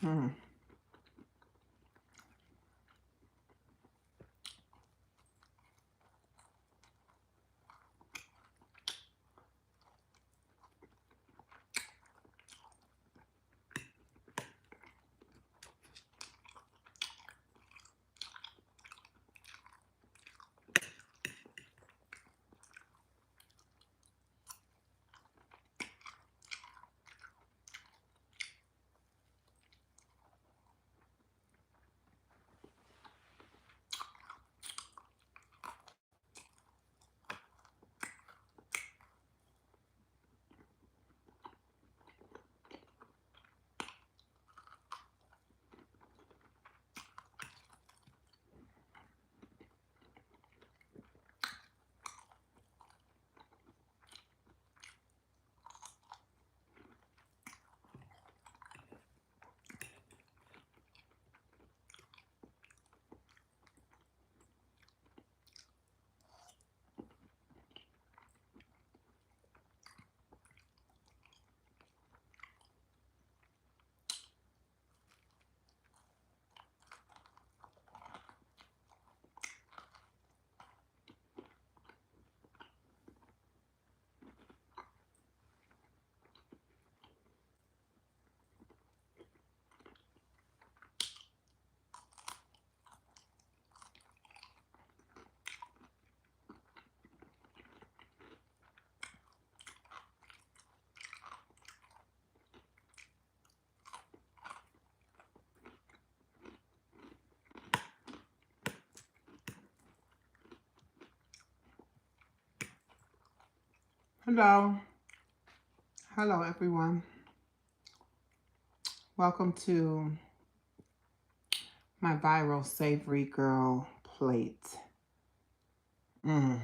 Mm. Hello. Hello, everyone. Welcome to my viral Savory Girl plate. Mm.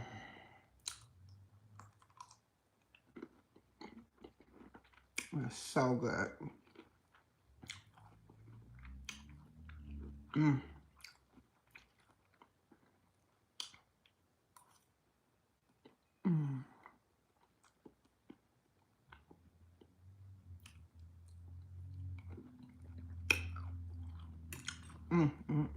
It's so good. Mm. Mm. Mm. Mm.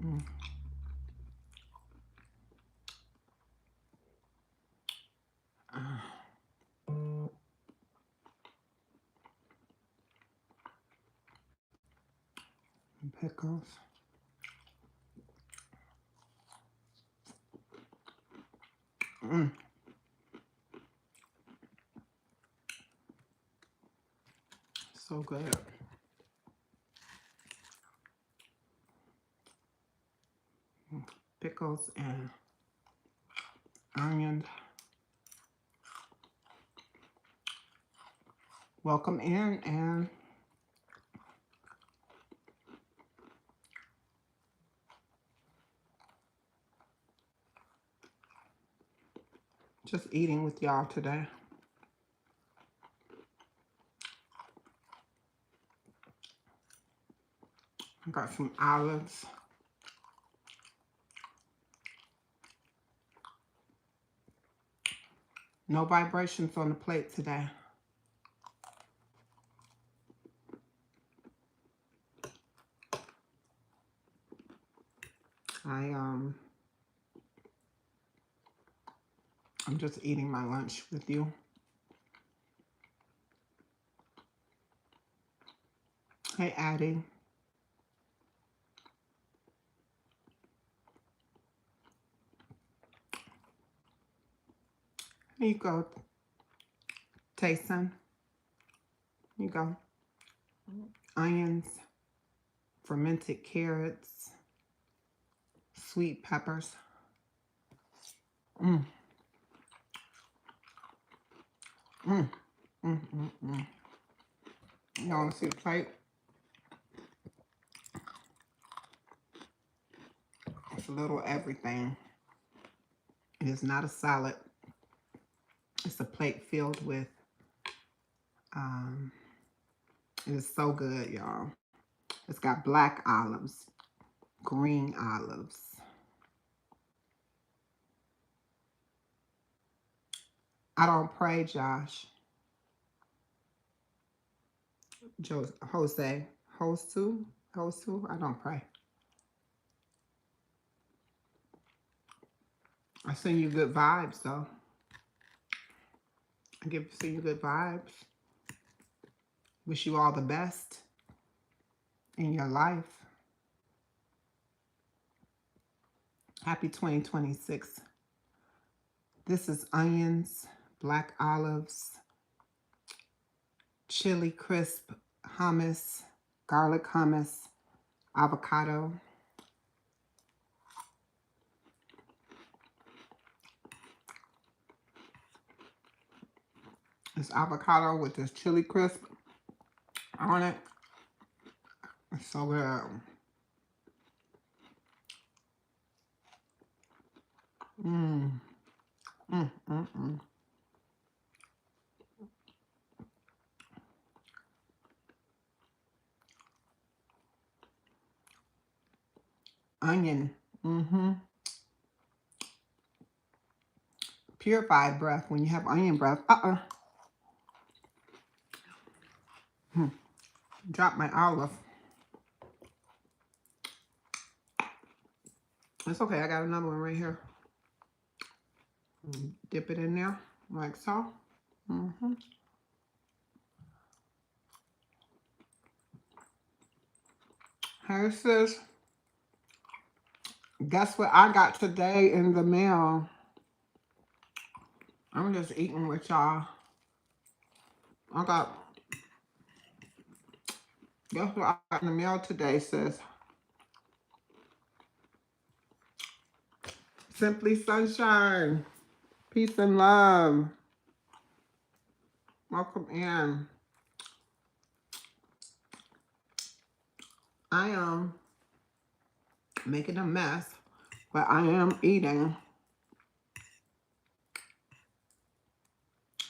Mm. Pickles. Mm. So good. Pickles and onions. Welcome in and just eating with y'all today. I got some olives. No vibrations on the plate today. I'm just eating my lunch with you. Hey, Addie. Here you go, Tayson. Here you go. Onions, fermented carrots, sweet peppers. Mm. Mm. Mm. Mm. Mm. You want to see the plate? It's a little everything. It is not a salad. It's a plate filled with, it is so good, y'all. It's got black olives, green olives. I don't pray, Josh. Jose, Hostu, Those two, I don't pray. I send you good vibes, though. Send you good vibes. Wish you all the best in your life. Happy 2026. This is onions, black olives, chili crisp hummus, garlic hummus, avocado. It's avocado with this chili crisp on it. It's so good. Mmm. Mmm, mmm, mmm. Onion. Mm-hmm. Purified breath. When you have onion breath. Drop my olive. It's okay. I got another one right here. Dip it in there like so. Mm-hmm. Hey, sis. Guess what I got today in the mail? I'm just eating with y'all. Guess what I got in the mail today, sis? Simply Sunshine. Peace and love. Welcome in. I am making a mess, but I am eating.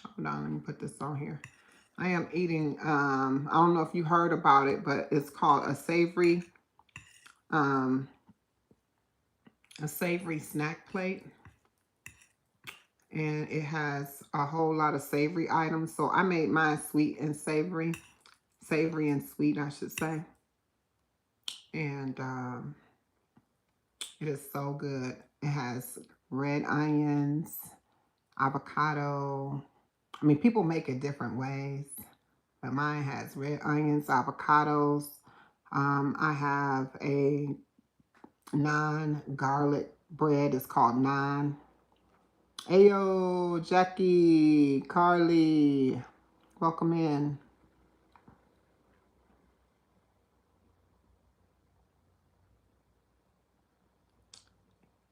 Hold on, let me put this on here. I am eating, I don't know if you heard about it, but it's called a savory snack plate. And it has a whole lot of savory items. So I made mine sweet and savory. Savory and sweet, I should say. And it is so good. It has red onions, avocado. I mean, people make it different ways. But mine has red onions, avocados. I have a non-garlic bread. It's called naan. Ayo, Jackie, Carly, welcome in.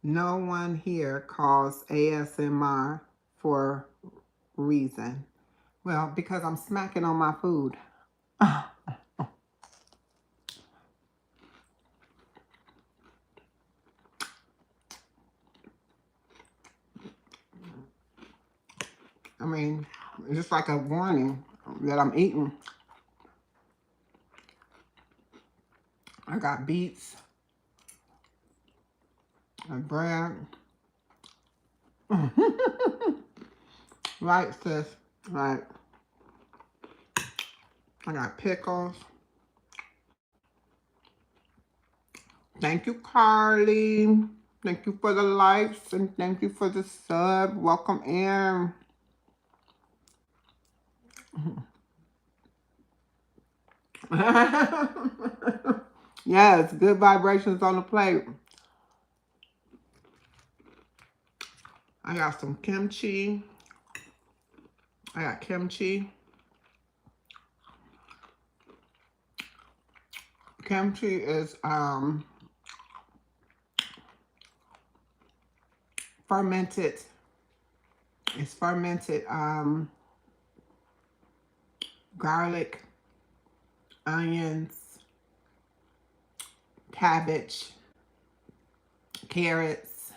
No one here calls ASMR for reason. Well, because I'm smacking on my food. I mean, it's just like a warning that I'm eating. I got beets and bread. Right, sis. Right. I got pickles. Thank you, Carly. Thank you for the likes and thank you for the sub. Welcome in. Yes, good vibrations on the plate. I got some kimchi. I got kimchi. Kimchi is fermented. It's fermented garlic, onions, cabbage, carrots.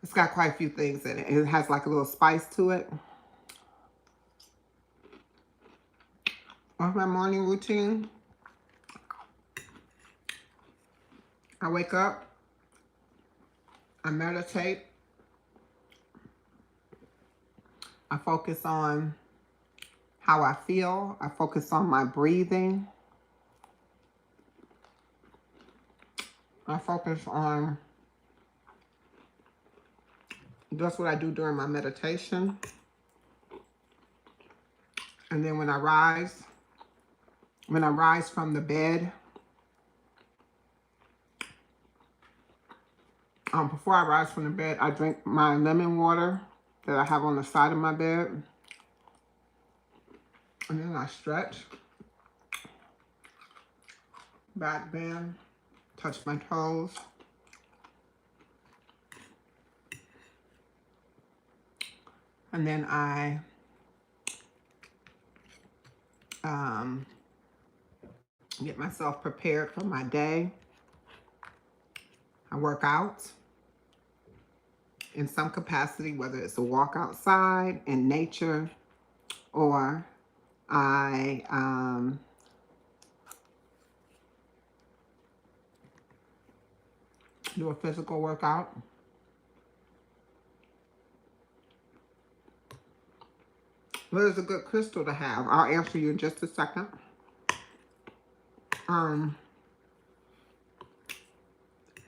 It's got quite a few things in it. It has like a little spice to it. What's my morning routine? I wake up, I meditate, I focus on how I feel, I focus on my breathing, I focus on just what I do during my meditation. And then when I rise from the bed, before I rise from the bed, I drink my lemon water that I have on the side of my bed. And then I stretch, back bend, touch my toes. And then I get myself prepared for my day. I work out in some capacity, whether it's a walk outside in nature, or I do a physical workout. What is a good crystal to have? I'll answer you in just a second.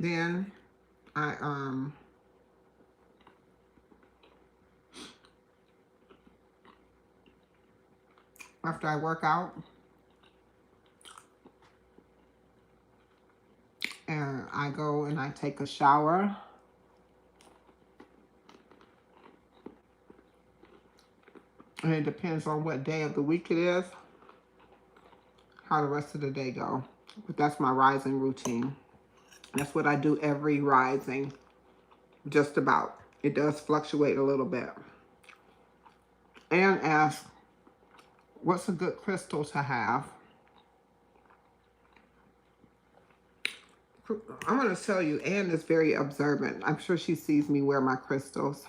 Then I after I work out, and I go and I take a shower. And it depends on what day of the week it is, how the rest of the day go. But that's my rising routine. That's what I do every rising, just about. It does fluctuate a little bit. And ask, what's a good crystal to have? I'm going to tell you, Anne is very observant. I'm sure she sees me wear my crystals.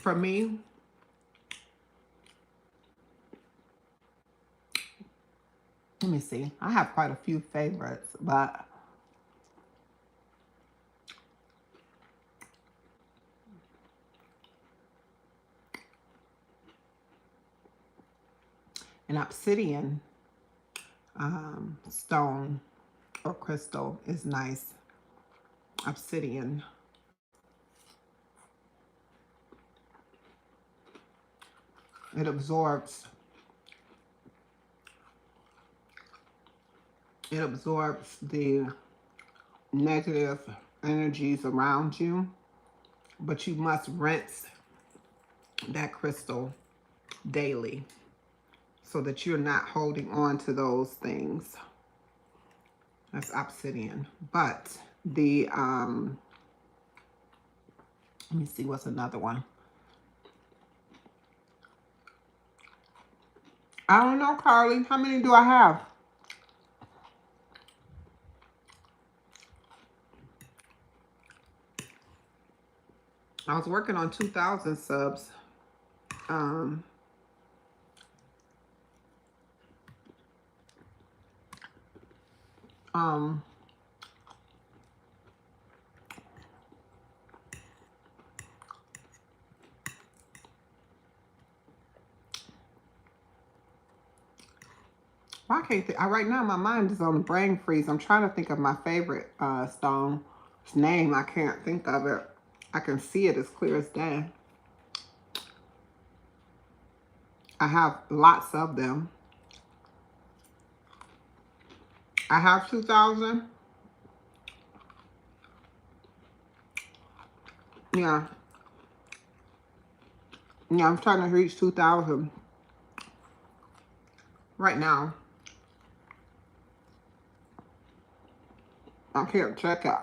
For me, let me see. I have quite a few favorites, but an obsidian stone or crystal is nice. Obsidian. It absorbs the negative energies around you, but you must rinse that crystal daily so that you're not holding on to those things. That's obsidian. But the let me see, what's another one? I don't know, Carly. How many do I have? I was working on 2,000 subs. Well, I can't think. Right now, my mind is on the brain freeze. I'm trying to think of my favorite stone. Its name, I can't think of it. I can see it as clear as day. I have lots of them. I have 2,000. Yeah. Yeah, I'm trying to reach 2,000 right now. I can't check it.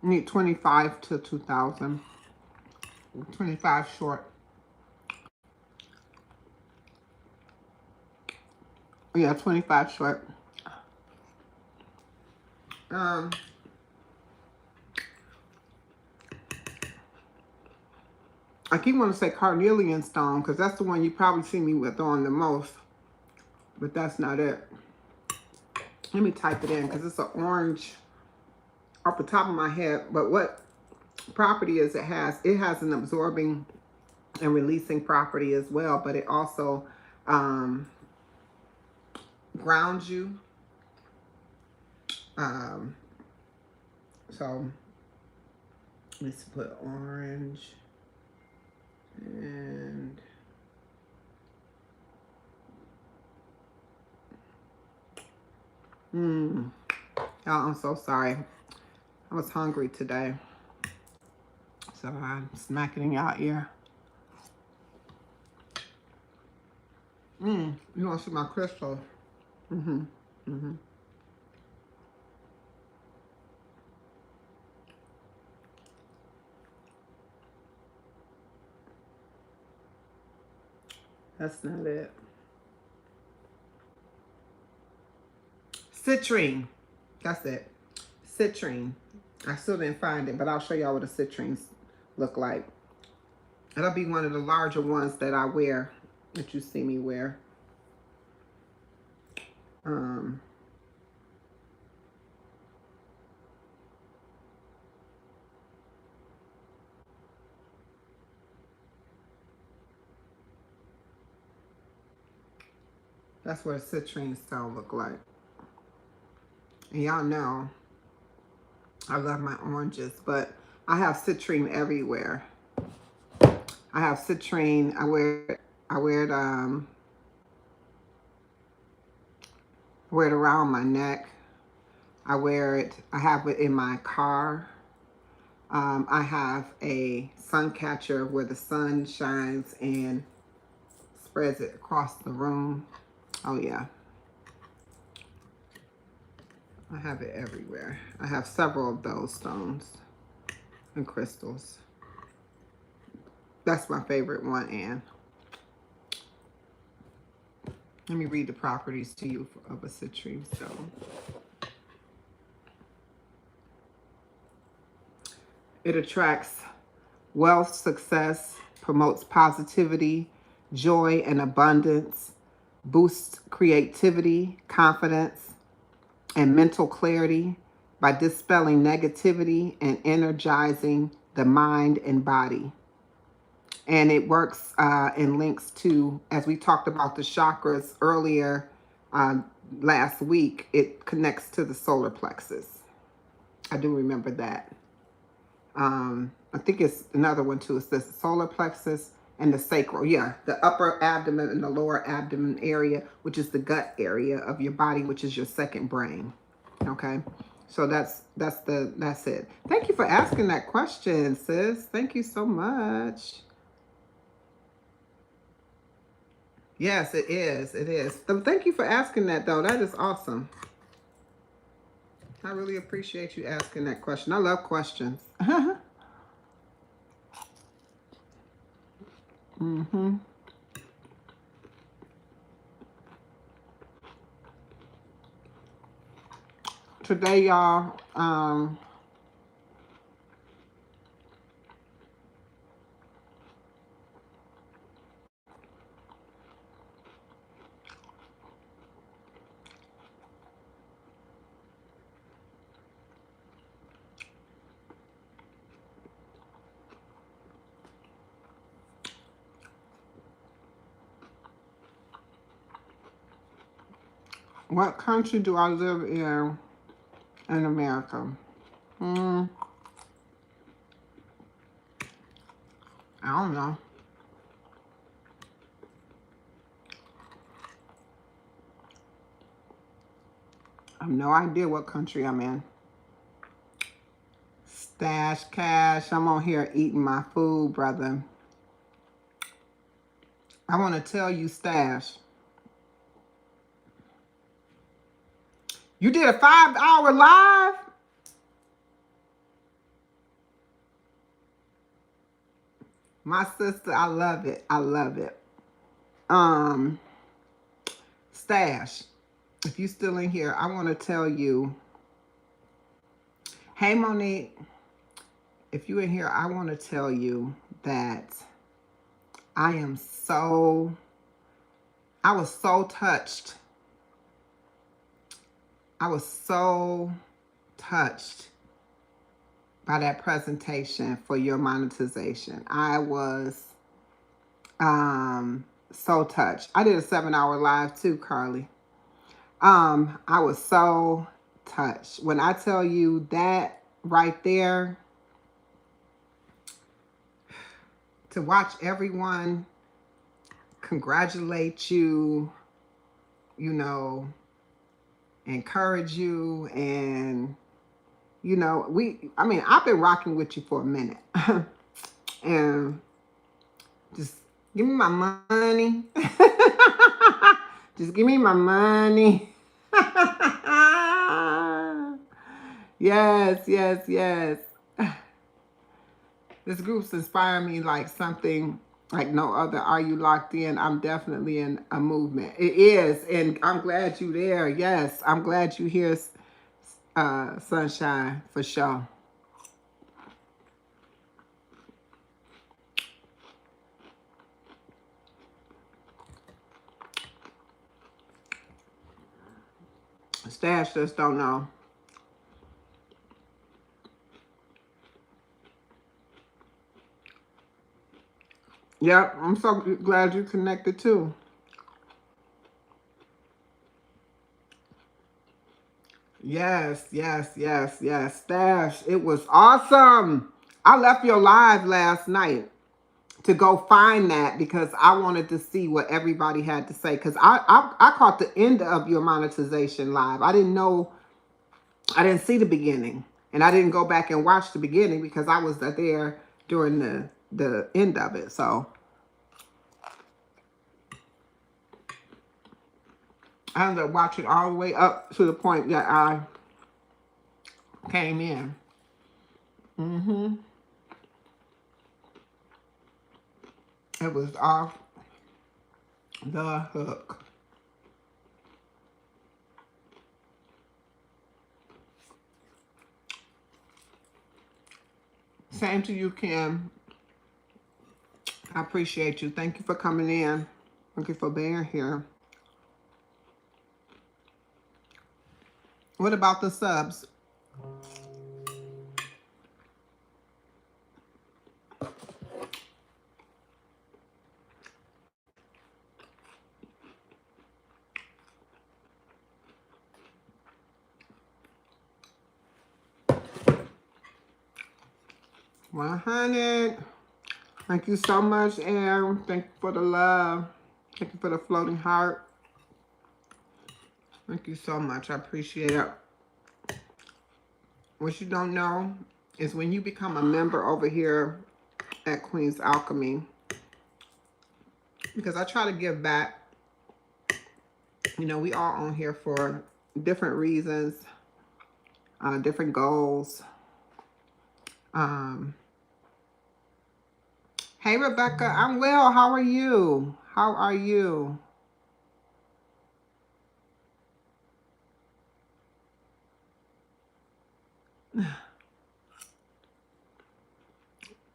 Need 25 to 2,000. 25 short. Yeah, 25 short. I keep wanting to say carnelian stone because that's the one you probably see me with on the most. but that's not it. Let me type it in because it's an orange off the top of my head. But what property is it has? It has an absorbing and releasing property as well, but it also grounds you. Um, so let's put orange and oh, I'm so sorry. I was hungry today, so I'm smacking in y'all ear. You want to see my crystal? That's not it. Citrine. That's it. Citrine. I still didn't find it, but I'll show y'all what a citrines look like. It'll be one of the larger ones that I wear, that you see me wear. That's what a citrine stone look like. And y'all know I love my oranges, but I have citrine everywhere. I have citrine. I wear it around my neck. I wear it. I have it in my car. I have a sun catcher where the sun shines and spreads it across the room. Oh yeah. I have it everywhere. I have several of those stones and crystals. That's my favorite one, Anne. Let me read the properties to you of a citrine stone. It attracts wealth, success, promotes positivity, joy, and abundance, boosts creativity, confidence, and mental clarity by dispelling negativity and energizing the mind and body. And it works and links to, as we talked about the chakras earlier last week, it connects to the solar plexus. I do remember that. I think it's another one too. It's the solar plexus and the sacral. Yeah, the upper abdomen and the lower abdomen area, which is the gut area of your body, which is your second brain. Okay, so that's it. Thank you for asking that question, sis. Thank you so much. Yes, it is. It is. So thank you for asking that, though. That is awesome. I really appreciate you asking that question. I love questions. Today, y'all, what country do I live in America? I don't know. I have no idea what country I'm in. Stash cash. I'm on here eating my food, brother. I want to tell you, Stash. You did a 5-hour live? My sister, I love it. I love it. Stash, if you still in here, I want to tell you. Hey, Monique, if you in here, I want to tell you that I was so touched I was so touched by that presentation for your monetization. I was so touched. I did a 7-hour live too, Carly. I was so touched. When I tell you that right there, to watch everyone congratulate you, you know, encourage you, and I mean, I've been rocking with you for a minute. And just give me my money. Just give me my money. Yes, yes, yes. This group's inspired me like something like no other. Are you locked in? I'm definitely in a movement. It is, and I'm glad you there. Yes, I'm glad you here, Sunshine, for sure. Stash just don't know. Yep, I'm so glad you connected too. Yes, yes, yes, yes. Stash, it was awesome. I left your live last night to go find that because I wanted to see what everybody had to say. Because I caught the end of your monetization live. I didn't see the beginning. And I didn't go back and watch the beginning because I was there during the end of it. So I ended up watching all the way up to the point that I came in. Mm-hmm. It was off the hook. Same to you, Kim. I appreciate you. Thank you for coming in. Thank you for being here. What about the subs? $100. Thank you so much, Aaron. Thank you for the love. Thank you for the floating heart. Thank you so much. I appreciate it. What you don't know is when you become a member over here at Queen's Alchemy, because I try to give back. You know, we all on here for different reasons, different goals. Hey, Rebecca, I'm well. How are you? How are you?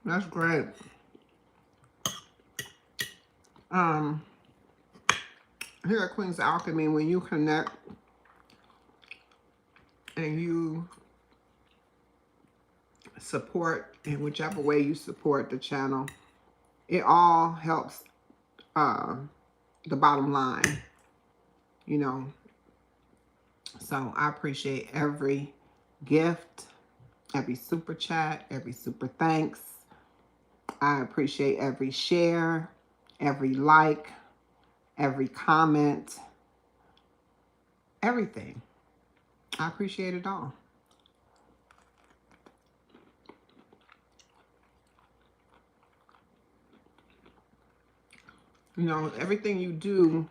That's great. Here at Queen's Alchemy, when you connect and you support in whichever way you support the channel, it all helps the bottom line, you know. So I appreciate every gift, every super chat, every super thanks. I appreciate every share, every like, every comment, everything. I appreciate it all. You know, everything you do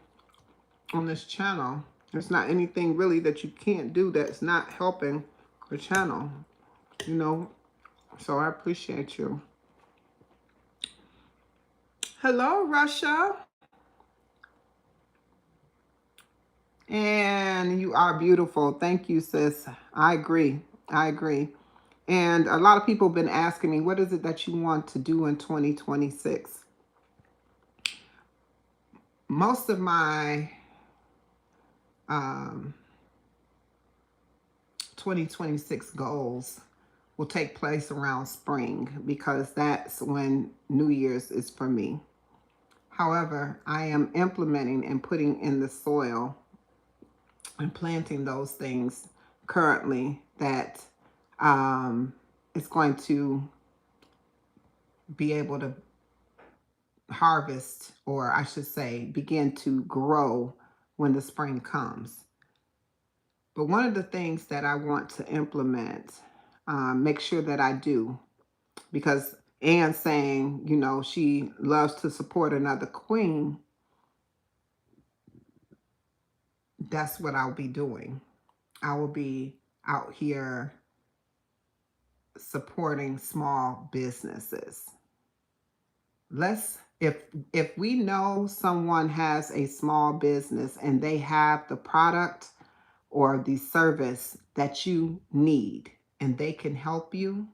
on this channel, there's not anything really that you can't do that's not helping the channel, you know. So I appreciate you. Hello, Russia. And you are beautiful. Thank you, sis. I agree. I agree. And a lot of people have been asking me, what is it that you want to do in 2026? Most of my 2026 goals will take place around spring because that's when New Year's is for me. However, I am implementing and putting in the soil and planting those things currently that is going to be able to harvest, or I should say, begin to grow when the spring comes. But one of the things that I want to implement, make sure that I do, because Anne's saying, you know, she loves to support another queen. That's what I'll be doing. I will be out here supporting small businesses. If we know someone has a small business and they have the product or the service that you need and they can help you,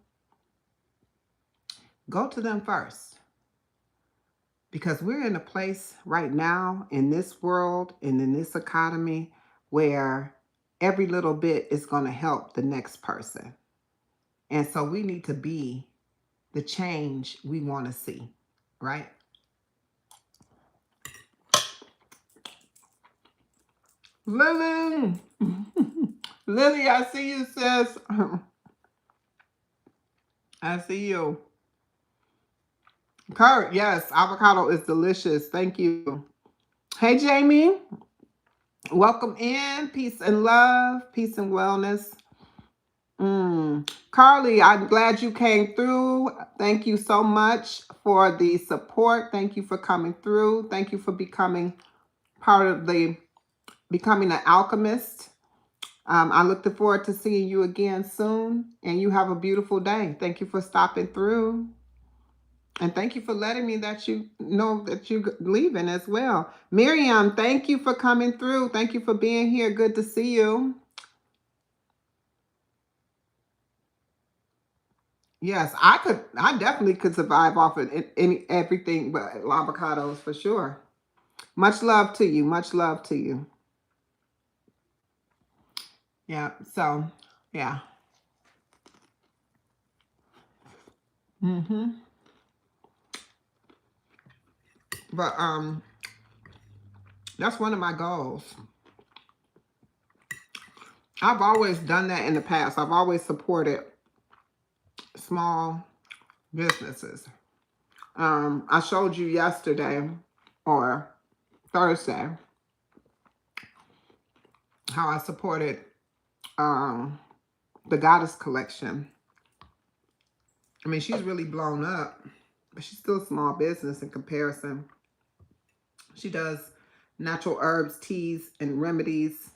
go to them first. Because we're in a place right now in this world and in this economy where every little bit is going to help the next person. And so we need to be the change we want to see, right? Lily, Lily, I see you, sis. I see you. Kurt, yes, avocado is delicious. Thank you. Hey, Jamie. Welcome in. Peace and love. Peace and wellness. Carly, I'm glad you came through. Thank you so much for the support. Thank you for coming through. Thank you for becoming part of becoming an alchemist. I look forward to seeing you again soon. And you have a beautiful day. Thank you for stopping through. And thank you for letting me that you know that you're leaving as well. Miriam, thank you for coming through. Thank you for being here. Good to see you. Yes, I definitely could survive off of everything but avocados for sure. Much love to you. Much love to you. Yeah. So, yeah. But that's one of my goals. I've always done that in the past. I've always supported small businesses. I showed you yesterday or Thursday how I supported the Goddess collection. I mean, she's really blown up, but she's still a small business in comparison. She does natural herbs, teas, and remedies.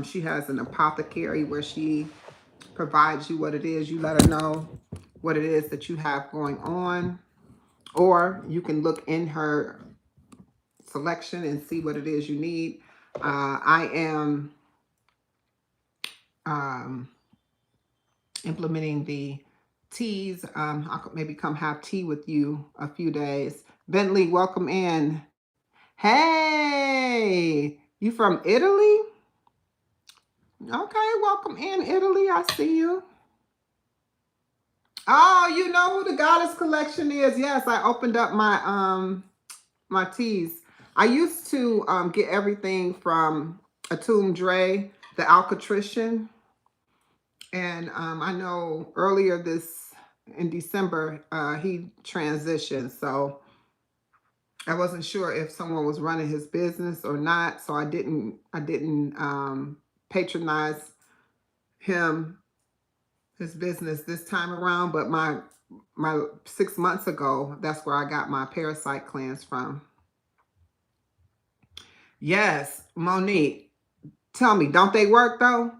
She has an apothecary where she provides you what it is. You let her know what it is that you have going on. Or you can look in her selection and see what it is you need. I am implementing the teas. I could maybe come have tea with you a few days. Bentley, welcome in. Hey, you from Italy? Okay, welcome in, Italy. I see you. Oh, you know who the Goddess collection is? Yes, I opened up my teas. I used to get everything from Atum Dre, the Alcatrician. And I know earlier in December, he transitioned. So I wasn't sure if someone was running his business or not. So I didn't patronize his business this time around. But my 6 months ago, that's where I got my parasite cleanse from. Yes, Monique. Tell me, don't they work though?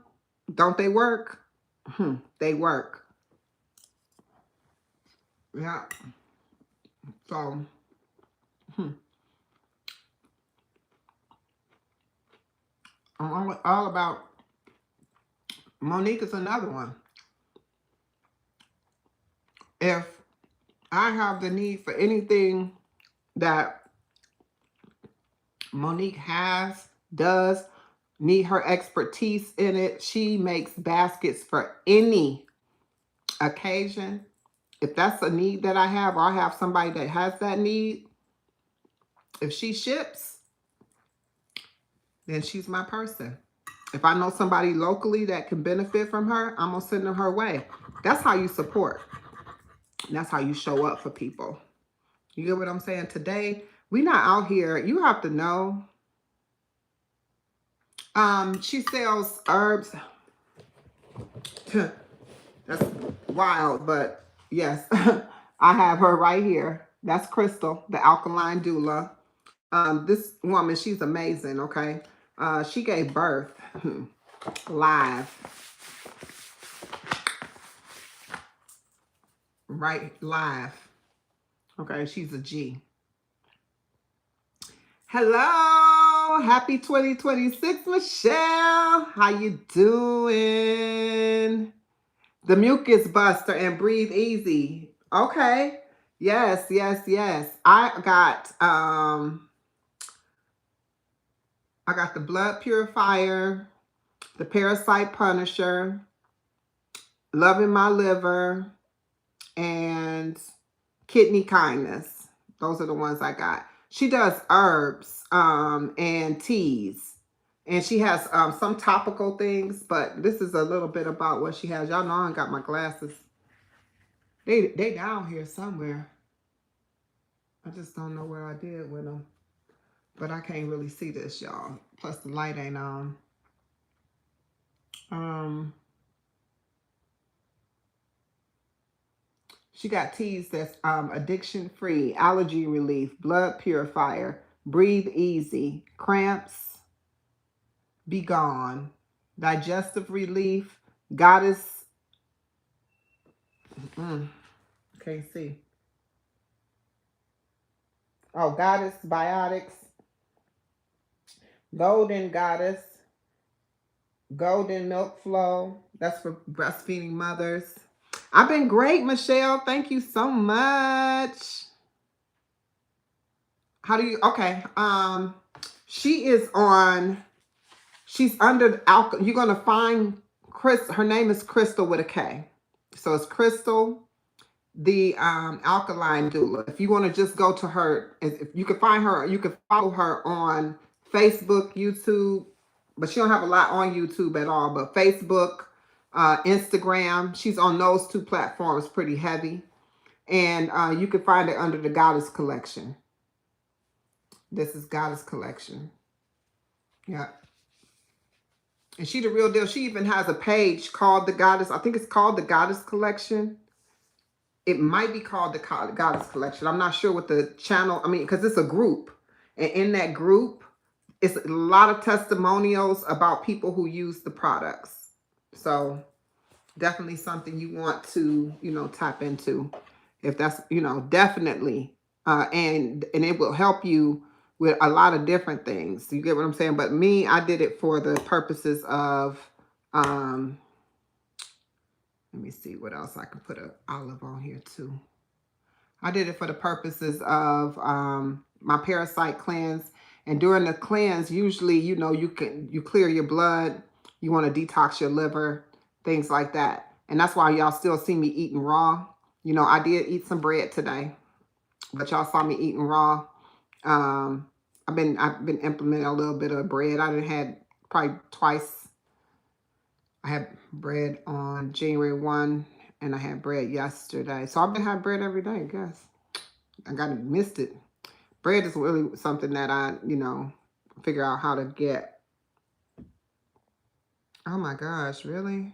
Don't they work? They work. Yeah. So, I'm all about, Monique is another one. If I have the need for anything that Monique does, need her expertise in it. She makes baskets for any occasion. If that's a need that I have, or I have somebody that has that need, if she ships, then she's my person. If I know somebody locally that can benefit from her, I'm going to send them her way. That's how you support. And that's how you show up for people. You get what I'm saying? Today, we're not out here. You have to know. She sells herbs. That's wild, but yes, I have her right here. That's Crystal, the alkaline doula. This woman, she's amazing, okay? She gave birth live, right? Live. Okay, she's a G. Hello, happy 2026, Michelle. How you doing? The mucus buster and breathe easy. Okay. Yes, yes, yes. I got the blood purifier, the parasite punisher, loving my liver, and kidney kindness. Those are the ones I got. She does herbs and teas. And she has some topical things, but this is a little bit about what she has. Y'all know I got my glasses. They down here somewhere. I just don't know where I did with them. But I can't really see this, y'all. Plus the light ain't on. She got teas that's addiction free, allergy relief, blood purifier, breathe easy, cramps be gone, digestive relief, goddess. Can't see. Oh, goddess biotics, golden goddess, golden milk flow. That's for breastfeeding mothers. I've been great, Michelle. Thank you so much. How do you, okay. She is on, she's under alcohol. You're going to find her name is Crystal with a K. So it's Crystal, the alkaline doula. If you want to just go to her, if you can find her, you can follow her on Facebook, YouTube, but she don't have a lot on YouTube at all, but Facebook, Instagram, she's on those two platforms pretty heavy. And you can find it under the Goddess Collection. This is Goddess Collection. Yeah. And she the real deal. She even has a page called the Goddess. I think it's called the Goddess Collection. It might be called the Goddess Collection. I'm not sure what the channel, I mean, because it's a group. And in that group, it's a lot of testimonials about people who use the products. So definitely something you want to, tap into. If that's, definitely. And it will help you with a lot of different things. You get what I'm saying? But me, I did it for the purposes of, let me see what else I can put an olive on here too. I did it for the purposes of my parasite cleanse. And during the cleanse, usually, you clear your blood. You want to detox your liver, things like that. And that's why y'all still see me eating raw. I did eat some bread today, but y'all saw me eating raw. I've been implementing a little bit of bread. I done had probably twice. I had bread on January 1, and I had bread yesterday. So I've been having bread every day, I guess. I missed it. Bread is really something that I, figure out how to get. Oh my gosh, really?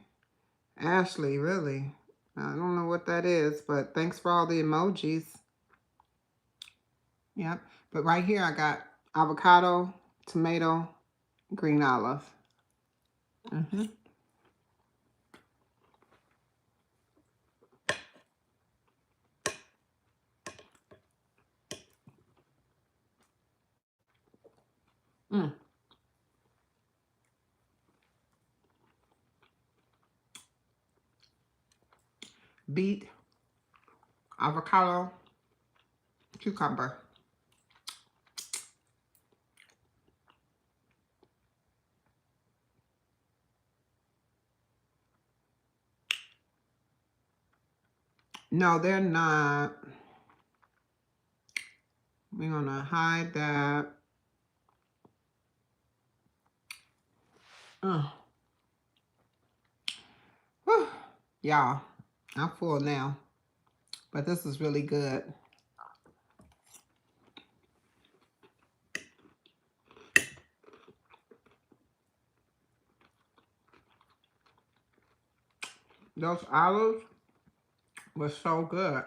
Ashley, really? I don't know what that is, but thanks for all the emojis. Yep. But right here, I got avocado, tomato, green olive. Beet, avocado, cucumber. No, they're not. We're gonna hide that. Uh, Y'all, I'm full now, but this is really good. Those olives were so good.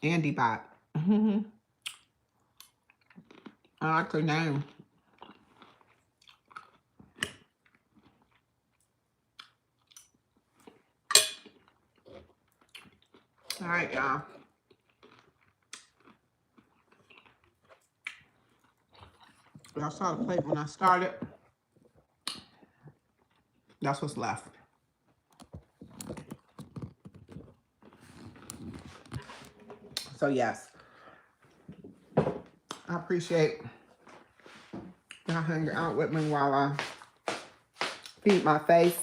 Andy Bot. I like the name. All right, y'all. Y'all saw the plate when I started. That's what's left. So yes, I appreciate y'all hanging out with me while I feed my face.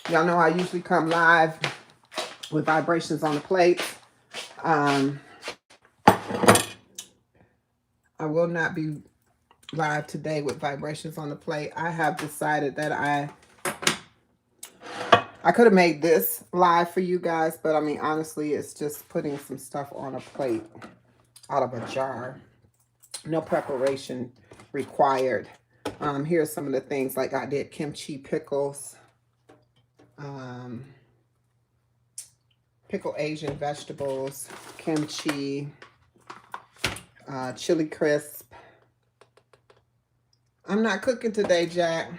Y'all know I usually come live with vibrations on the plate. I will not be live today with vibrations on the plate. I have decided that I could have made this live for you guys, but I mean, honestly, it's just putting some stuff on a plate out of a jar. No preparation required. Here's some of the things, like I did kimchi pickles, pickled Asian vegetables, kimchi, chili crisp. I'm not cooking today, Jack.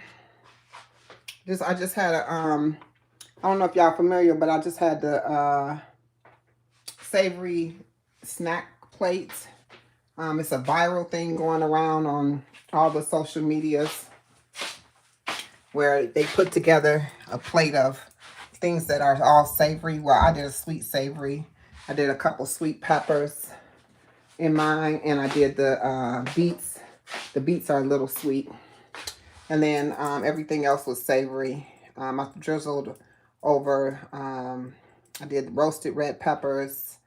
I just had a I don't know if y'all familiar, but I just had the Savory snack plates. It's a viral thing going around on all the social medias where they put together a plate of things that are all savory. Well, I did a sweet savory. I did a couple sweet peppers in mine, and I did the beets. The beets are a little sweet. And then everything else was savory. I drizzled over, I did roasted red peppers,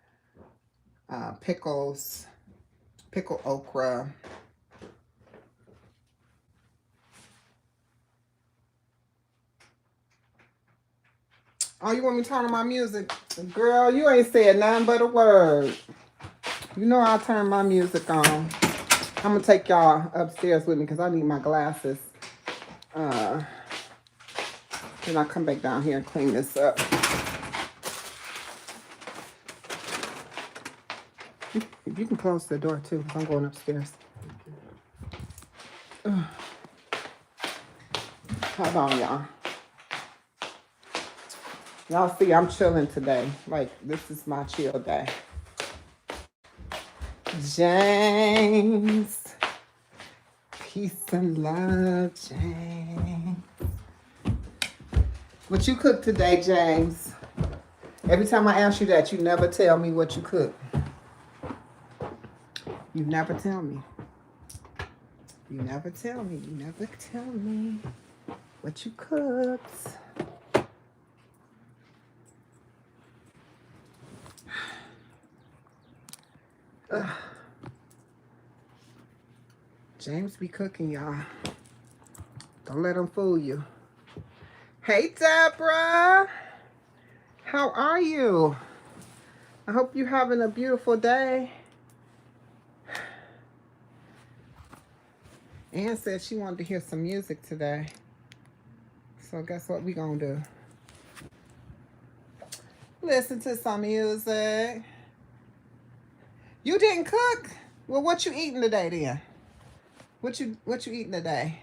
pickles, pickled okra. Oh, you want me to turn on my music? Girl, you ain't said nothing but a word. You know I'll turn my music on. I'm going to take y'all upstairs with me because I need my glasses. Then I'll come back down here and clean this up. You can close the door too because I'm going upstairs. Hold on, y'all. Y'all see I'm chilling today. Like, this is my chill day. James. Peace and love, James. What you cooked today, James? Every time I ask you that, you never tell me what you cooked. You never tell me. You never tell me. You never tell me what you cooked. Ugh. James be cooking, y'all. Don't let him fool you. Hey, Deborah. How are you? I hope you're having a beautiful day. Ann said she wanted to hear some music today. So guess what we gonna do? Listen to some music. You didn't cook? Well, what you eating today then? What you eating today?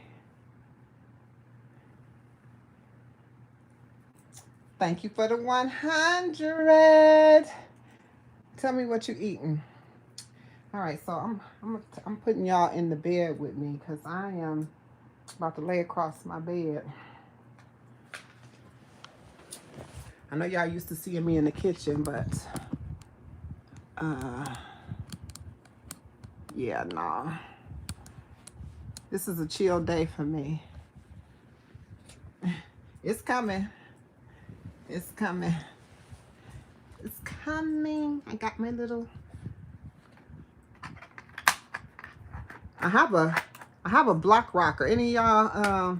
Thank you for the 100. Tell me what you eating. All right, so I'm putting y'all in the bed with me because I am about to lay across my bed. I know y'all used to seeing me in the kitchen, but yeah, no. This is a chill day for me. It's coming. It's coming. It's coming. I got my little. I have a block rocker. Any of y'all,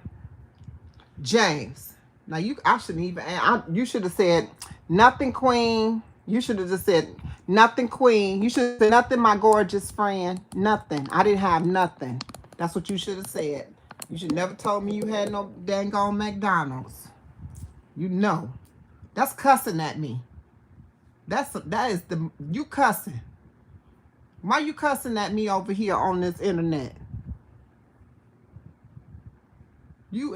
James? Now I shouldn't even. You should have said nothing, Queen. You should have just said nothing, Queen. You should have said nothing, my gorgeous friend. Nothing. I didn't have nothing. That's what you should have said. You should never told me you had no dang on McDonald's. You know, that's cussing at me. That is you cussing. Why you cussing at me over here on this internet? He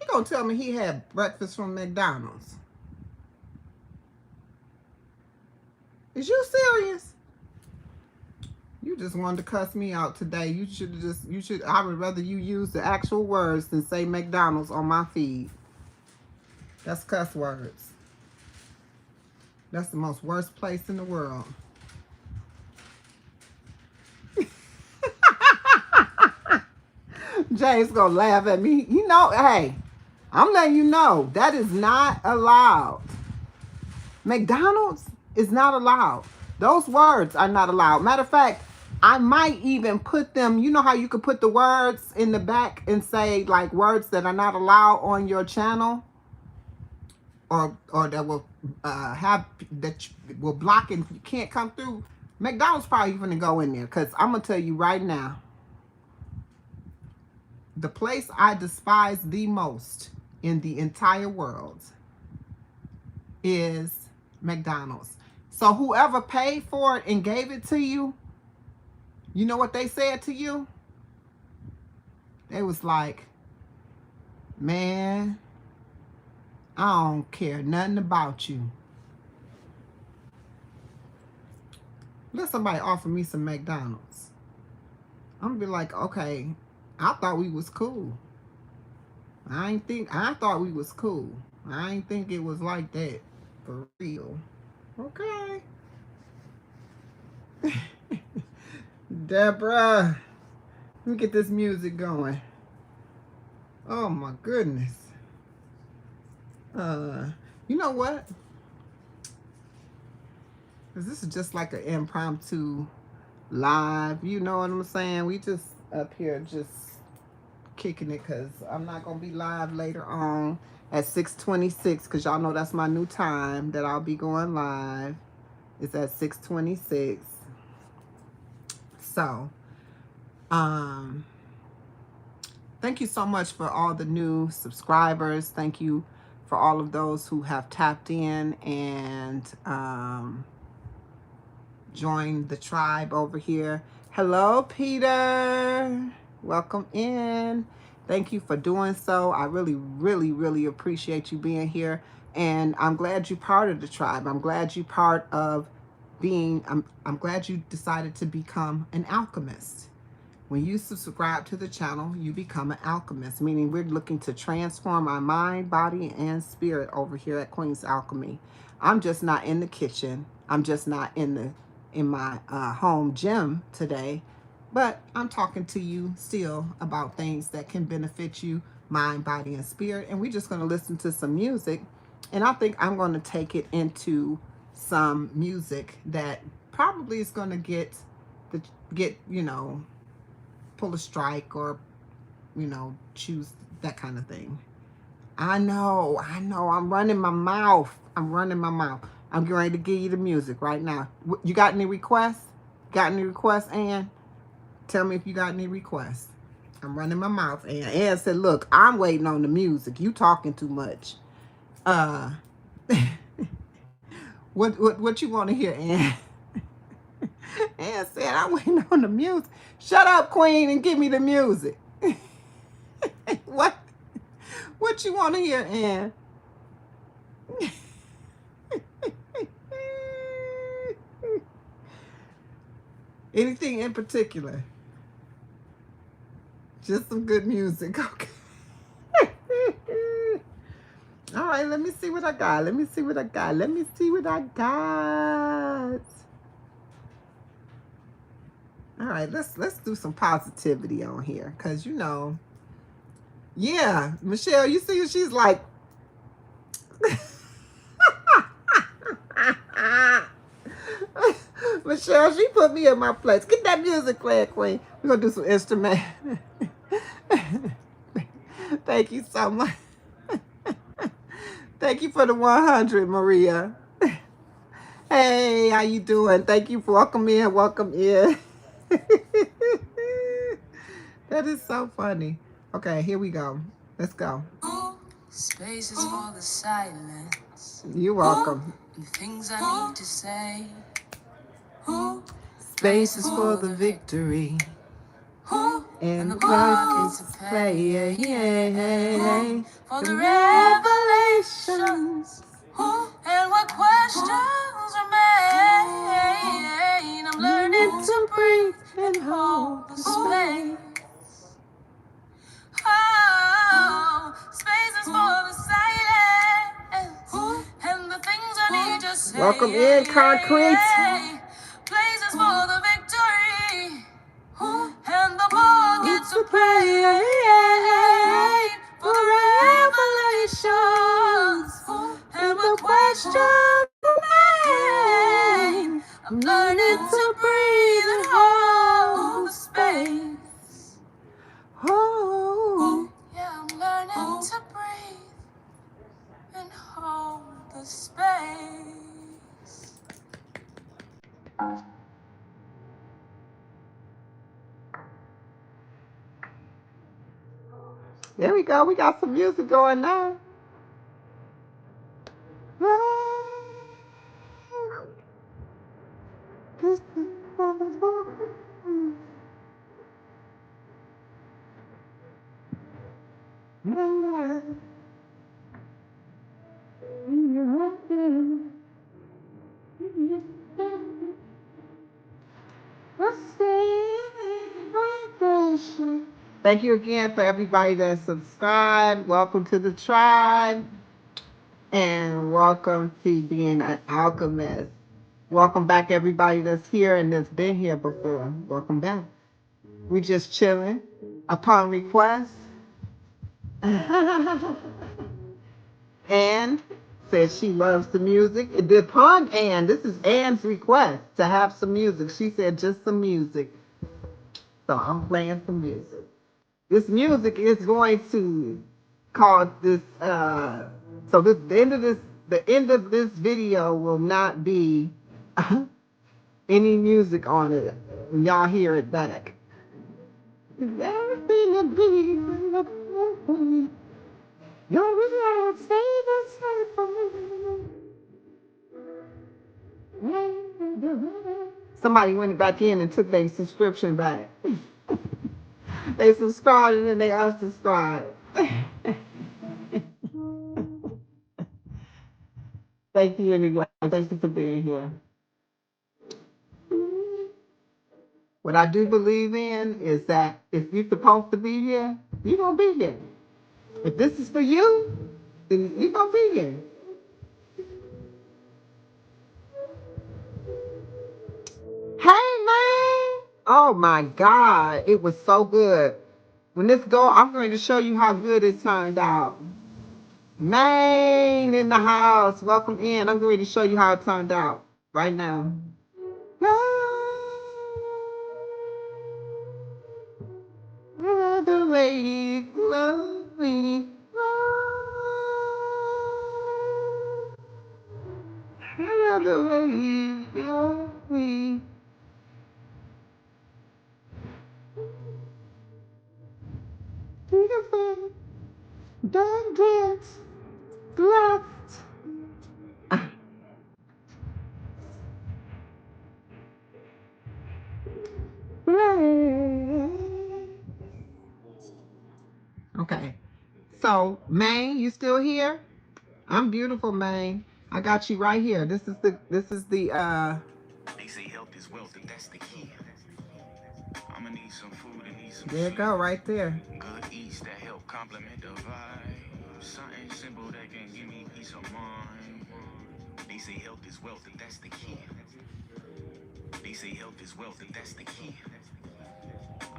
gonna tell me he had breakfast from McDonald's. Is you serious? You just wanted to cuss me out today. I would rather you use the actual words than say McDonald's on my feed. That's cuss words. That's the most worst place in the world. Jay's gonna laugh at me. You know, hey, I'm letting you know that is not allowed. McDonald's is not allowed. Those words are not allowed. Matter of fact, I might even put them, you know how you could put the words in the back and say like words that are not allowed on your channel? Or that will will block and you can't come through. McDonald's probably gonna go in there, because I'm gonna tell you right now, the place I despise the most in the entire world is McDonald's. So whoever paid for it and gave it to you, you know what they said to you? They was like, man, I don't care nothing about you. Let somebody offer me some McDonald's. I'm gonna be like, okay, I thought we was cool. I thought we was cool. I ain't think it was like that for real. Okay. Deborah, let me get this music going. Oh my goodness. You know what? This is just like an impromptu live. You know what I'm saying? We just up here just kicking it, because I'm not going to be live later on at 6:26, because y'all know that's my new time that I'll be going live. It's at 6:26. So, thank you so much for all the new subscribers. Thank you for all of those who have tapped in and joined the tribe over here. Hello, Peter. Welcome in. Thank you for doing so. I really, really, really appreciate you being here. And I'm glad you're part of the tribe. I'm glad you're part of being, I'm glad you decided to become an alchemist. When you subscribe to the channel, you become an alchemist, meaning we're looking to transform our mind, body, and spirit over here at Queen's Alchemy. I'm just not in the kitchen. I'm just not in my home gym today, but I'm talking to you still about things that can benefit you, mind, body, and spirit. And we're just going to listen to some music. And I think I'm going to take it into some music that probably is going to get, you know, pull a strike, or, you know, choose that kind of thing. I know, I'm running my mouth. I'm getting ready to give you the music right now. You got any requests? Ann? Tell me if you got any requests. I'm running my mouth. Ann said, look, I'm waiting on the music. You talking too much. What you want to hear, Ann? Ann said, I'm waiting on the music. Shut up, Queen, and give me the music. What you want to hear, Ann? Anything in particular? Just some good music, okay? All right, let me see what I got. Let me see what I got. Let me see what I got. All right, let's do some positivity on here, cause you know, yeah, Michelle, you see, she's like, Michelle, she put me in my place. Get that music playing, Queen. We're gonna do some instrument. Thank you so much. Thank you for the 100, Maria. Hey, how you doing? Thank you for welcome in, welcome in. That is so funny. Okay, here we go. Let's go. Spaces for the silence. You're welcome. And things I need to say. Spaces for the victory. And the pockets to play. Yeah, yeah, yeah. For the revelations. And what questions remain. I'm learning to breathe and hold the space. Oh, spaces for the silence and the things I need to say. Welcome in, Concrete. Places for the victory and the pockets to pray for the revelations and the questions remain. I'm learning to breathe and hold the space. Oh, yeah, I'm learning to breathe and hold the space. There we go. We got some music going now. Thank you again for everybody that subscribed. Welcome to the tribe. And welcome to being an alchemist. Welcome back, everybody that's here and that's been here before. Welcome back. We just chilling upon request. Anne says she loves the music. Upon Anne, this is Anne's request to have some music. She said just some music. So I'm playing some music. This music is going to cause this so this the end of this video will not be any music on it. Y'all hear it back. Everything will be your will stay the same for me. Somebody went back in and took their subscription back. They subscribed and then they unsubscribed. Thank you anyway. Thank you for being here. What I do believe in is that if you're supposed to be here, you're going to be here. If this is for you, then you're going to be here. Hey, man. Oh, my God. It was so good. When this go, I'm going to show you how good it turned out. Man in the house. Welcome in. I'm going to show you how it turned out right now. The way you love me. The way you love me. Don't dance left. Okay. So, Maine, you still here? I'm beautiful, Maine. I got you right here. This is the They say health is wealth, and that's the key. I'm gonna need some food and need some there you go, right there. Good eats that help complement the vibe. Something simple that can give me peace of mind. They say health is wealth, and that's the key. They say health is wealth, and that's the key.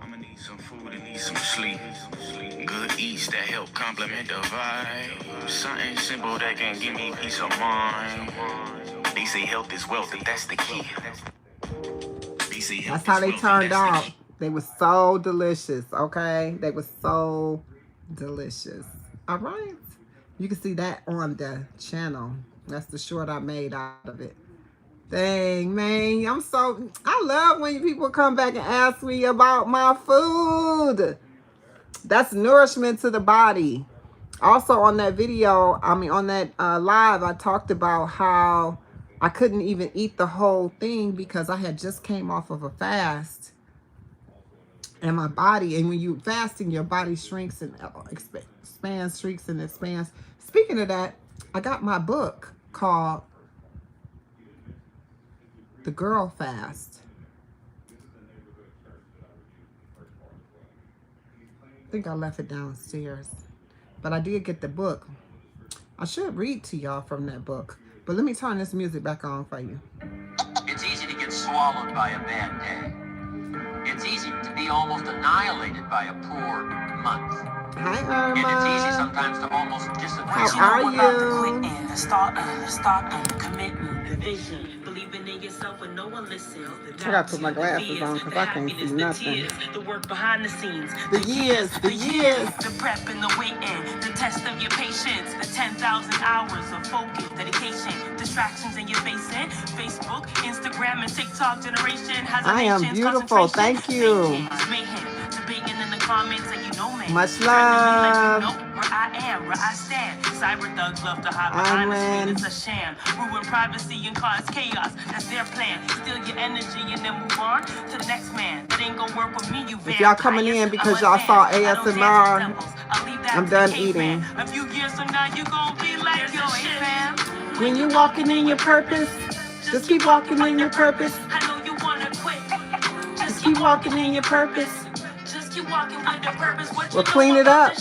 I'ma need some food and need some sleep. Good eats that help complement the vibe. Something simple that can give me peace of mind. They say health is wealth, and that's the key. That's how they turned out. They were so delicious, okay? They were so delicious. All right. You can see that on the channel. That's the short I made out of it. Dang, man. I love when people come back and ask me about my food. That's nourishment to the body. Also on that video, on that live, I talked about how I couldn't even eat the whole thing because I had just came off of a fast. And my body, and when you fasting, your body shrinks and expands, shrinks and expands. Speaking of that, I got my book called The Girl Fast. I think I left it downstairs. But I did get the book. I should read to y'all from that book. But let me turn this music back on for you. It's easy to get swallowed by a bad day. It's easy to be almost annihilated by a poor month. Hi, Irma. And it's easy sometimes to almost disappear. How are you? Starting, commitment, the vision, believing in yourself when no one listens. I gotta put my glasses on because I can't see nothing. The work behind the scenes, the years, the prep and the waiting, the test of your patience, the 10,000 hours of focus, dedication, distractions in your facing. Facebook, Instagram, and TikTok generation has I am beautiful. Thank you. Debating in the comments and you know me. Much love. Where I am, where I stand. Cyber thugs love to hide behind the screen. It's a sham. Ruin privacy and cause chaos. That's their plan. Steal your energy and then move on to the next man. That ain't gonna work with me, you If y'all coming in because y'all saw ASMR, I'm done eating. A few years from now, you gonna be like, yo, hey, fam. When you're walking in your purpose, just keep walking in your purpose. I know you wanna quit. Just keep walking in your purpose. Just keep walking with the purpose. Well, clean it up.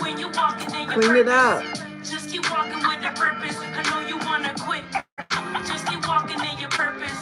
When you walking in your clean it up. Just keep walking with the purpose. I know you wanna quit. Just keep walking in your purpose.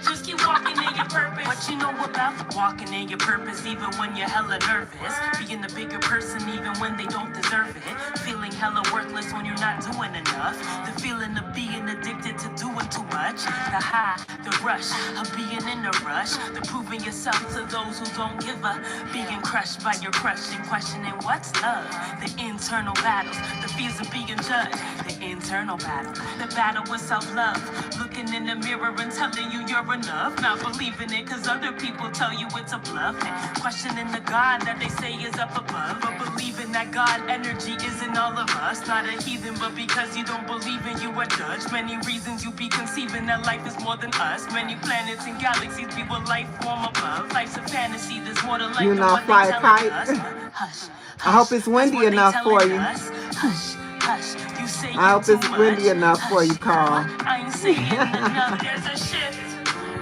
Just keep walking in your purpose. What you know about walking in your purpose, even when you're hella nervous. Being the bigger person, even when they don't deserve it. Feeling hella worthless when you're not doing enough. The feeling of being addicted to doing too much. The high, the rush of being in a rush. The proving yourself to those who don't give up. Being crushed by your crush and questioning what's love. The internal battles, the fears of being judged. The internal battle, the battle with self-love. Looking in the mirror and telling you you're enough. Not believing it cause other people tell you it's a bluff. And questioning the God that they say is up above. But believing that God energy isn't all of us. Not a heathen, but because you don't believe in you a judge. Many reasons you be conceiving that life is more than us. Many planets and galaxies be what life form above. Life's a fantasy, there's more to life you than not what fly they a telling kite. us. Hush, I hope it's windy enough for you. Hush, hush, you say I hope it's windy enough for you, Carl. I ain't saying enough, there's a shift.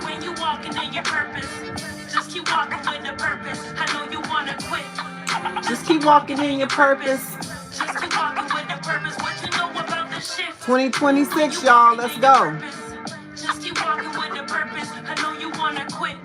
When you walking in your purpose, just keep walking with the purpose. I know you wanna quit. Just keep walking in your purpose. Just keep walking with the purpose. What you know about the shift? 2026, y'all. Let's go. Just keep walking with the purpose. I know you wanna quit.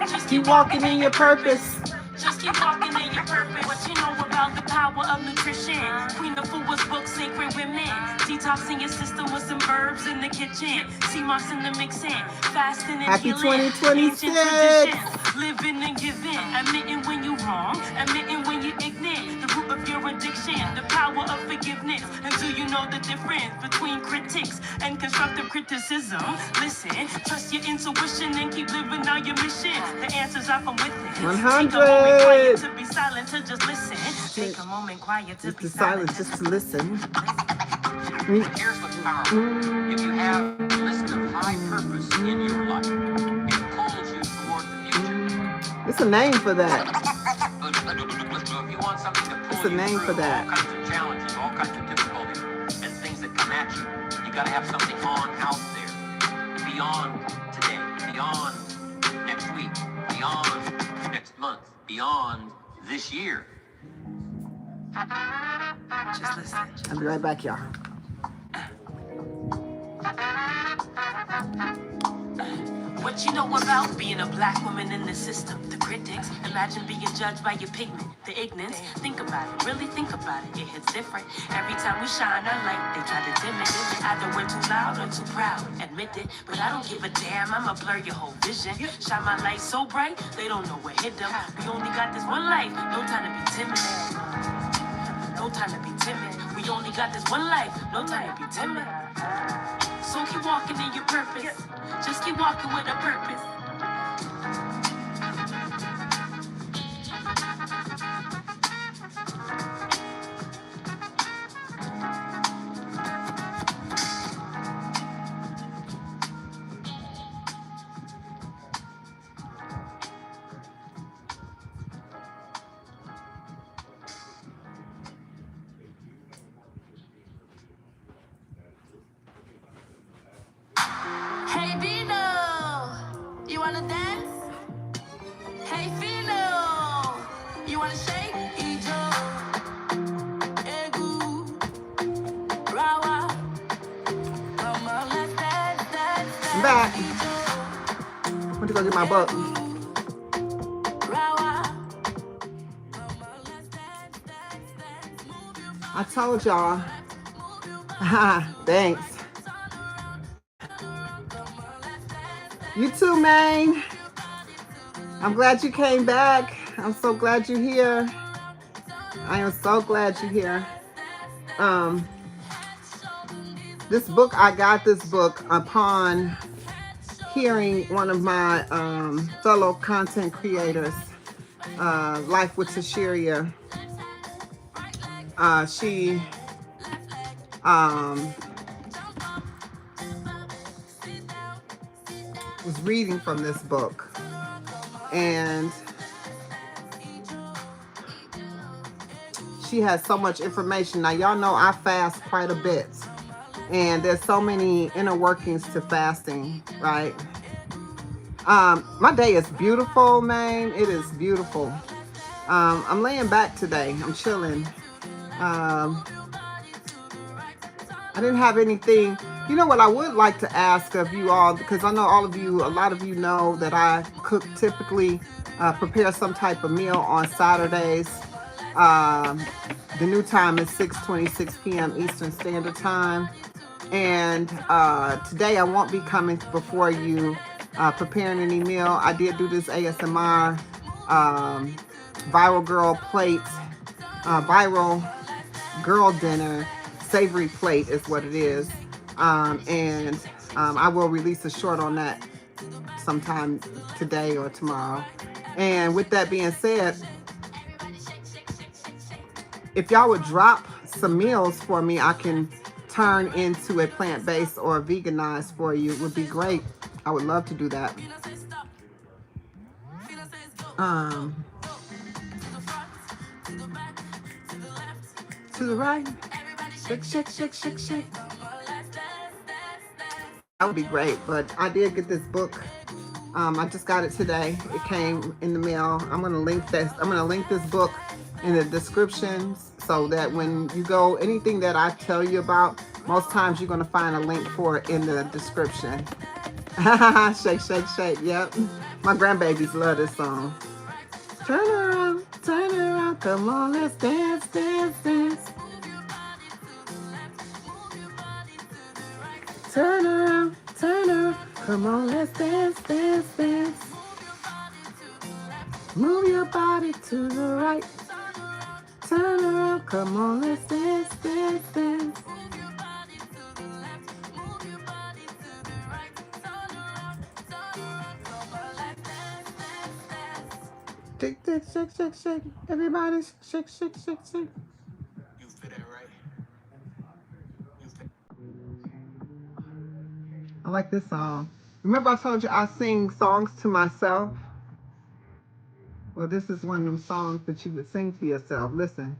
Just keep walking in your purpose. Just keep walking in your purpose. What you know about the power of nutrition? Queen of Food was book Sacred Women. Detoxing your system with some herbs in the kitchen. Sea moss in the mixing. Fasting and Happy healing. 2026. Living and giving. Admitting when you're wrong. Admitting when you're ignorant. The root of your addiction. The power of forgiveness. And do you know the difference between critics and constructive criticism? Listen, trust your intuition and keep living out your mission. The answers are from within. 100. To be silent, to just listen. Take a moment quiet to be silent, just to listen. Here's what's powerful. If you have a list of high purpose in your life, it pulls you toward the future. It's a name for that. If you want something to pull it's a name you for through that. all kinds of challenges, all kinds of difficulties, and things that come at you, you got to have something on out there, beyond today, beyond next week, beyond next month, beyond this year. Just listen. I'll be right back, y'all. What you know about being a black woman in the system? The critics, imagine being judged by your pigment. The ignorance, think about it, really think about it. It hits different. Every time we shine our light, they try to dim it. Either we're too loud or too proud, admit it. But I don't give a damn, I'ma blur your whole vision. Shine my light so bright, they don't know what hit them. We only got this one life, no time to be timid. No time to be timid. We only got this one life, no time to be timid. So keep walking in your purpose. Just keep walking with a purpose. Hey Vino, you wanna dance? Hey Vino, you wanna shake? Ijo, egu, rawa, come on, let's dance, dance, I'm dance. back. Went to go get my book. I told y'all. Thanks. You too, Maine. I'm glad you came back. I'm so glad you're here. I am so glad you're here. This book, I got this book upon hearing one of my fellow content creators, Life with Tashiria. She was reading from this book, and she has so much information. Now, y'all know I fast quite a bit, and there's so many inner workings to fasting, right? My day is beautiful, man. It is beautiful. I'm laying back today. I'm chilling. I didn't have anything. You know what I would like to ask of you all, because I know all of you, a lot of you know that I cook, typically prepare some type of meal on Saturdays. The new time is 6:26 p.m. Eastern Standard Time. And today I won't be coming before you preparing any meal. I did do this ASMR viral girl plate, viral girl dinner. Savory plate is what it is. And I will release a short on that sometime today or tomorrow. And with that being said, if y'all would drop some meals for me, I can turn into a plant-based or veganized for you. It would be great. I would love to do that. To the right. Shake, shake, shake, shake, shake. That would be great. But I did get this book. I just got it today. It came in the mail. I'm gonna link this. I'm gonna link this book in the descriptions so that when you go, anything that I tell you about, most times you're gonna find a link for it in the description. Shake, shake, shake. Yep. My grandbabies love this song. Turn around, come on, let's dance, dance, dance. Turn around, come on, let's dance, dance, dance. Move your body to the right. Turn around, come on, let's dance, dance, dance. Shake, shake, shake, shake, shake. Everybody shake, shake, shake, shake. You feel that right? I like this song. Remember I told you I sing songs to myself? Well, this is one of them songs that you would sing to yourself. Listen.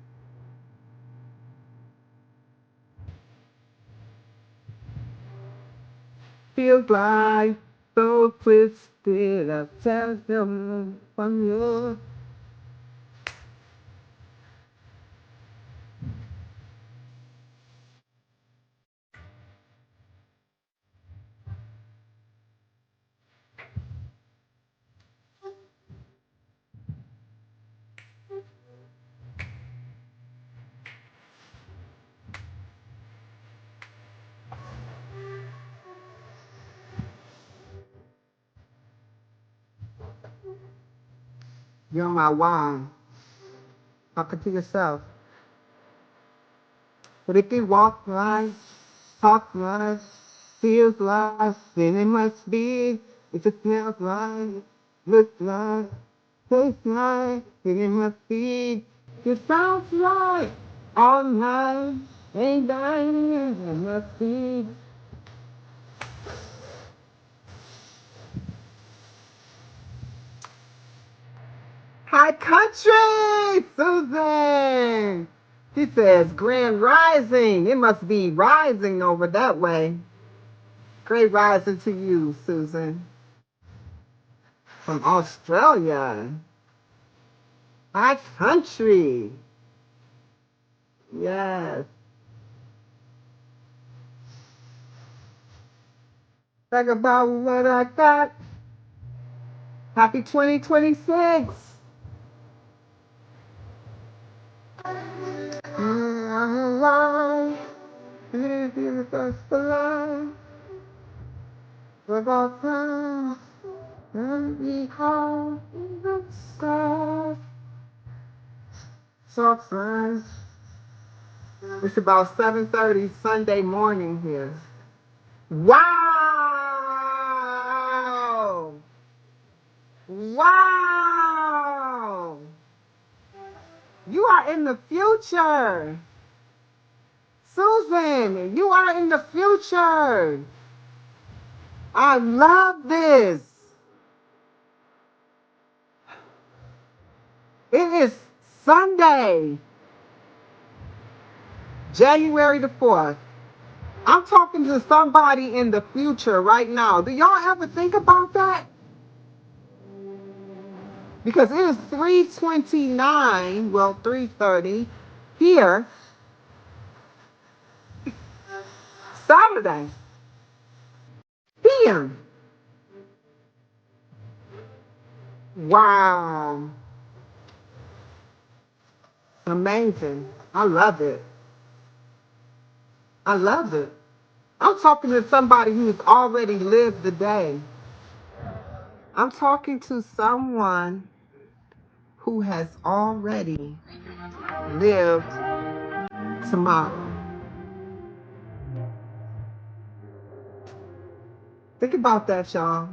Feels like so twisted. I tell them from you. You're my why. Talking to yourself. But if you walk right, talk right, feels right, then it must be. If it smells right, looks right, tastes right, then it must be. It sounds right, all night, ain't dying, it must be. High country, Susan! She says, grand rising. It must be rising over that way. Great rising to you, Susan. From Australia. High country. Yes. Talk about what I got. Happy 2026. I'm alive. It is just alive. With all time. And we have the stars. So friends. It's about 7:30 Sunday morning here. Wow! Wow! You are in the future. Susan, you are in the future. I love this. It is Sunday, January the 4th. I'm talking to somebody in the future right now. Do y'all ever think about that? Because it is 3:29, well 3:30 here, Saturday PM. Wow. Amazing. I love it. I love it. I'm talking to somebody who's already lived the day. I'm talking to someone who has already lived tomorrow. Think about that, y'all.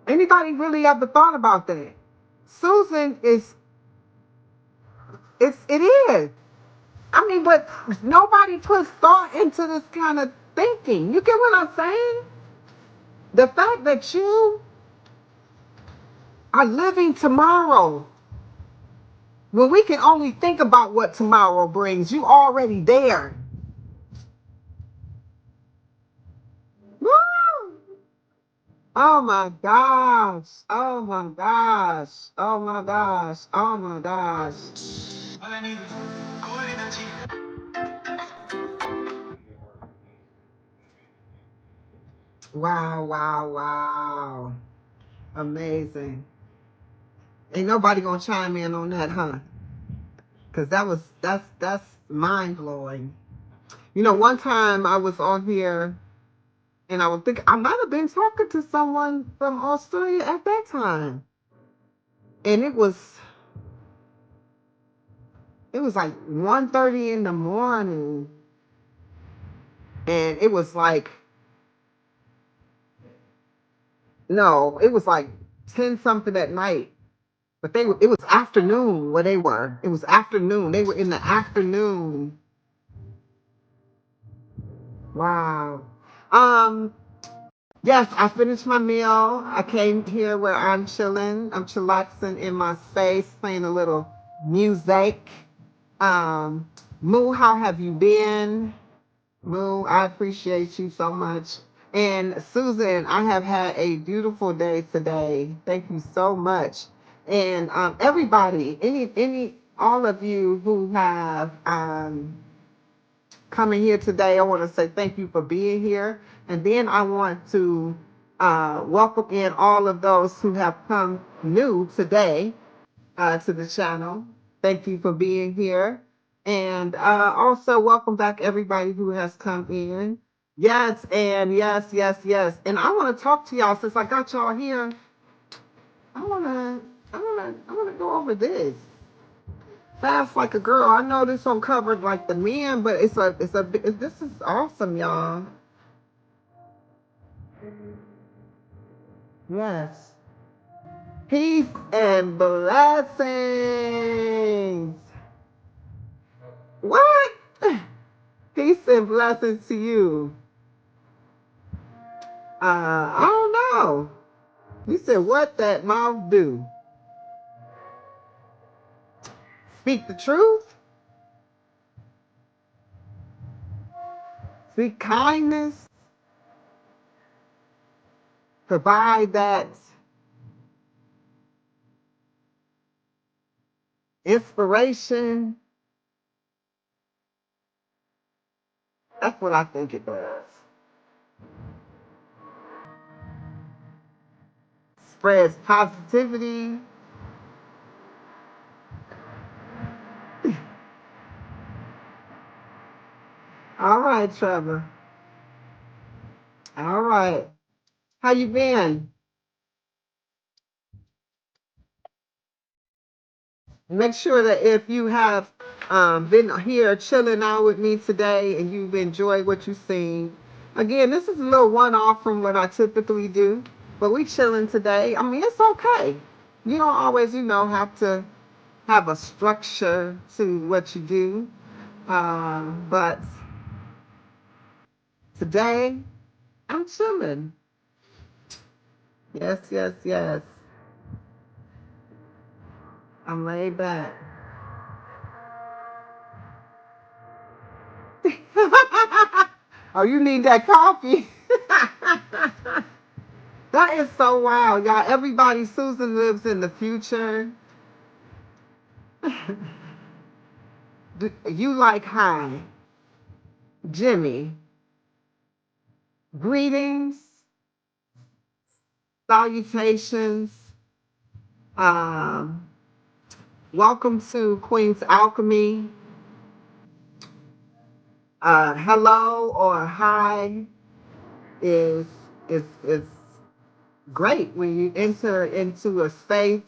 Anybody really ever thought about that? Susan is, it is. I mean, but nobody puts thought into this kind of thinking. You get what I'm saying? The fact that you are living tomorrow, when we can only think about what tomorrow brings, you already there. Woo! Oh my gosh. Oh my gosh. Oh my gosh. Oh my gosh. Wow, wow, wow. Amazing. Ain't nobody gonna chime in on that, huh? Cause that's mind blowing. You know, one time I was on here and I was thinking I might have been talking to someone from Australia at that time. And it was like 1:30 in the morning. And it was like no, it was like 10 something at night. But it was afternoon where they were. It was afternoon. They were in the afternoon. Wow. Um, yes, I finished my meal. I came here where I'm chilling. I'm chillaxing in my space, playing a little music. Um, Moo, how have you been? Moo, I appreciate you so much. And Susan, I have had a beautiful day today. Thank you so much. And everybody, all of you who have coming here today, I want to say thank you for being here. And then I want to welcome in all of those who have come new today to the channel. Thank you for being here. And also welcome back everybody who has come in. Yes, and yes. And I want to talk to y'all since I got y'all here. I want to. I wanna go over this. Fast like a girl. I know this one covered like the men, but this is awesome, y'all. Yes. Peace and blessings. What? Peace and blessings to you. I don't know. You said what that mouth do? Speak the truth? Speak kindness? Provide that inspiration? That's what I think it does. Spreads positivity. All right, Trevor. All right. How you been? Make sure that if you have been here chilling out with me today and you've enjoyed what you've seen, again, this is a little one-off from what I typically do, but we chilling today. I mean, it's okay. You don't always, have to have a structure to what you do, but today I'm chilling. Yes, yes, yes. I'm laid back. Oh, you need that coffee. That is so wild, y'all. Everybody, Susan lives in the future. You like hi, Jimmy. Greetings, salutations. Um, Welcome to Queen's Alchemy. Hello or hi is is great when you enter into a space.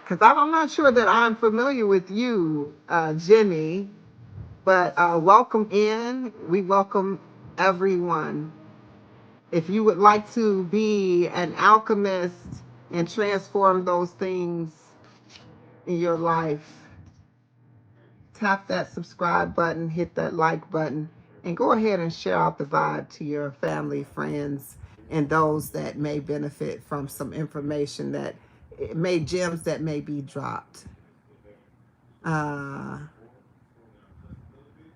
Because I'm not sure that I'm familiar with you, Jimmy. But welcome in. We welcome everyone. If you would like to be an alchemist and transform those things in your life, tap that subscribe button, hit that like button, and go ahead and share out the vibe to your family, friends, and those that may benefit from some information that may gems that may be dropped. Uh,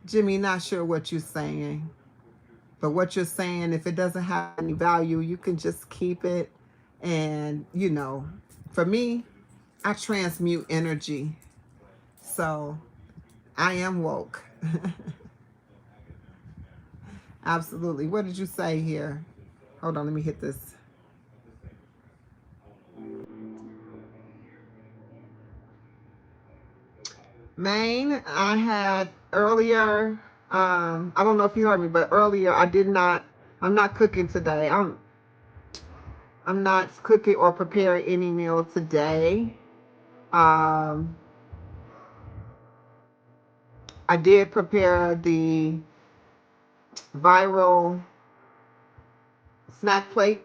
Jimmy, not sure what you're saying. But what you're saying, if it doesn't have any value, you can just keep it. And, for me, I transmute energy. So I am woke. Absolutely. What did you say here? Hold on, let me hit this. Maine, I had earlier, I don't know if you heard me, but earlier I'm not cooking today. I'm not cooking or preparing any meal today. Um, I did prepare the viral snack plate,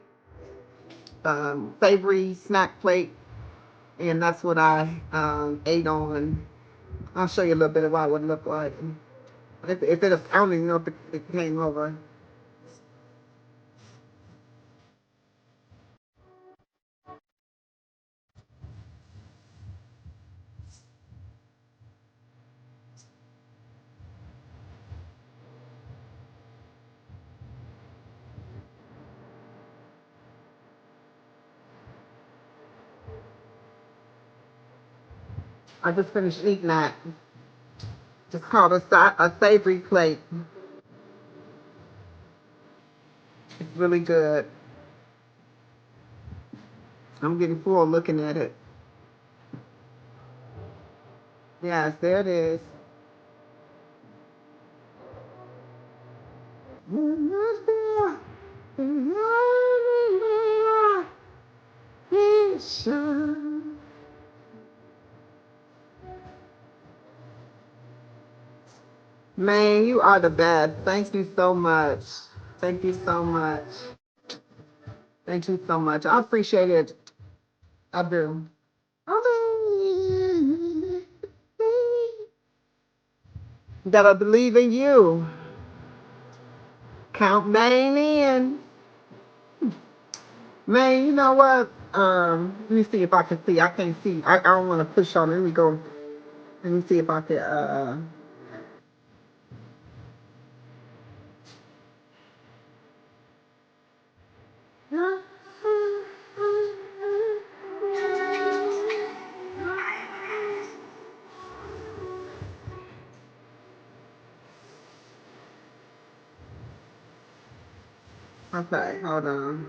savory snack plate, and that's what I ate on. I'll show you a little bit about what it looked like. If it, I don't even know if it came over. I just finished eating that. It's called a savory plate. It's really good. I'm getting full looking at it. Yes, there it is. Man, you are the best. Thank you so much. Thank you so much. Thank you so much. I appreciate it. I do. That I believe in you. Count Maine in. Man, you know what? Let me see if I can see. I can't see. I don't want to push on it. Let me go. Let me see if I can. Okay, hold on.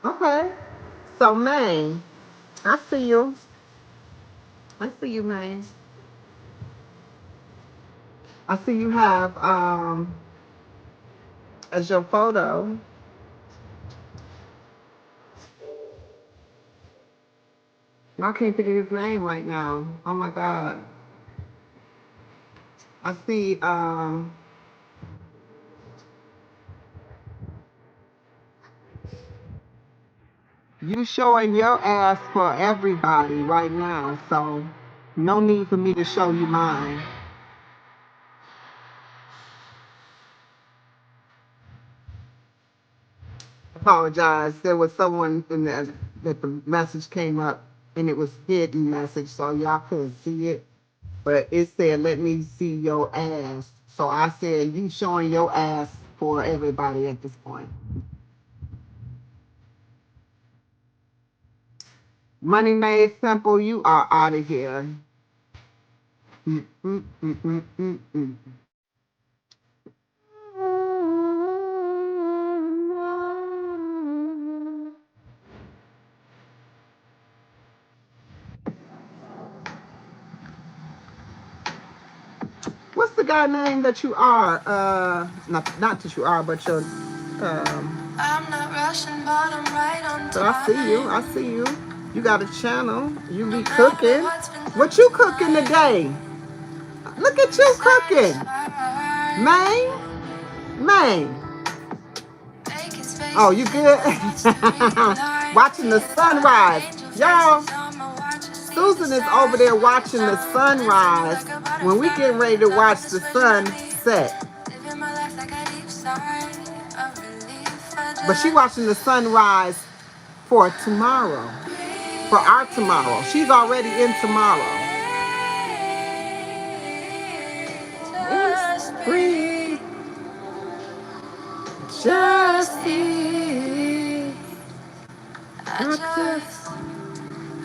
Okay. So, Maine, I see you. I see you, Maine. I see you have as your photo. I can't think of his name right now. Oh my God. I see you showing your ass for everybody right now, so no need for me to show you mine. Apologize. There was someone in that the message came up and it was hidden message, so y'all couldn't see it. But it said, "Let me see your ass." So I said, "You showing your ass for everybody at this point." Money made simple. You are out of here. Mm, mm, mm, mm, mm, mm. What's the guy name that you are? Not that you are, but your I'm not rushing, but I'm right on time. But I see you. I see you. You got a channel. You be cooking. What you cooking today? Look at you cooking. Man. Man. Oh, you good? Watching the sunrise. Y'all, Susan is over there watching the sunrise when we getting ready to watch the sun set. But she watching the sunrise for tomorrow. For our tomorrow. She's already in tomorrow. Just breathe. Just breathe. Just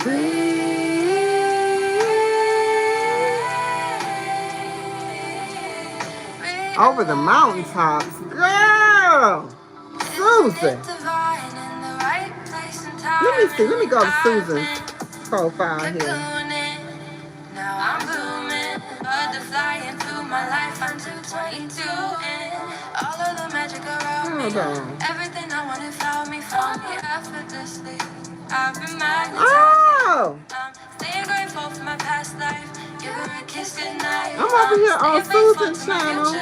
breathe. Over the mountaintops. Girl! Susan. Let me see. Let me go to Susan's profile here. Now I'm booming, butterflying through my life. I'm 222 in all of the magic around me. Everything I wanted found me effortlessly. I've been magnetized. Oh! I'm staying grateful for my past life. Give her a kiss goodnight. I'm over here on Susan's channel.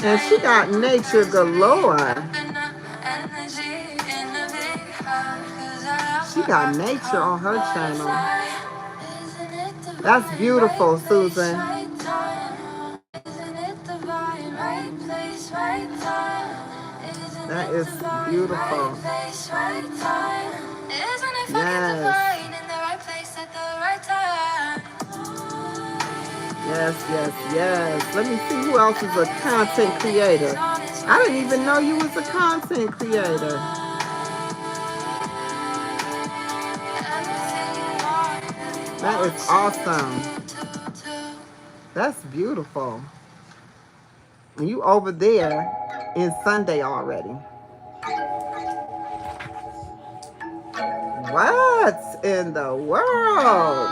And she got nature galore. She got nature on her channel. That's beautiful, Susan. That is beautiful. Yes. Yes, yes, yes. Let me see who else is a content creator. I didn't even know you was a content creator. That is awesome. That's beautiful. And you over there in Sunday already. What in the world?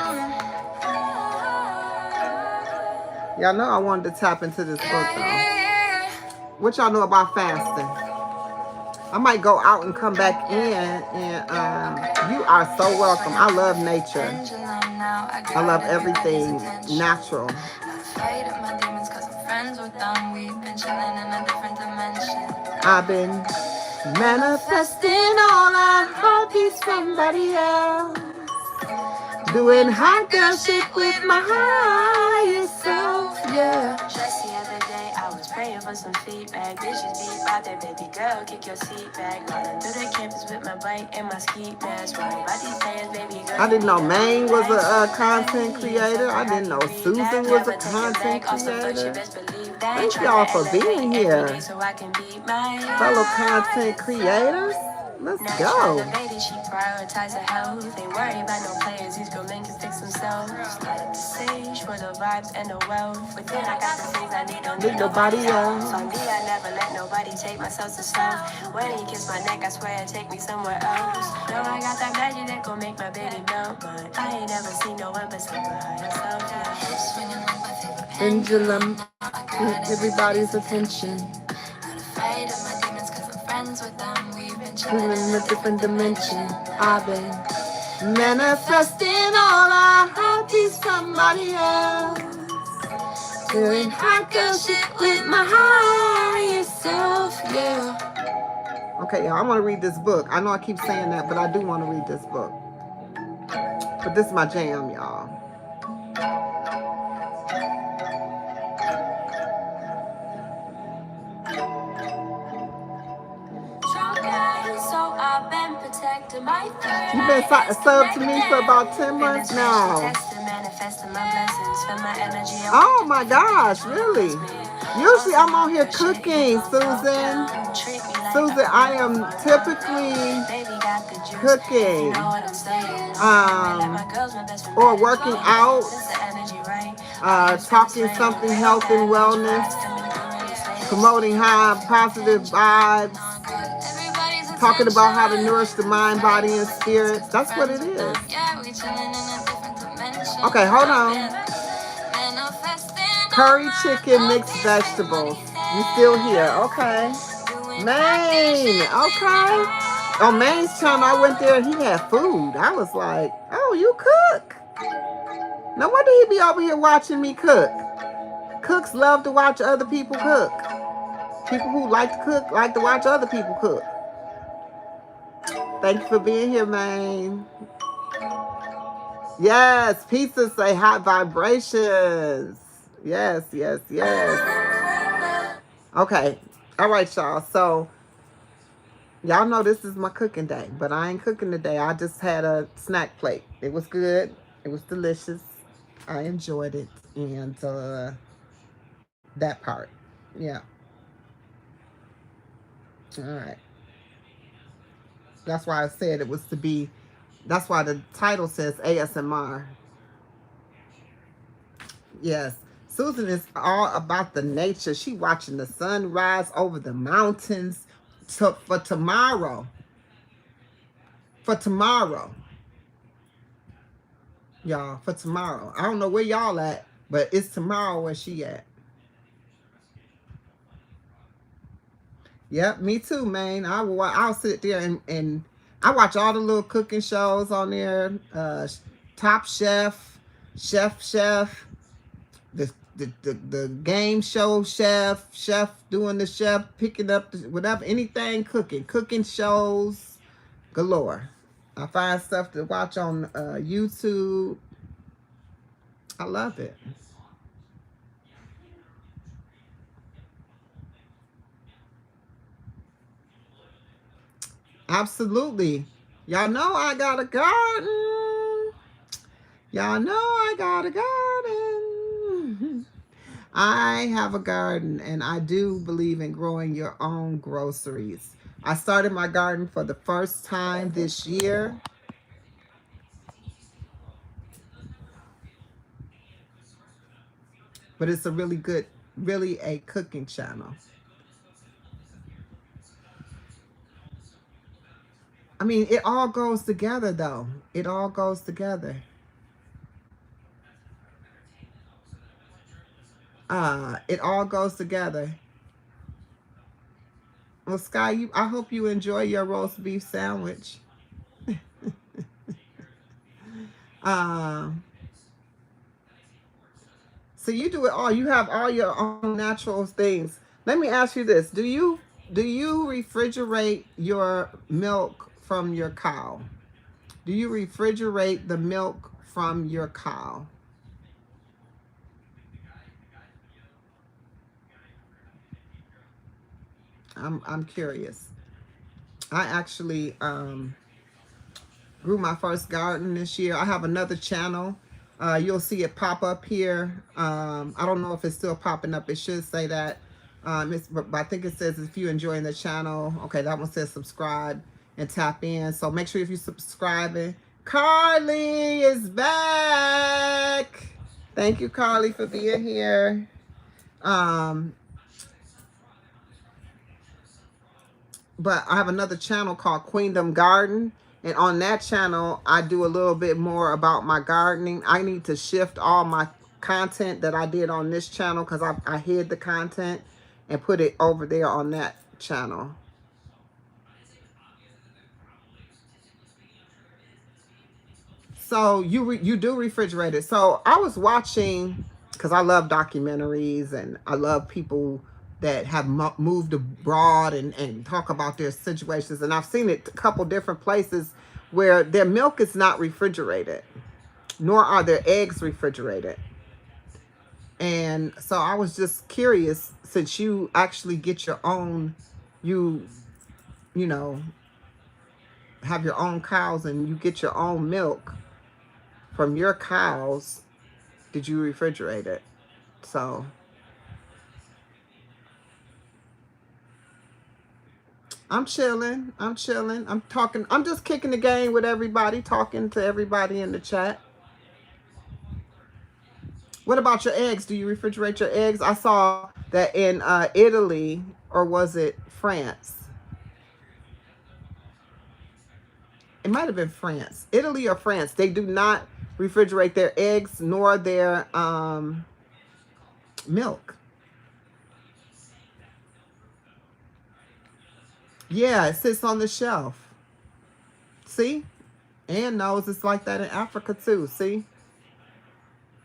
Y'all know I wanted to tap into this book though. What y'all know about fasting? I might go out and come back in, and you are so welcome. I love nature. I love everything natural. I've been manifesting all I hope be somebody else. Doing hot girl shit with my higher self, yeah. Just the other day, I was praying for some feedback. Bitches deep out there, baby girl, kick your seat back. Running through the campus with my bike and my ski mask. Worry about these fans, baby girl. I didn't know Maine was a content creator. I didn't know Susan was a content creator. Thank y'all for being here, fellow content creators. Let's go. She prioritize her health. They worry about no players. These girl men can fix themselves. Light up the stage for the vibes and the wealth. Within I got the things I need nobody else. On me, I never let nobody take my soul to self. When he kissed my neck, I swear it take me somewhere else. Know I got that magic that gon' make my baby melt, but I ain't never seen no one beside my higher self. Yeah. Pendulum, everybody's attention. Moving in a different dimension. I've been manifesting all I hope be somebody else. Doing hot girl shit with my higher self, yeah. Okay, y'all, I want to read this book. I know I keep saying that, but I do want to read this book. But this is my jam, y'all. You've been subbed to me for about 10 months now. Oh my gosh, really? Usually I'm on here cooking, Susan. Susan, I am typically cooking or working out, talking something health and wellness, promoting high positive vibes, talking about how to nourish the mind, body, and spirit. That's what it is. Okay, hold on. Curry chicken, mixed vegetables. You still here? Okay. Maine. Okay. On Maine's channel, I went there. He had food. I was like, oh, you cook? No wonder he be over here watching me cook. Cooks love to watch other people cook. People who like to cook like to watch other people cook. Thank you for being here, Maine. Yes, pizza say hot vibrations. Yes, yes, yes. Okay. All right, y'all. So, y'all know this is my cooking day, but I ain't cooking today. I just had a snack plate. It was good. It was delicious. I enjoyed it. And that part. Yeah. All right. That's why I said it was to be, that's why the title says ASMR. Yes. Susan is all about the nature. She watching the sun rise over the mountains for tomorrow. For tomorrow. Y'all, for tomorrow. I don't know where y'all at, but it's tomorrow where she at. Yep, me too, man. I'll sit there and I watch all the little cooking shows on there. Top Chef, Chef, the game show chef doing the chef, picking up whatever, anything cooking shows galore. I find stuff to watch on YouTube. I love it. Absolutely. Y'all know I got a garden. Y'all know I got a garden. I have a garden, and I do believe in growing your own groceries. I started my garden for the first time this year. But it's a really a cooking channel. I mean, it all goes together, though. It all goes together. It all goes together. Well, Sky, I hope you enjoy your roast beef sandwich. Um, so you do it all. You have all your own natural things. Let me ask you this: do you refrigerate your milk from your cow? Do you refrigerate the milk from your cow? I'm curious. I actually grew my first garden this year. I have another channel. You'll see it pop up here. I don't know if it's still popping up. It should say that. But I think it says if you're enjoying the channel. Okay, that one says subscribe and tap in. So make sure if you're subscribing. Carly is back. Thank you, Carly, for being here. Um, but I have another channel called Queendom Garden. And on that channel, I do a little bit more about my gardening. I need to shift all my content that I did on this channel because I hid the content and put it over there on that channel. So you do refrigerate it. So I was watching because I love documentaries and I love people that have moved abroad and talk about their situations. And I've seen it a couple different places where their milk is not refrigerated, nor are their eggs refrigerated. And so I was just curious, since you actually get your own, you you know have your own cows and you get your own milk from your cows, did you refrigerate it? So I'm chilling. I'm chilling. I'm talking. I'm just kicking the game with everybody, talking to everybody in the chat. What about your eggs? Do you refrigerate your eggs? I saw that in Italy, or was it France? It might have been France. Italy or France. They do not refrigerate their eggs nor their milk. Yeah, it sits on the shelf. See? Ann knows it's like that in Africa too. See?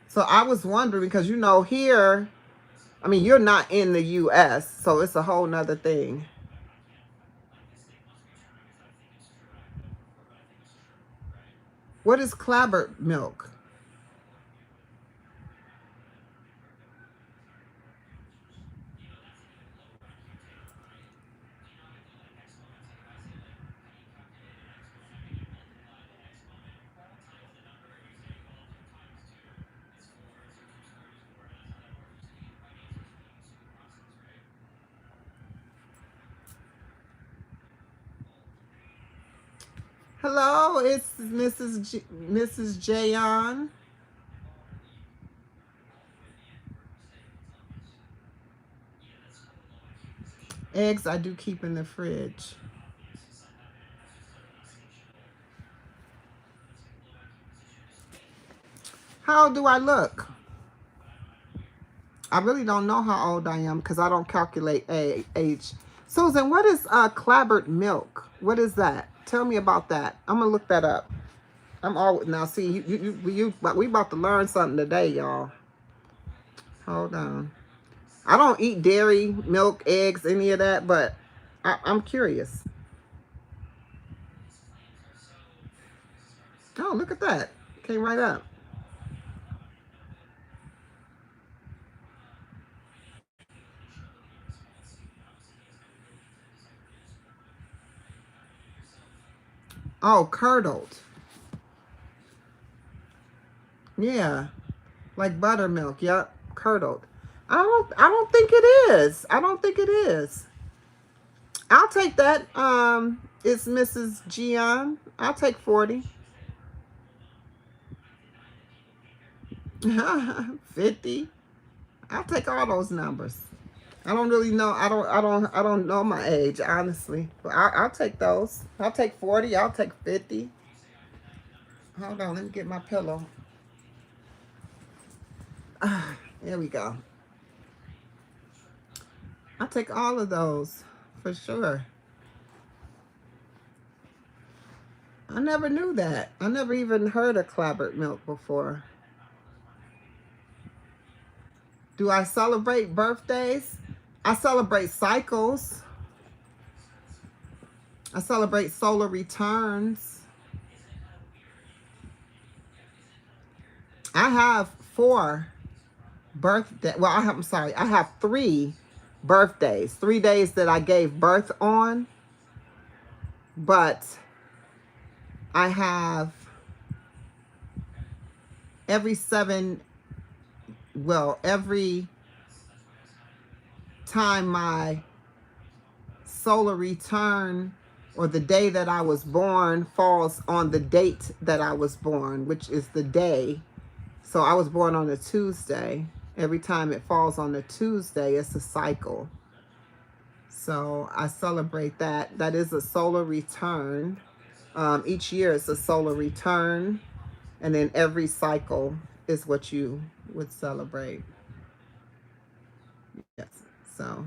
So I was wondering because here, I mean, you're not in the US, so it's a whole nother thing. What is clabbered milk? Hello, it's Mrs. Jayon. Eggs I do keep in the fridge. How old do I look? I really don't know how old I am because I don't calculate age. Susan, what is clabbered milk? What is that? Tell me about that. I'm gonna look that up. I'm all now. See, we about to learn something today, y'all. Hold on. I don't eat dairy, milk, eggs, any of that, but I'm curious. Oh, look at that. Came right up. Oh, curdled. Yeah, like buttermilk. Yep, curdled. I don't think it is. I don't think it is. I'll take that. It's Mrs. Gian. I'll take 40. 50. I'll take all those numbers. I don't really know. I don't know my age, honestly. But I'll take those. I'll take 40. I'll take 50. Hold on, let me get my pillow. There we go. I'll take all of those. for sure. I never knew that. I never even heard of clabbered milk before. Do I celebrate birthdays? I celebrate cycles. I celebrate solar returns. I have four birthday. Well, I'm sorry. I have 3 birthdays. 3 days that I gave birth on, but I have every seven. Well, every time my solar return or the day that I was born falls on the date that I was born, which is the day. So I was born on a Tuesday. Every time it falls on a Tuesday, it's a cycle. So I celebrate that. That is a solar return. Each year it's a solar return. And then every cycle is what you would celebrate. Yes. So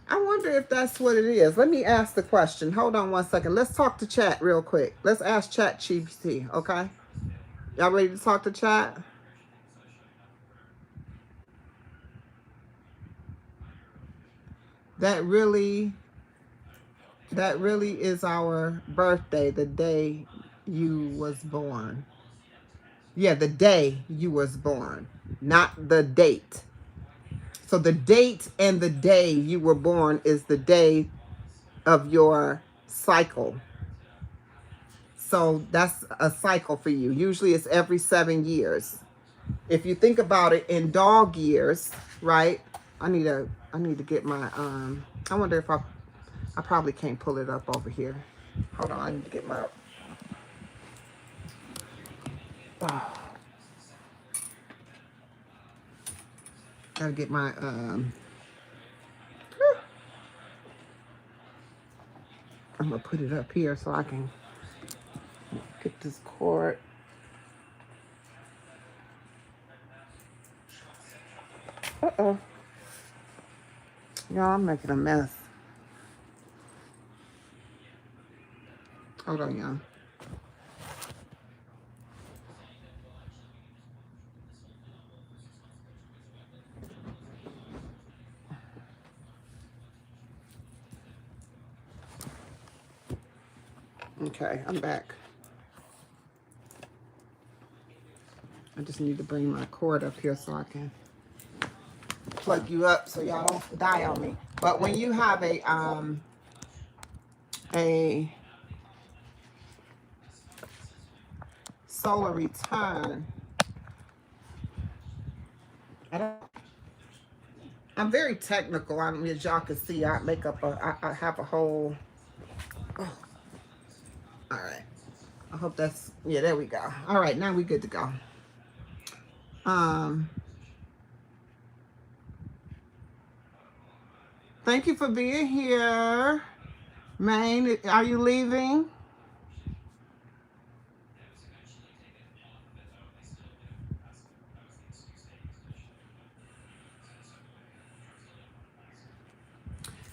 I wonder if that's what it is. Let me ask the question. Hold on one second. Let's talk to chat real quick. Let's ask chat GPT, okay? Y'all ready to talk to chat? That really is our birthday, the day you was born. Yeah, the day you was born, not the date. So the date and the day you were born is the day of your cycle. So that's a cycle for you. Usually it's every 7 years. If you think about it in dog years, right? I need to get my I wonder if I probably can't pull it up over here. Hold on, I need to get my oh, gotta get my I'm gonna put it up here so I can get this cord. Uh-oh. Y'all, I'm making a mess. Hold on, y'all. Okay, I'm back. I just need to bring my cord up here so I can plug you up so y'all don't die on me. But when you have a solar return, I'm very technical. I mean, as y'all can see, I make up I have a whole. Oh, all right. I hope that's yeah. There we go. All right, now we good to go. Um, thank you for being here, Maine. Are you leaving?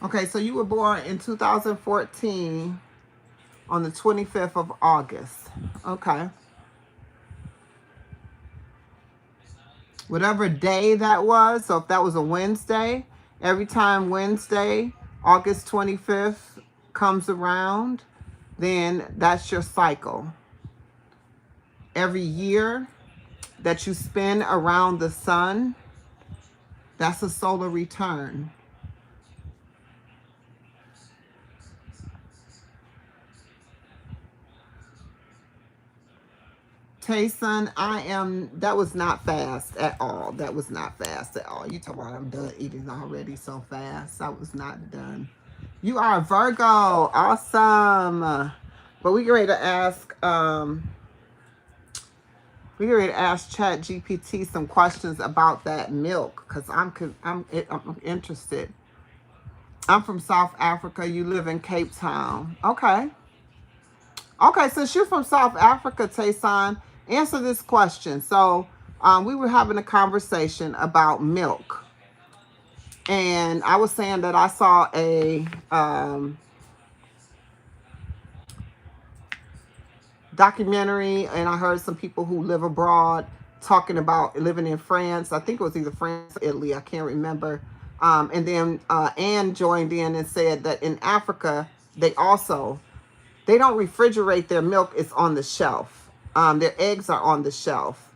Okay, so you were born in 2014 on the 25th of August. Okay. Whatever day that was, so if that was a Wednesday, every time Wednesday, August 25th comes around, then that's your cycle. Every year that you spend around the sun, that's a solar return. Tayson, that was not fast at all. That was not fast at all. You talking about I'm done eating already so fast. I was not done. You are a Virgo. Awesome. But we get ready to ask, Chat GPT some questions about that milk because I'm interested. I'm from South Africa. You live in Cape Town. Okay. Okay, since you're from South Africa, Tayson, answer this question. So we were having a conversation about milk. And I was saying that I saw a documentary, and I heard some people who live abroad talking about living in France. I think it was either France or Italy. I can't remember. And then Anne joined in and said that in Africa they also they don't refrigerate their milk; it's on the shelf. Their eggs are on the shelf.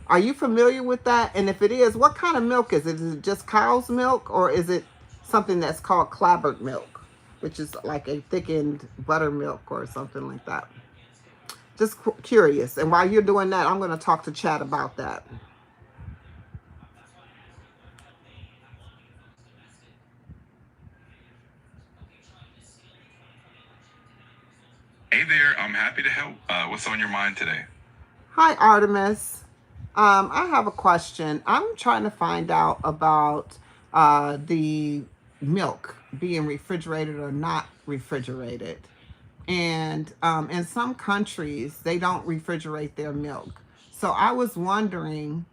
Are you familiar with that? And if it is, what kind of milk is it? Is it just cow's milk, or is it something that's called clabbered milk, which is like a thickened buttermilk or something like that? Just curious. And while you're doing that, I'm going to talk to Chad about that. Hey there, I'm happy to help. What's on your mind today? Hi, Artemis. I have a question. I'm trying to find out about the milk being refrigerated or not refrigerated. And in some countries, they don't refrigerate their milk. So I was wondering,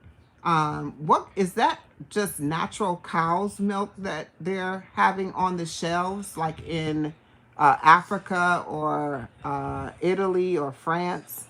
what is that just natural cow's milk that they're having on the shelves, like in Africa or Italy or France?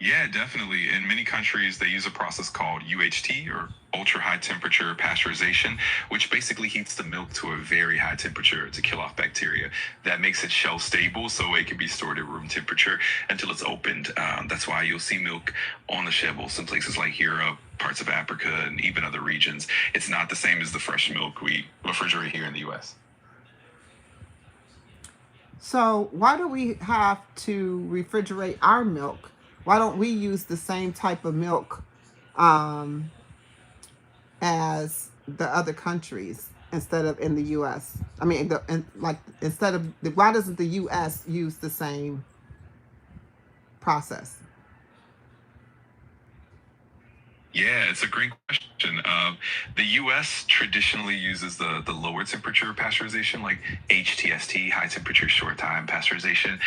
Yeah, definitely. In many countries, they use a process called UHT or ultra high temperature pasteurization, which basically heats the milk to a very high temperature to kill off bacteria. That makes it shelf stable so it can be stored at room temperature until it's opened. That's why you'll see milk on the shelves in places like Europe, parts of Africa, and even other regions. It's not the same as the fresh milk we refrigerate here in the US. So why do we have to refrigerate our milk? Why don't we use the same type of milk um, as the other countries instead of in the U.S.? I mean, like instead of why doesn't the U.S. use the same process? Yeah, it's a great question. The U.S. traditionally uses the lower temperature pasteurization, like HTST, high temperature short time pasteurization,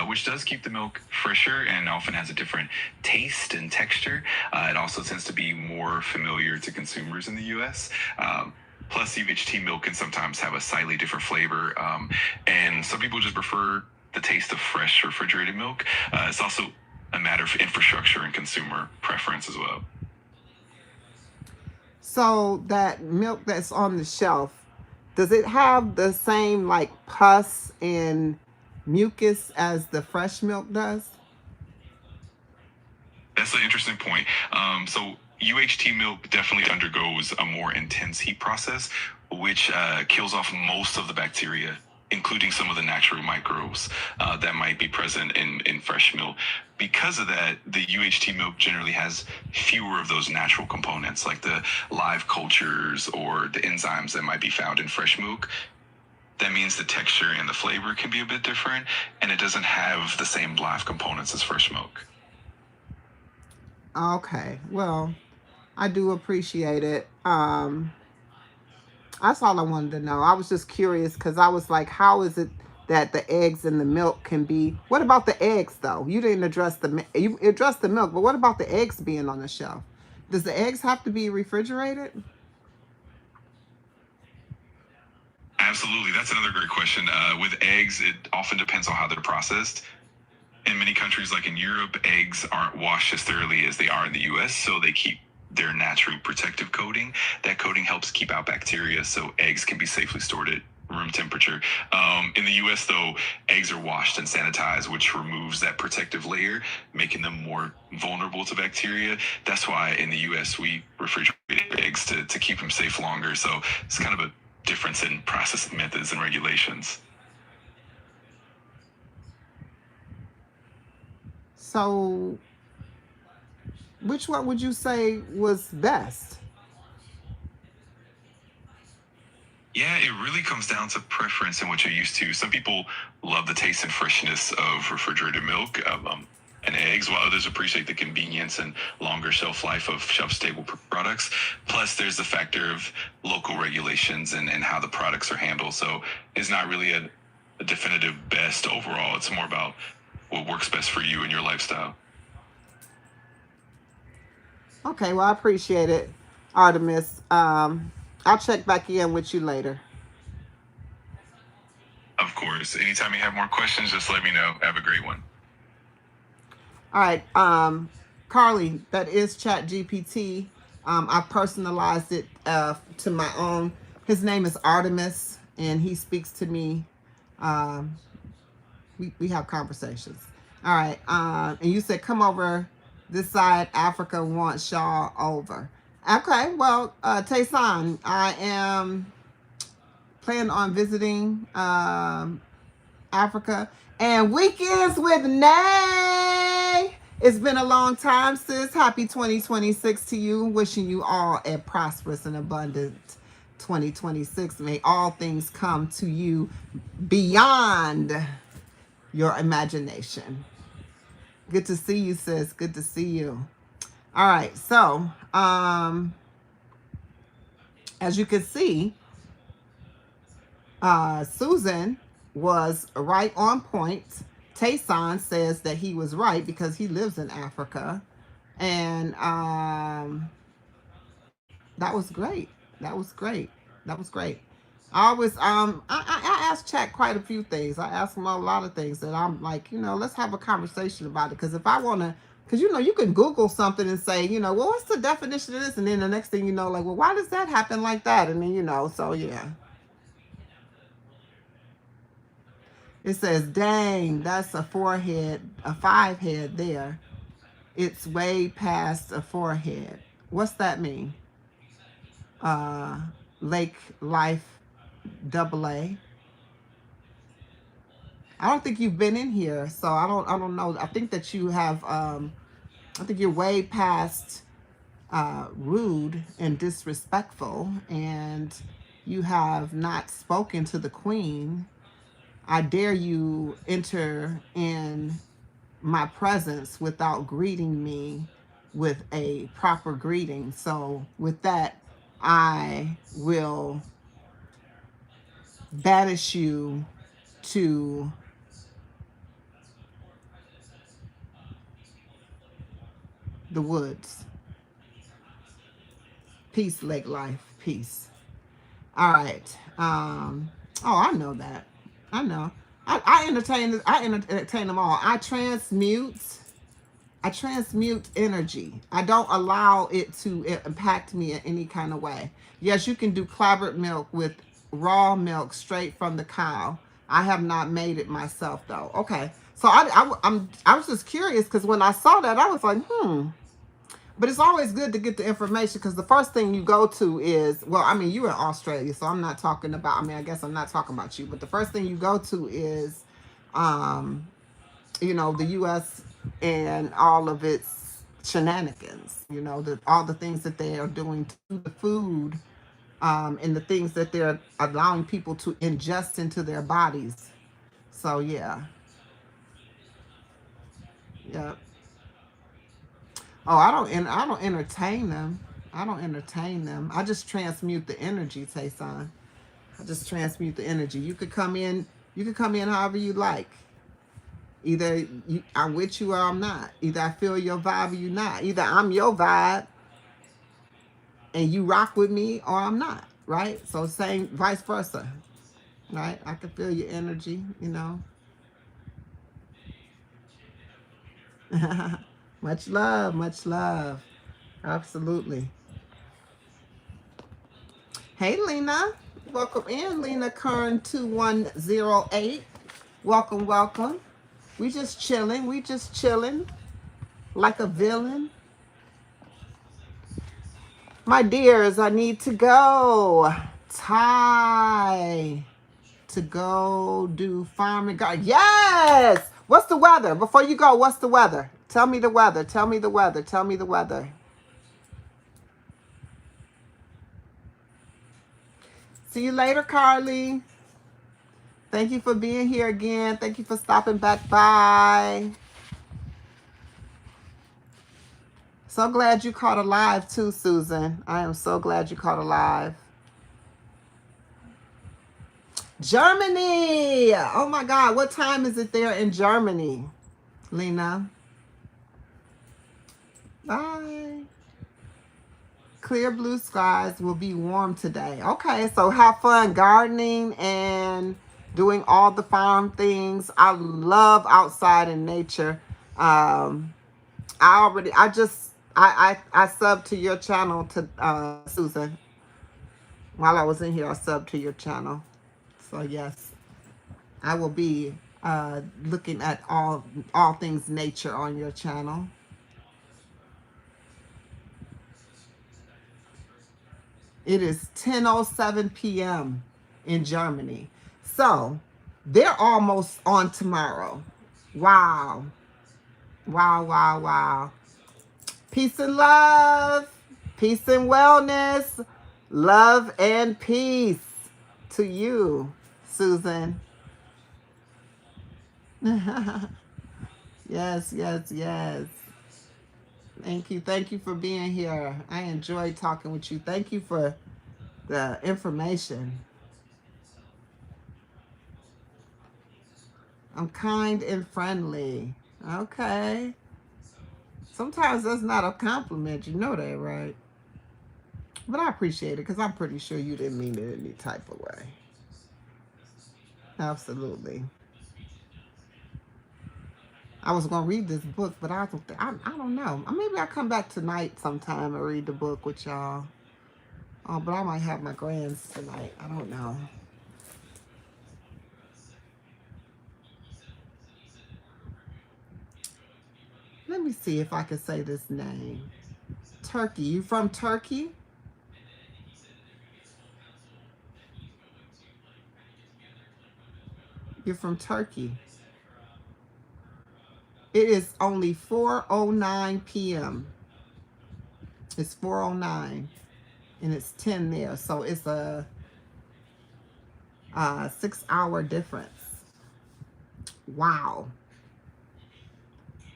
which does keep the milk fresher and often has a different taste and texture. It also tends to be more familiar to consumers in the U.S. Plus, UHT milk can sometimes have a slightly different flavor, and some people just prefer the taste of fresh refrigerated milk. It's also a matter of infrastructure and consumer preference as well. So that milk that's on the shelf, does it have the same like pus and mucus as the fresh milk does? That's an interesting point. So UHT milk definitely undergoes a more intense heat process, which kills off most of the bacteria, including some of the natural microbes that might be present in fresh milk. Because of that, the UHT milk generally has fewer of those natural components, like the live cultures or the enzymes that might be found in fresh milk. That means the texture and the flavor can be a bit different, and it doesn't have the same live components as fresh milk. Okay, well, I do appreciate it. That's all I wanted to know. I was just curious because I was like, how is it that the eggs and the milk can be? What about the eggs though? You didn't address you addressed the milk, but what about the eggs being on the shelf? Does the eggs have to be refrigerated? Absolutely. That's another great question. With eggs, it often depends on how they're processed. In many countries, like in Europe, eggs aren't washed as thoroughly as they are in the US, so they keep their natural protective coating. That coating helps keep out bacteria, so eggs can be safely stored at room temperature. In the US, though, eggs are washed and sanitized, which removes that protective layer, making them more vulnerable to bacteria. That's why in the US, we refrigerate eggs to keep them safe longer. So it's kind of a difference in processing methods and regulations. So, which one would you say was best? Yeah, it really comes down to preference and what you're used to. Some people love the taste and freshness of refrigerated milk and eggs, while others appreciate the convenience and longer shelf life of shelf stable products. Plus, there's the factor of local regulations and how the products are handled. So it's not really a definitive best overall. It's more about what works best for you and your lifestyle. Okay, well, I appreciate it, Artemis. I'll check back in with you later. Of course. Anytime you have more questions, just let me know. Have a great one. All right, Carly, that is Chat GPT. I personalized it to my own. His name is Artemis, and he speaks to me. Um, we have conversations. All right, and you said come over this side. Africa wants y'all over. Okay, well, Taysan, I am planning on visiting Africa and weekends with Nay. It's been a long time, sis. Happy 2026 to you. Wishing you all a prosperous and abundant 2026. May all things come to you beyond your imagination. Good to see you, sis. Good to see you. All right. So, as you can see, Susan was right on point. Tayson says that he was right because he lives in Africa. And that was great. That was great. That was great. I always I asked Chat quite a few things. I asked him a lot of things that I'm like, let's have a conversation about it. Because if I want to, because you can Google something and say, well, what's the definition of this? And then the next thing you know, like, well, why does that happen like that? And then so yeah. It says, dang, that's a forehead, a five head there. It's way past a forehead. What's that mean? Uh, Lake Life double A. I don't think you've been in here, so I don't know. I think that you have I think you're way past rude and disrespectful, and you have not spoken to the queen. I dare you enter in my presence without greeting me with a proper greeting. So with that, I will banish you to the woods. Peace, Lake Life. Peace. All right. Oh, I know that. I know. I entertain them all. I transmute energy. I don't allow it to impact me in any kind of way. Yes, you can do clabbered milk with raw milk straight from the cow. I have not made it myself though. Okay, so I was just curious because when I saw that I was like, But it's always good to get the information because the first thing you go to is, well, I mean, you're in Australia, so I'm not talking about. I mean, I guess I'm not talking about you, but the first thing you go to is, um, the U.S. and all of its shenanigans. All the things that they are doing to the food, and the things that they're allowing people to ingest into their bodies. So yeah, yeah. Oh, I don't entertain them. I don't entertain them. I just transmute the energy, Tayson. I just transmute the energy. You could come in however you like. Either I'm with you or I'm not. Either I feel your vibe or you not. Either I'm your vibe and you rock with me or I'm not. Right? So same vice versa. Right? I can feel your energy. Much love, much love. Absolutely. Hey Lena. Welcome in, Lena Kern 2108. Welcome, welcome. We just chilling. We just chilling like a villain. My dears, I need to go. Ty to go do farming garden. Yes! What's the weather? Before you go, what's the weather? Tell me the weather. Tell me the weather. Tell me the weather. See you later, Carly. Thank you for being here again. Thank you for stopping back by. So glad you caught a live too, Susan. I am so glad you caught a live. Germany. Oh my God. What time is it there in Germany, Lena? Bye. Clear blue skies will be warm today. Okay, so have fun gardening and doing all the farm things. I love outside in nature. I subbed to your channel to Susan. While I was in here, I subbed to your channel. So yes, I will be looking at all things nature on your channel. It is 10:07 p.m. in Germany. So they're almost on tomorrow. Wow. Wow, wow, wow. Peace and love. Peace and wellness. Love and peace to you, Susan. Yes, yes, yes. Thank you. Thank you for being here. I enjoyed talking with you. Thank you for the information. I'm kind and friendly. Okay. Sometimes that's not a compliment. You know that, right? But I appreciate it because I'm pretty sure you didn't mean it any type of way. Absolutely. I was going to read this book, but I don't know. Maybe I'll come back tonight sometime and read the book with y'all. Oh, but I might have my grands tonight. I don't know. Let me see if I can say this name. Turkey. You from Turkey? You're from Turkey. It is only 4:09 p.m. It's 4:09 and it's 10 there. So it's a 6-hour difference. Wow.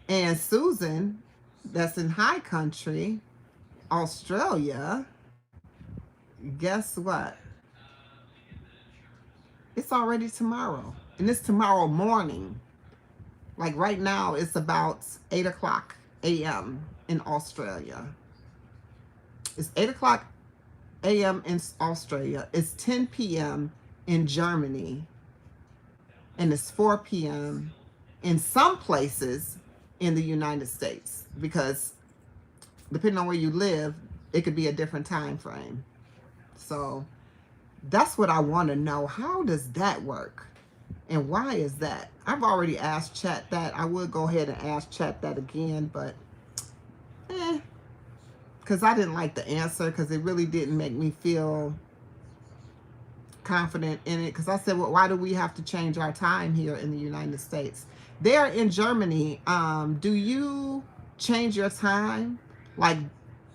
And Susan, that's in high country, Australia, guess what? It's already tomorrow. And it's tomorrow morning. Like right now, it's about 8 o'clock a.m. in Australia. It's 8 o'clock a.m. in Australia. It's 10 p.m. in Germany. And it's 4 p.m. in some places in the United States. Because depending on where you live, it could be a different time frame. So that's what I want to know. How does that work? And why is that? I've already asked Chat that. I would go ahead and ask Chat that again, but because I didn't like the answer because it really didn't make me feel confident in it. Because I said, well, why do we have to change our time here in the United States? There in Germany, do you change your time? Like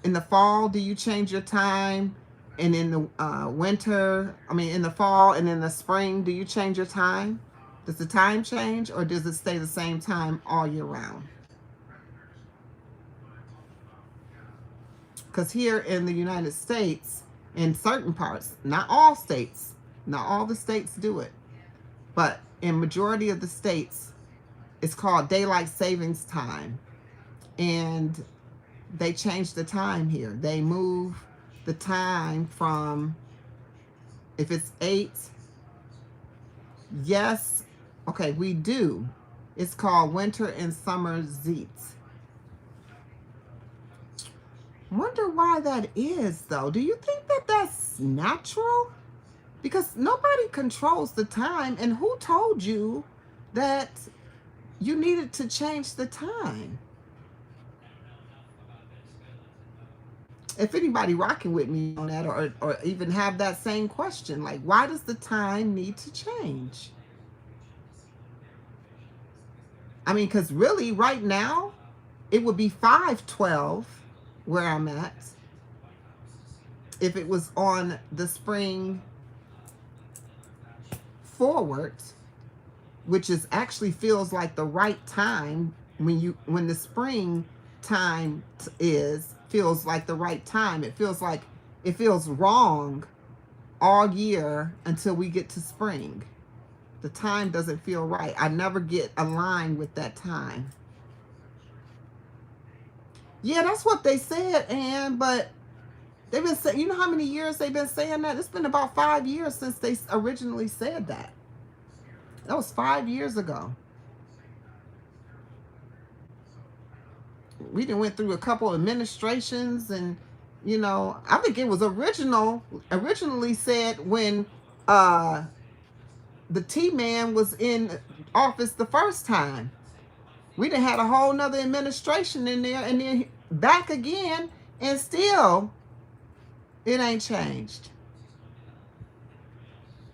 in the fall, do you change your time? And in the in the fall and in the spring, do you change your time? Does the time change or does it stay the same time all year round? Because here in the United States, in certain parts, not all states, not all the states do it, but in majority of the states, it's called daylight savings time. And they change the time here. They move the time from, if it's 8, yes, okay, we do. It's called winter and summer Zeet. Wonder why that is, though. Do you think that that's natural? Because nobody controls the time, and who told you that you needed to change the time? If anybody rocking with me on that, or even have that same question, like, why does the time need to change? I mean, because really, right now, it would be 5:12 where I'm at if it was on the spring forward, which is actually feels like the right time when the spring time is feels like the right time. It feels wrong all year until we get to spring. The time doesn't feel right. I never get aligned with that time. Yeah, that's what they said, but They've been saying, you know how many years they've been saying that? It's been about 5 years since they originally said that. That was 5 years ago. We done went through a couple administrations, and I think it was originally said when uh the T-Man was in office the first time. We done had a whole nother administration in there, and then back again, and still it ain't changed.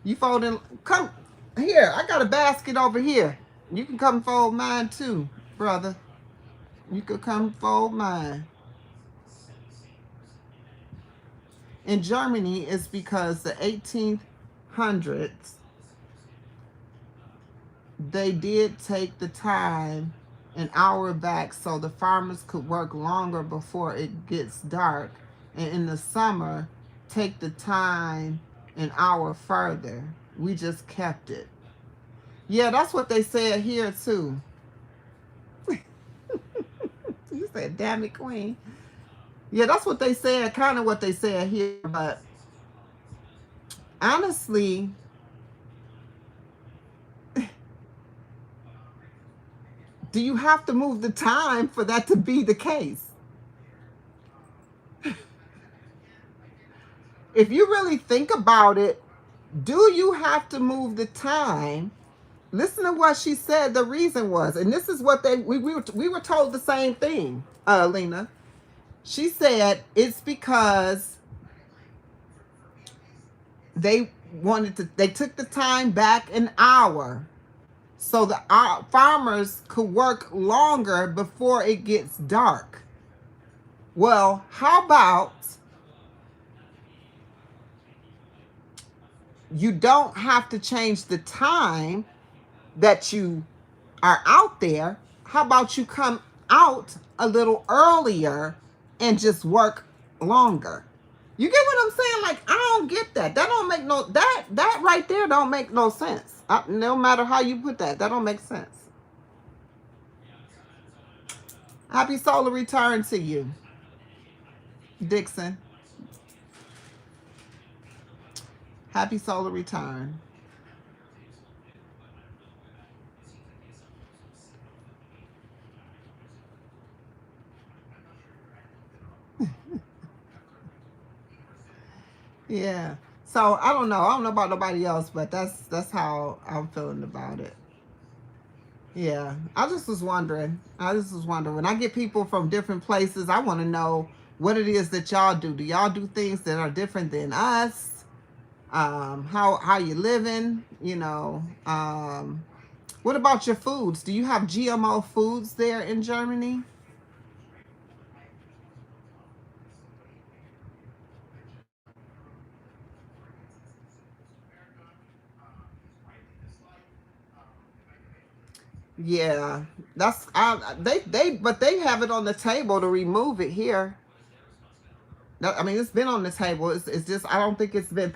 You folding? Come here. I got a basket over here. You can come fold mine too, brother. You could come fold mine. In Germany, it's because the 1800s, they did take the time an hour back so the farmers could work longer before it gets dark. And in the summer, take the time an hour further. We just kept it. Yeah, that's what they said here too. You said, damn it, Queen. Yeah, that's what they said, kind of what they said here. But honestly, do you have to move the time for that to be the case? If you really think about it, do you have to move the time? Listen to what she said the reason was. And this is what we were told the same thing, Lena. She said it's because they took the time back an hour so the farmers could work longer before it gets dark. Well, how about you don't have to change the time that you are out there? How about you come out a little earlier and just work longer? You get what I'm saying? Like, I don't get that. That don't make no that right there don't make no sense. No matter how you put that, that don't make sense. Happy solar return to you, Dixon. Happy solar return. Yeah. So I don't know. I don't know about nobody else, but that's how I'm feeling about it. Yeah. I just was wondering. When I get people from different places, I want to know what it is that y'all do. Do y'all do things that are different than us? How you living? What about your foods? Do you have GMO foods there in Germany? Yeah, but they have it on the table to remove it here. I mean, it's been on the table. It's just I don't think it's been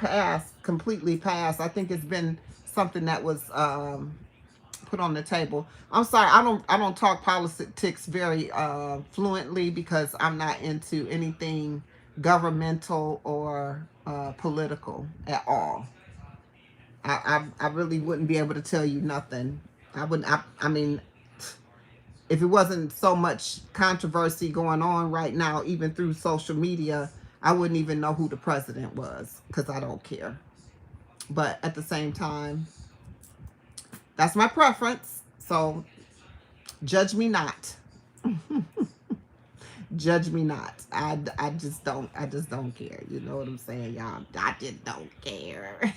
completely passed. I think it's been something that was put on the table. I'm sorry, I don't talk politics very fluently because I'm not into anything governmental or political at all. I really wouldn't be able to tell you nothing. I wouldn't. I mean, if it wasn't so much controversy going on right now, even through social media, I wouldn't even know who the president was because I don't care. But at the same time, that's my preference. So judge me not. Judge me not. I just don't care. You know what I'm saying, y'all? I just don't care.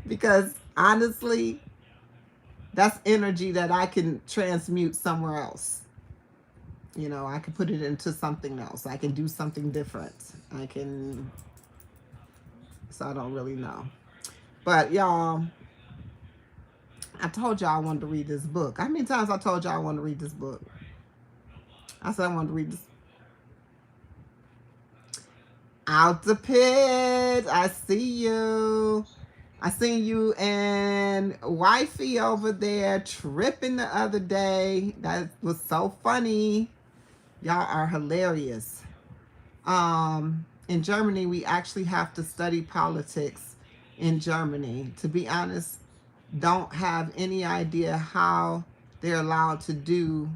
Because honestly, that's energy that I can transmute somewhere else. I can put it into something else. I can do something different. So I don't really know. But y'all, I told y'all I wanted to read this book. How many times I told y'all I wanted to read this book? I said I wanted to read this. Out the pit. I see you. I seen you and wifey over there tripping the other day. That was so funny. Y'all are hilarious. In Germany, we actually have to study politics in Germany. To be honest, don't have any idea how they're allowed to do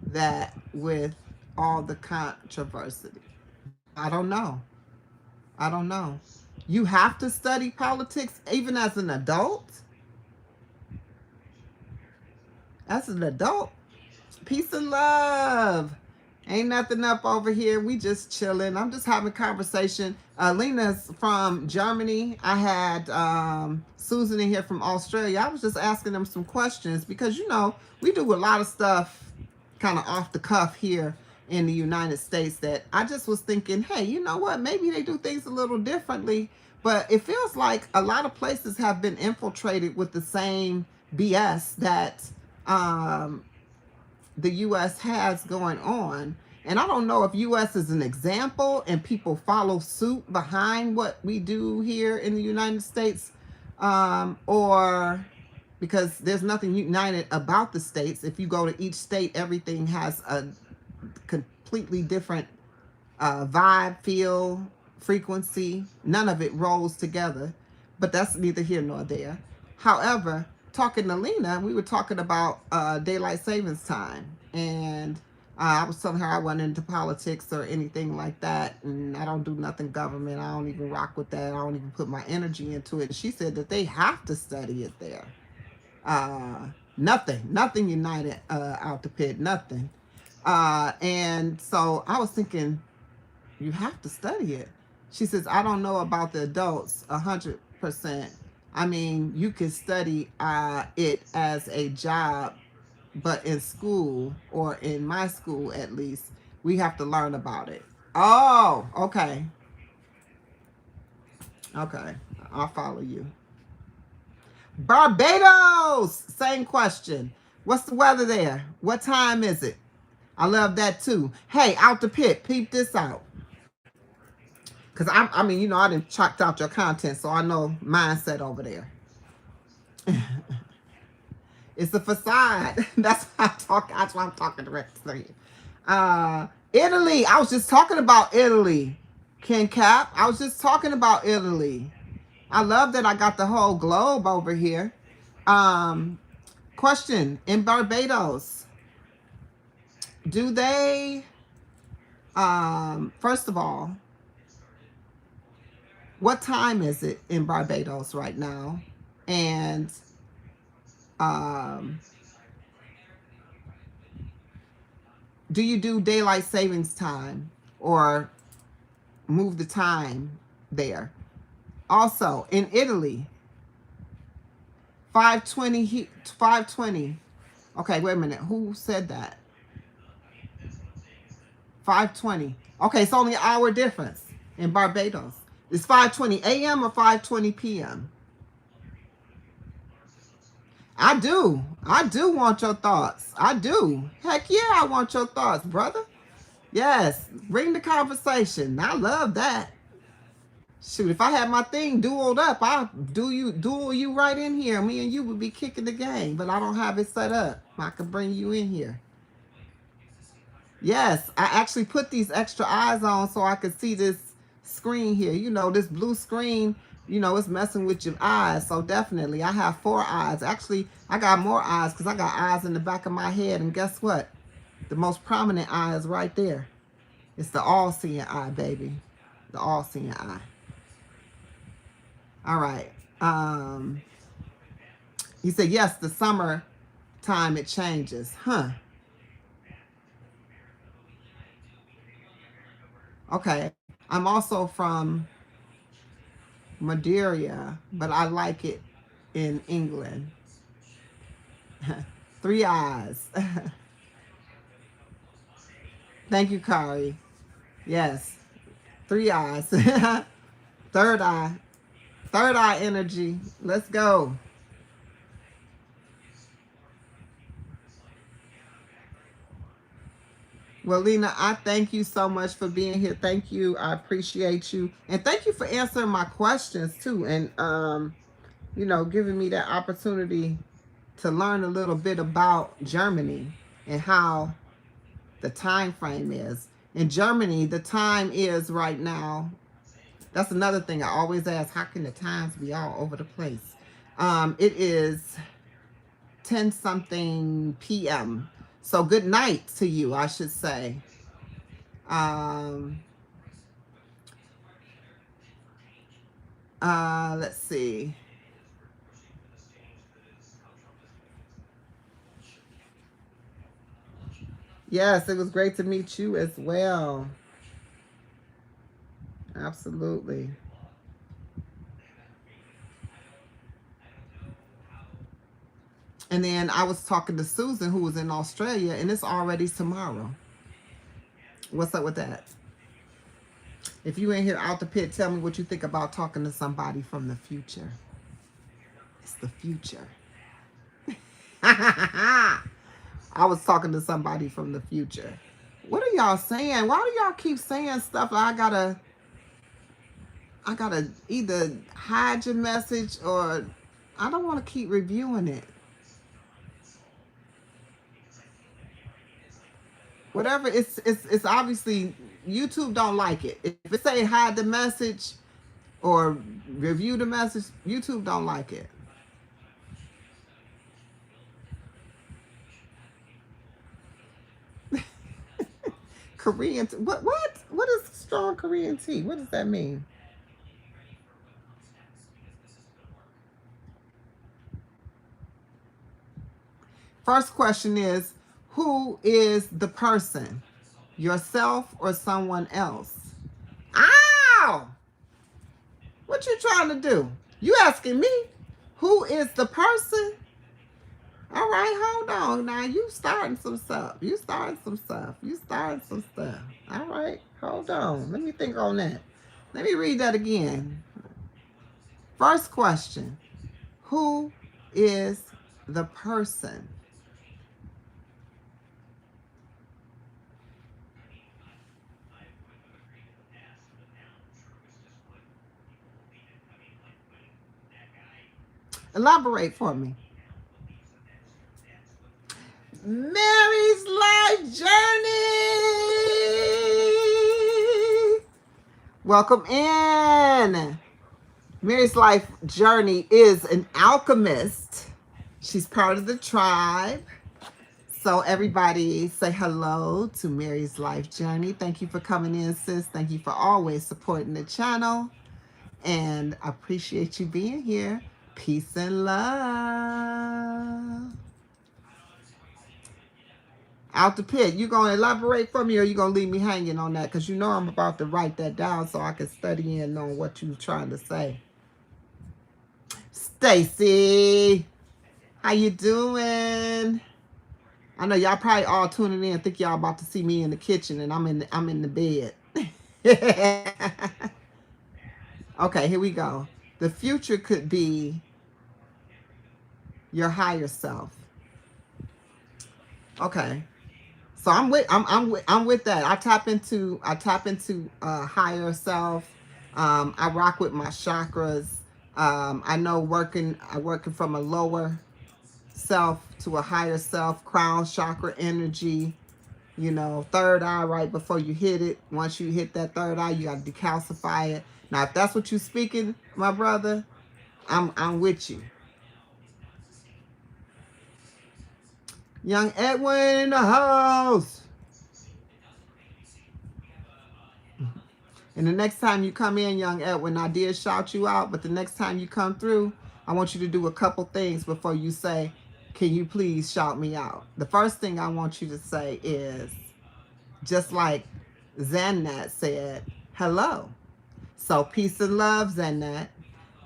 that with all the controversy. I don't know. I don't know. You have to study politics even as an adult? As an adult? Peace and love. Ain't nothing up over here. We just chilling. I'm just having conversation. Lena's from Germany. I had Susan in here from Australia. I was just asking them some questions because we do a lot of stuff kind of off the cuff here in the United States that I just was thinking, hey, you know what? Maybe they do things a little differently. But it feels like a lot of places have been infiltrated with the same BS that the US has going on. And I don't know if US is an example and people follow suit behind what we do here in the United States, or because there's nothing united about the states. If you go to each state, everything has a completely different vibe, feel, frequency. None of it rolls together, but that's neither here nor there. However, talking to Lena, we were talking about daylight savings time, and I was telling her I wasn't into politics or anything like that, and I don't do nothing government. I don't even rock with that. I don't even put my energy into it. And she said that they have to study it there. Nothing united out the pit, nothing. And so I was thinking, you have to study it. She says, I don't know about the adults 100%. I mean, you can study it as a job, but in school, or in my school at least, we have to learn about it. Oh, okay. Okay. I'll follow you. Barbados! Same question. What's the weather there? What time is it? I love that too. Hey, out the pit, peep this out. Because I mean, I didn't checked out your content, so I know mindset over there. It's a facade. That's why I talk. That's why I'm talking directly. Italy. I was just talking about Italy. Ken Cap. I was just talking about Italy. I love that I got the whole globe over here. Question: in Barbados, do they? First of all, what time is it in Barbados right now? And do you do daylight savings time or move the time there? Also, in Italy, 5:20, 5:20. Okay, wait a minute. Who said that? 5:20. Okay, it's only an hour difference in Barbados. It's 5:20 a.m. or 5:20 p.m. I do. I do want your thoughts. I do. Heck yeah, I want your thoughts, brother. Yes, bring the conversation. I love that. Shoot, if I had my thing dueled up, I'll duel you right in here. Me and you would be kicking the game, but I don't have it set up. I can bring you in here. Yes, I actually put these extra eyes on so I could see this screen here. This blue screen, it's messing with your eyes. So definitely, I have 4 eyes. Actually, I got more eyes because I got eyes in the back of my head. And guess what? The most prominent eye is right there. It's the all-seeing eye, baby. The all-seeing eye. All right. He said, yes, the summer time it changes. Huh. Okay. I'm also from Madeira, but I like it in England. 3 eyes. Thank you, Kari. Yes. 3 eyes. Third eye. Third eye energy. Let's go. Well, Lena, I thank you so much for being here. Thank you. I appreciate you. And thank you for answering my questions too. And giving me that opportunity to learn a little bit about Germany and how the time frame is. In Germany, the time is right now. That's another thing I always ask. How can the times be all over the place? It is 10 something p.m. So good night to you, I should say. Um, let's see. Yes, it was great to meet you as well. Absolutely. And then I was talking to Susan, who was in Australia, and it's already tomorrow. What's up with that? If you ain't here out the pit, tell me what you think about talking to somebody from the future. It's the future. I was talking to somebody from the future. What are y'all saying? Why do y'all keep saying stuff? I gotta either hide your message or I don't want to keep reviewing it. Whatever. It's obviously YouTube don't like it. If it say hide the message or review the message, YouTube don't like it. Korean. What is strong Korean tea? What does that mean? First question is, who is the person? Yourself or someone else? Ow! What you trying to do? You asking me? Who is the person? All right, hold on. Now you starting some stuff. You starting some stuff. You starting some stuff. All right, hold on. Let me think on that. Let me read that again. First question. Who is the person? Elaborate for me. Mary's life journey. Welcome in. Mary's life journey is an alchemist. She's part of the tribe. So everybody say hello to Mary's life journey. Thank you for coming in, sis. Thank you for always supporting the channel. And I appreciate you being here. Peace and love. Out the pit. You gonna elaborate for me or you gonna leave me hanging on that? Because you know I'm about to write that down so I can study in on what you're trying to say. Stacy, how you doing? I know y'all probably all tuning in, think y'all about to see me in the kitchen, and I'm in the bed. Okay, here we go. The future could be your higher self. Okay, so I'm with that. I tap into higher self. I rock with my chakras. I know working from a lower self to a higher self, crown chakra energy. You know, third eye right before you hit it. Once you hit that third eye, you got to decalcify it. Now, if that's what you're speaking, my brother, I'm with you. Young Edwin in the house. And the next time you come in, young Edwin, I did shout you out, but the next time you come through, I want you to do a couple things before you say, can you please shout me out? The first thing I want you to say is, just like Zannat said, hello. So peace and love, Zannat.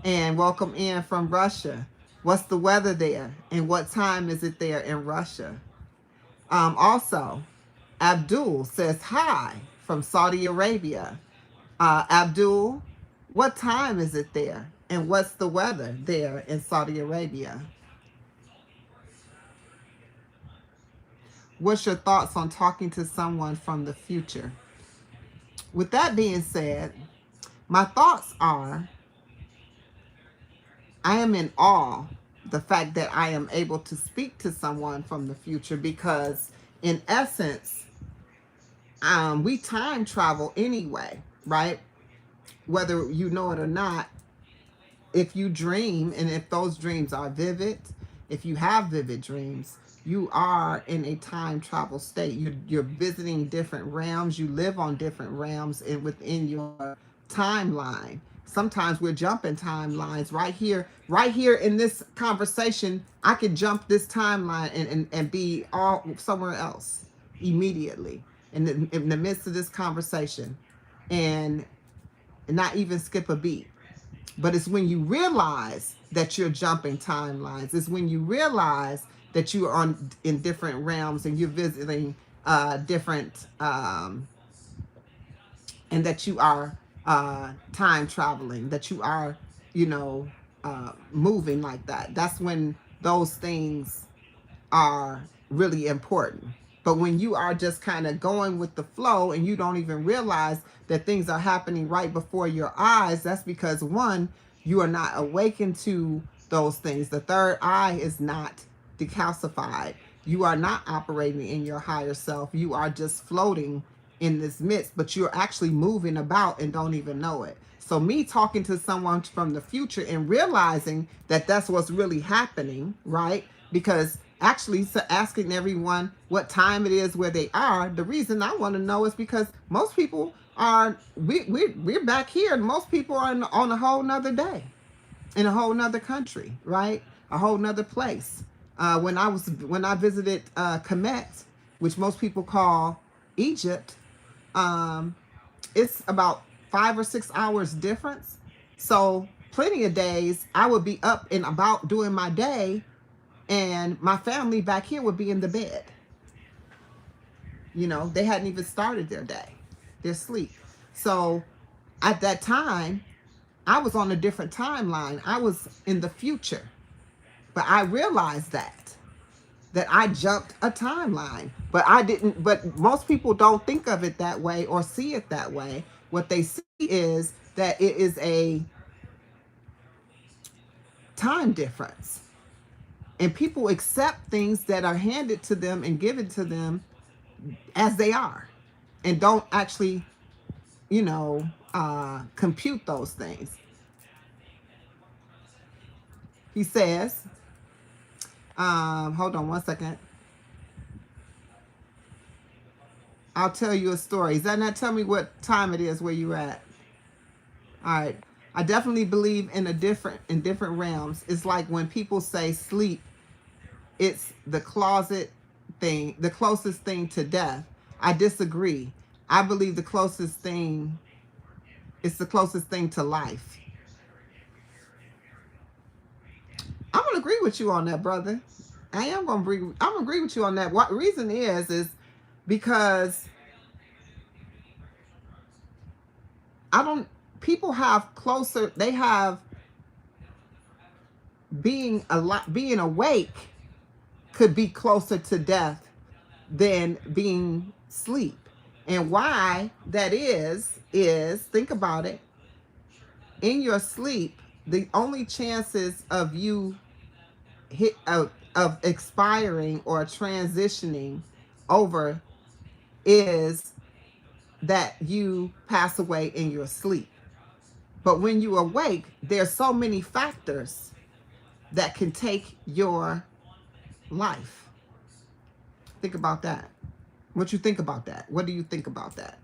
And welcome in from Russia. What's the weather there? And what time is it there in Russia? Also, Abdul says hi from Saudi Arabia. Abdul, what time is it there? And what's the weather there in Saudi Arabia? What's your thoughts on talking to someone from the future? With that being said, my thoughts are I am in awe the fact that I am able to speak to someone from the future because in essence, we time travel anyway, right? Whether you know it or not, if you dream and if those dreams are vivid, if you have vivid dreams, you are in a time travel state. You're visiting different realms. You live on different realms and within your timeline. Sometimes we're jumping timelines right here in this conversation. I could jump this timeline and be all somewhere else immediately in the midst of this conversation and not even skip a beat. But it's when you realize that you're jumping timelines. It's when you realize that you are in different realms and you're visiting different and that you are time traveling, that you are, you know, moving like that. That's when those things are really important. But when you are just kind of going with the flow and you don't even realize that things are happening right before your eyes, that's because one, you are not awakened to those things. The third eye is not decalcified. You are not operating in your higher self. You are just floating in this midst, but you're actually moving about and don't even know it. So me talking to someone from the future and realizing that that's what's really happening, right? Because actually so asking everyone what time it is where they are, the reason I want to know is because most people are we're back here and most people are on a whole nother day in a whole nother country, right? A whole nother place. When I visited Kemet, which most people call Egypt, um, it's about 5 or 6 hours difference. So plenty of days I would be up and about doing my day, and my family back here would be in the bed. You know, they hadn't even started their day, their sleep. So at that time, I was on a different timeline. I was in the future, but I realized that I jumped a timeline, but I didn't. But most people don't think of it that way or see it that way. What they see is that it is a time difference, and people accept things that are handed to them and given to them as they are, and don't actually, you know, compute those things. He says, hold on one second. I'll tell you a story. Is that not tell me what time it is where you at? All right. I definitely believe in different realms. It's like when people say sleep, it's the closest thing to death. I disagree. I believe the closest thing it's the closest thing to life. I'm gonna agree with you on that, brother. I'm gonna agree with you on that. What reason is because I don't people have closer they have being awake could be closer to death than being sleep. And why that is think about it. In your sleep, the only chances of you of expiring or transitioning over is that you pass away in your sleep. But when you awake, there's so many factors that can take your life. Think about that. What you think about that? What do you think about that?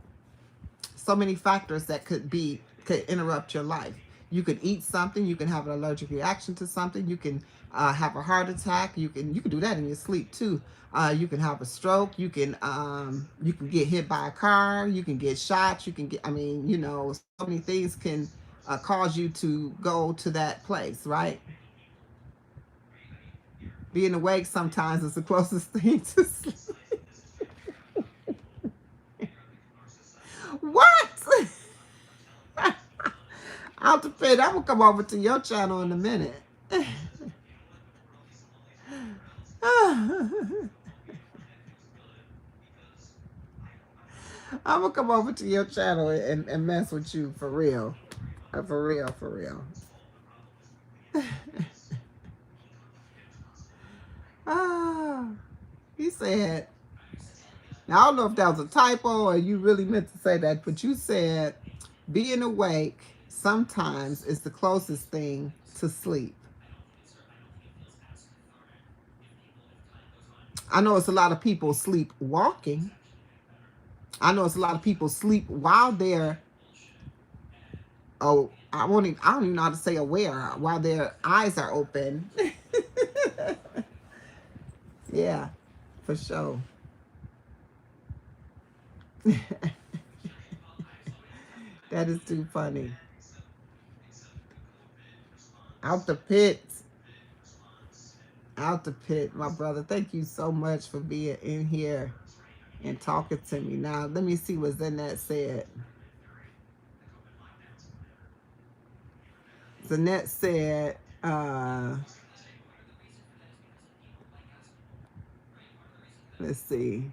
So many factors that could interrupt your life. You could eat something, you can have an allergic reaction to something, you can have a heart attack, you can do that in your sleep too. You can have a stroke, you can get hit by a car, you can get shot, you can get I mean, you know, so many things can cause you to go to that place, right? Being awake sometimes is the closest thing to sleep. What? I'll depend. I'm gonna come over to your channel in a minute. I'm gonna come over to your channel and mess with you for real. For real, for real. Ah, he said, Now, I don't know if that was a typo or you really meant to say that, but you said being awake sometimes is the closest thing to sleep. I know it's a lot of people sleep walking. I know it's a lot of people sleep while they're, oh, I don't even know how to say aware, while their eyes are open. Yeah, for sure. That is too funny. Out the pits. Out the pit, my brother. Thank you so much for being in here and talking to me. Now, let me see what's in that said. Zanette said, let's see.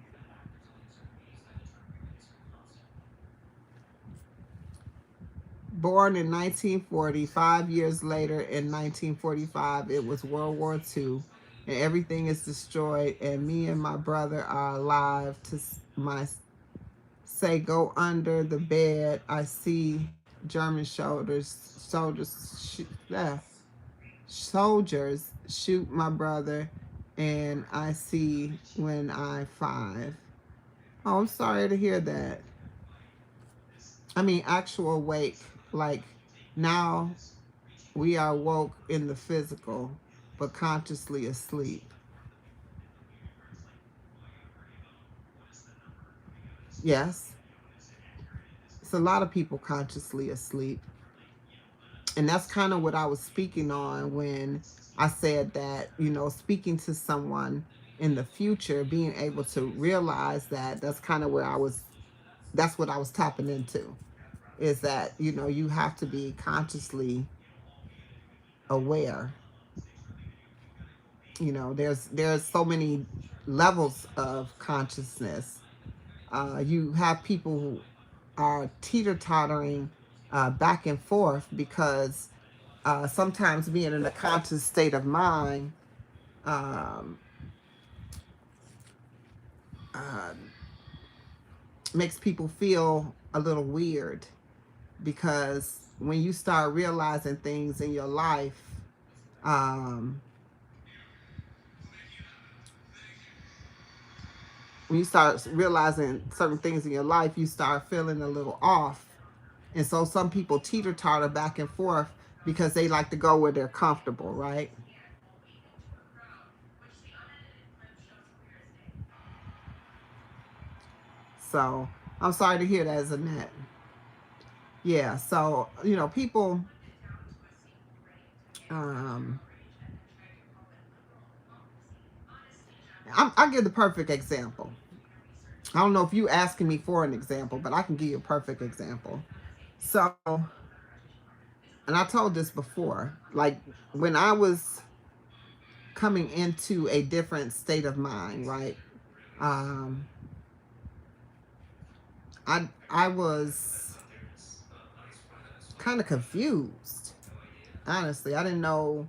Born in 1940, 5 years later in 1945, it was World War II, and everything is destroyed, and me and my brother are alive to my say go under the bed. I see German soldiers shoot my brother, and I see when I 5. Oh, I'm sorry to hear that. I mean, actual awake, like now we are woke in the physical, but consciously asleep. Yes, it's a lot of people consciously asleep. And that's kind of what I was speaking on when I said that, speaking to someone in the future, being able to realize that that's kind of where that's what I was tapping into, is that, you have to be consciously aware. There's so many levels of consciousness. You have people who are teeter-tottering back and forth because sometimes being in a conscious state of mind um, uh, makes people feel a little weird, because when you start realizing things in your life, um, when you start realizing certain things in your life, you start feeling a little off. And so some people teeter totter back and forth because they like to go where they're comfortable, right? So I'm sorry to hear that, Zanette. Yeah, so, people, um, I'll give the perfect example. I don't know if you asking me for an example, but I can give you a perfect example. So, and I told this before, like when I was coming into a different state of mind, right? Um, I was kind of confused. Honestly, I didn't know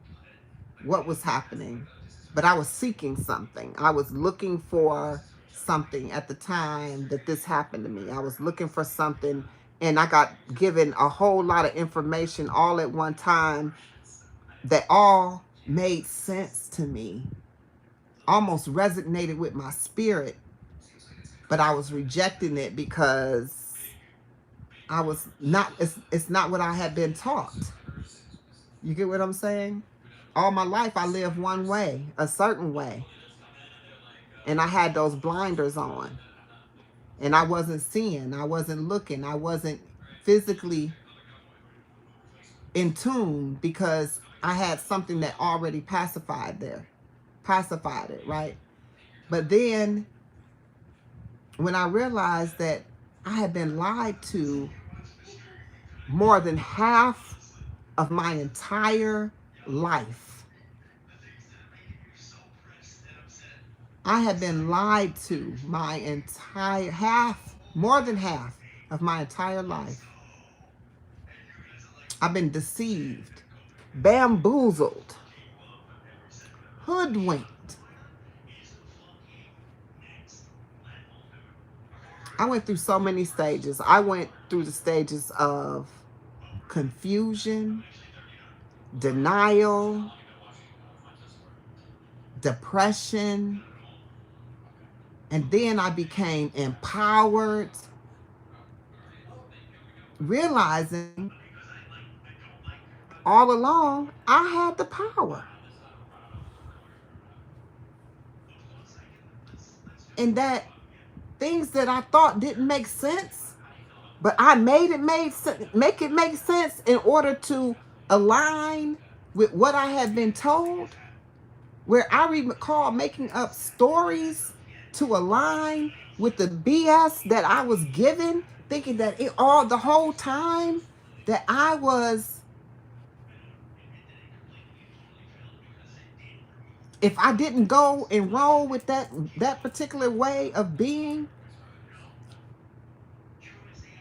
what was happening, but I was seeking something. I was looking for something at the time that this happened to me. I was looking for something, and I got given a whole lot of information all at one time that all made sense to me, almost resonated with my spirit, but I was rejecting it because I was not, it's not what I had been taught. You get what I'm saying? All my life I lived one way, a certain way, and I had those blinders on, and I wasn't seeing, I wasn't looking, I wasn't physically in tune because I had something that already pacified it, right? But then when I realized that I had been lied to more than half of my entire life, I had been lied to my entire more than half of my entire life. I've been deceived, bamboozled, hoodwinked. I went through so many stages. I went through the stages of confusion, denial, depression, and then I became empowered, realizing all along I had the power. And that things that I thought didn't make sense, but I made it make it make sense in order to align with what I had been told, where I recall making up stories to align with the BS that I was given, thinking that it all the whole time that I was, if I didn't go and roll with that particular way of being,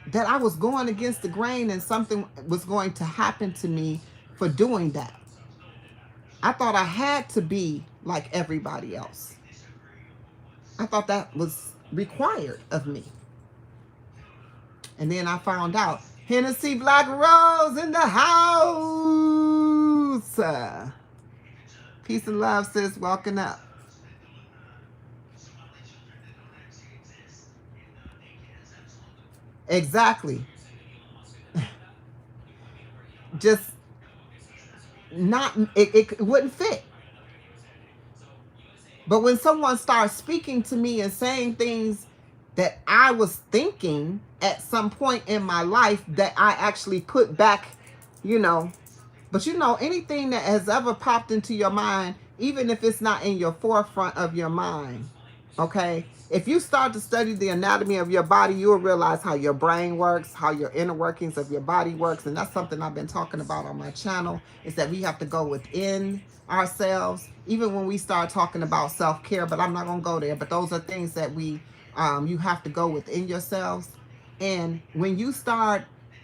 that I was going against the grain and something was going to happen to me for doing that. I thought I had to be like everybody else. I thought that was required of me. And then I found out Hennessy Black Rose in the house. Peace and love, sis. Welcome up. Exactly. Just not, it wouldn't fit. But when someone starts speaking to me and saying things that I was thinking at some point in my life that I actually put back, you know, but you know, anything that has ever popped into your mind, even if it's not in your forefront of your mind, okay? If you start to study the anatomy of your body, you'll realize how your brain works, how your inner workings of your body works. And that's something I've been talking about on my channel, is that we have to go within ourselves, even when we start talking about self-care, but I'm not going to go there. But those are things that you have to go within yourselves. And when you start,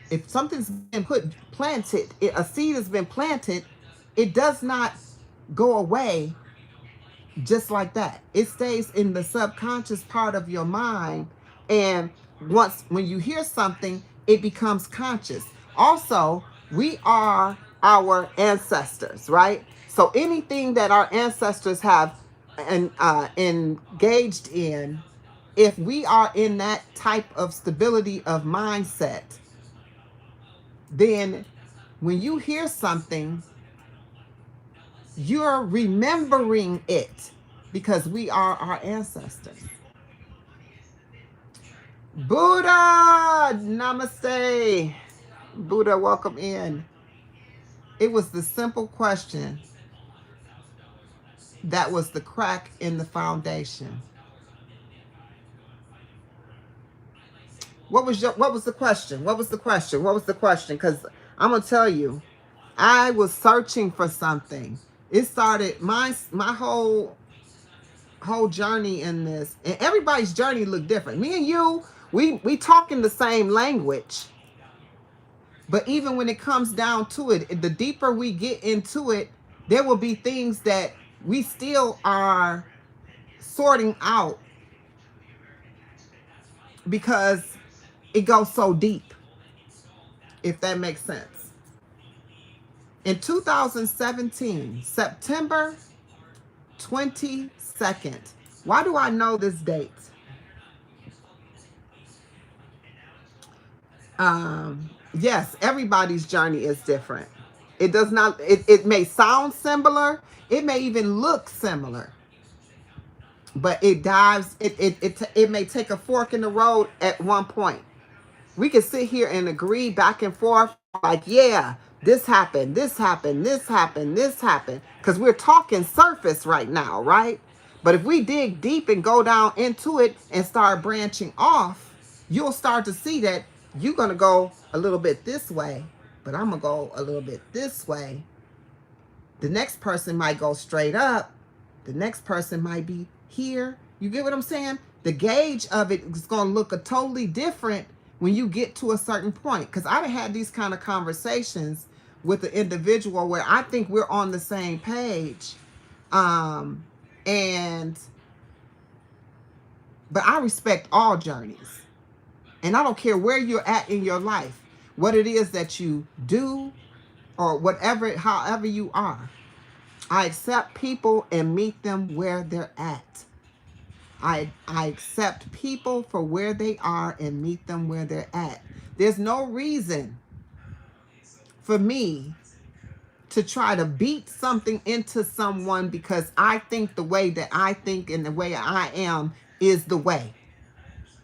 if something's been planted, a seed has been planted, it does not go away just like that. It stays in the subconscious part of your mind. And when you hear something, it becomes conscious. Also, we are our ancestors, right? So anything that our ancestors have engaged in, if we are in that type of stability of mindset, then when you hear something, you're remembering it because we are our ancestors. Buddha, namaste. Buddha, welcome in. It was the simple question that was the crack in the foundation. What was the question? What was the question? What was the question? Because I'm gonna tell you, I was searching for something. It started my whole journey in this, and everybody's journey looked different. Me and you, we talk in the same language, but even when it comes down to it, the deeper we get into it, there will be things that we still are sorting out because it goes so deep, if that makes sense. In 2017, September 22nd, why do I know this date? Yes, everybody's journey is different. It does not, it may sound similar, it may even look similar, but it may take a fork in the road at one point. We can sit here and agree back and forth, like, yeah, this happened, this happened, this happened, this happened, because we're talking surface right now, right? But if we dig deep and go down into it and start branching off, you'll start to see that you're going to go a little bit this way, but I'm going to go a little bit this way. The next person might go straight up. The next person might be here. You get what I'm saying? The gauge of it is going to look a totally different when you get to a certain point. Because I've had these kind of conversations with an individual where I think we're on the same page. And but I respect all journeys. And I don't care where you're at in your life, what it is that you do, or whatever, however you are. I accept people and meet them where they're at. I accept people for where they are and meet them where they're at. There's no reason for me to try to beat something into someone because I think the way that I think and the way I am is the way.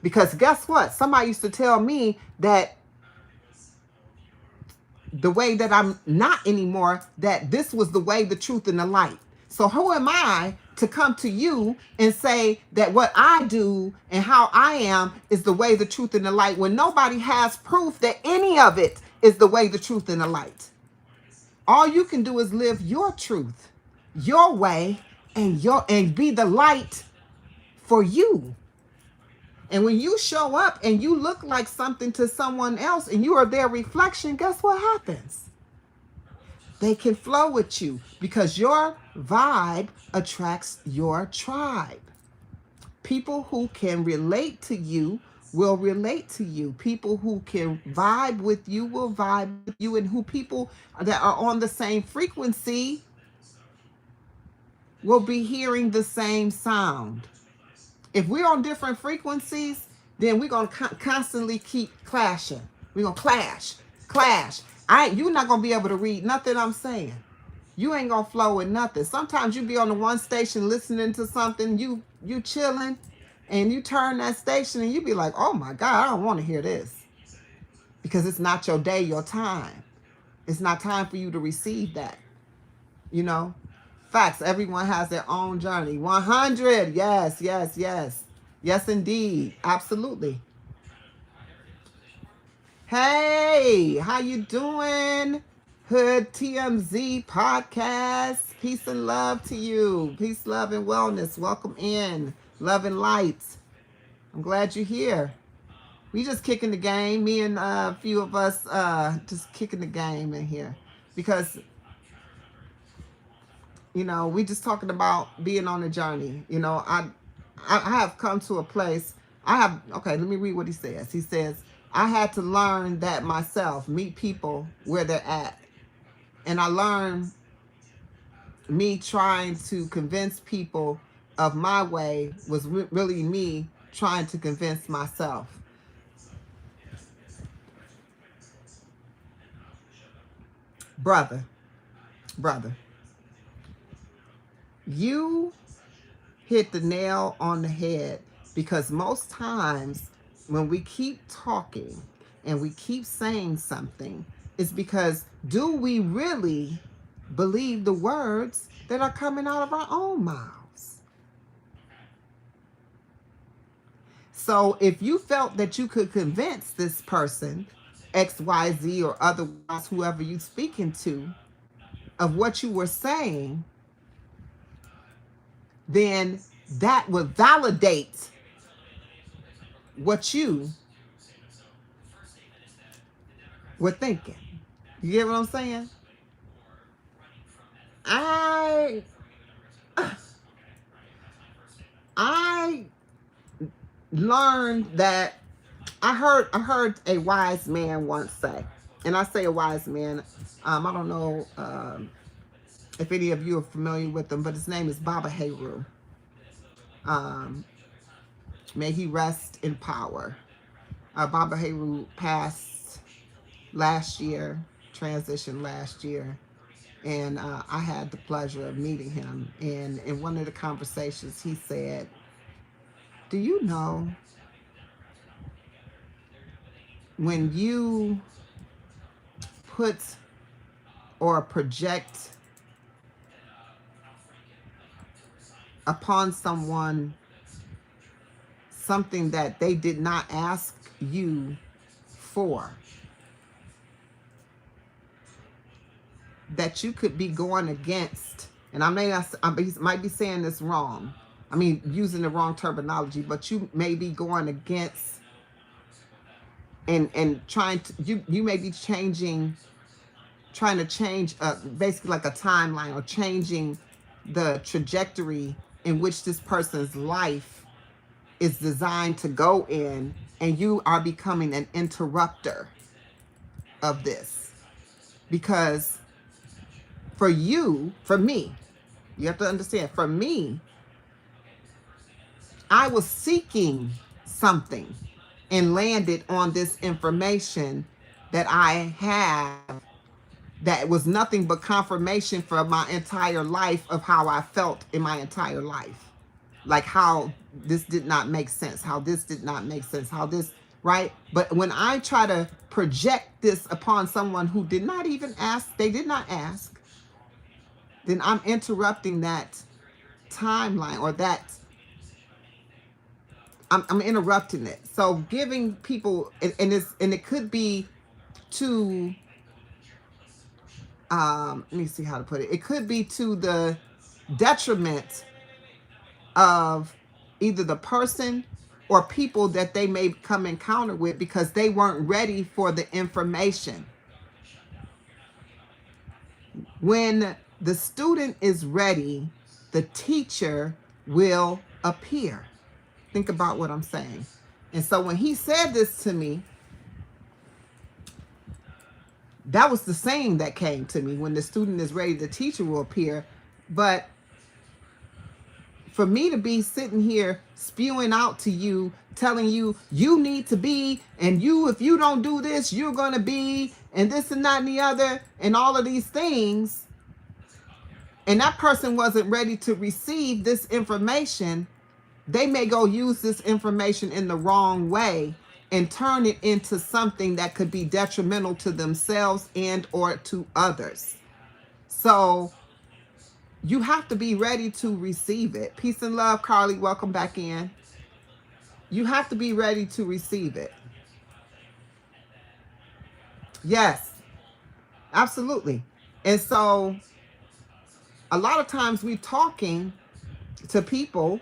Because guess what? Somebody used to tell me that the way that I'm not anymore, that this was the way, the truth, and the light. So who am I to come to you and say that what I do and how I am is the way, the truth, and the light, when nobody has proof that any of it is the way, the truth, and the light? All you can do is live your truth, your way, and be the light for you. And when you show up and you look like something to someone else and you are their reflection, guess what happens? They can flow with you because your vibe attracts your tribe. People who can relate to you will relate to you. People who can vibe with you will vibe with you. And who people that are on the same frequency will be hearing the same sound. If we're on different frequencies, then we're going to constantly keep clashing. We're going to clash. You're not going to be able to read nothing I'm saying. You ain't going to flow with nothing. Sometimes you be on the one station listening to something, you chilling, and you turn that station and you be like, oh my God, I don't want to hear this. Because it's not your day, your time. It's not time for you to receive that. You know? Facts. Everyone has their own journey. 100. Yes, yes, yes. Yes, indeed. Absolutely. Hey, how you doing? Hood TMZ podcast. Peace and love to you. Peace, love, and wellness. Welcome in. Love and light. I'm glad you're here. We just kicking the game. Me and a few of us just kicking the game in here. Because we just talking about being on a journey. I have come to a place. Okay, let me read what he says. He says, I had to learn that myself, meet people where they're at. And I learned me trying to convince people of my way was really me trying to convince myself. Brother, you hit the nail on the head, because most times when we keep talking and we keep saying something, it's because do we really believe the words that are coming out of our own mouths? So if you felt that you could convince this person, XYZ or otherwise, whoever you're speaking to, of what you were saying, then that would validate what you were thinking. You get what I'm saying? I learned that I heard a wise man once say, and I say a wise man, I don't know if any of you are familiar with him, but his name is Baba Heru. May he rest in power. Baba Heru passed last year, transitioned last year, and I had the pleasure of meeting him. And in one of the conversations, he said, do you know when you put or project upon someone something that they did not ask you for, that you could be going against, and I might be saying this wrong, using the wrong terminology, but you may be going against and trying to, you may be trying to change basically like a timeline, or changing the trajectory in which this person's life is designed to go in, and you are becoming an interrupter of this. Because for you, for me, you have to understand, for me, I was seeking something and landed on this information that I have that was nothing but confirmation for my entire life of how I felt in my entire life. Like how this did not make sense, how this did not make sense, how this, right? But when I try to project this upon someone who did not even ask, they did not ask, then I'm interrupting that timeline or that I'm interrupting it. So giving people and it could be to let me see how to put it. It could be to the detriment of either the person or people that they may come encounter with because they weren't ready for the information. When the student is ready, the teacher will appear. Think about what I'm saying. And so when he said this to me, that was the saying that came to me: when the student is ready, the teacher will appear. But for me to be sitting here spewing out to you, telling you, you need to be, and you, if you don't do this, you're going to be, and this and that and the other, and all of these things, and that person wasn't ready to receive this information, they may go use this information in the wrong way and turn it into something that could be detrimental to themselves and or to others. So you have to be ready to receive it. Peace and love, Carly. Welcome back in. You have to be ready to receive it. Yes, absolutely. And so a lot of times we're talking to people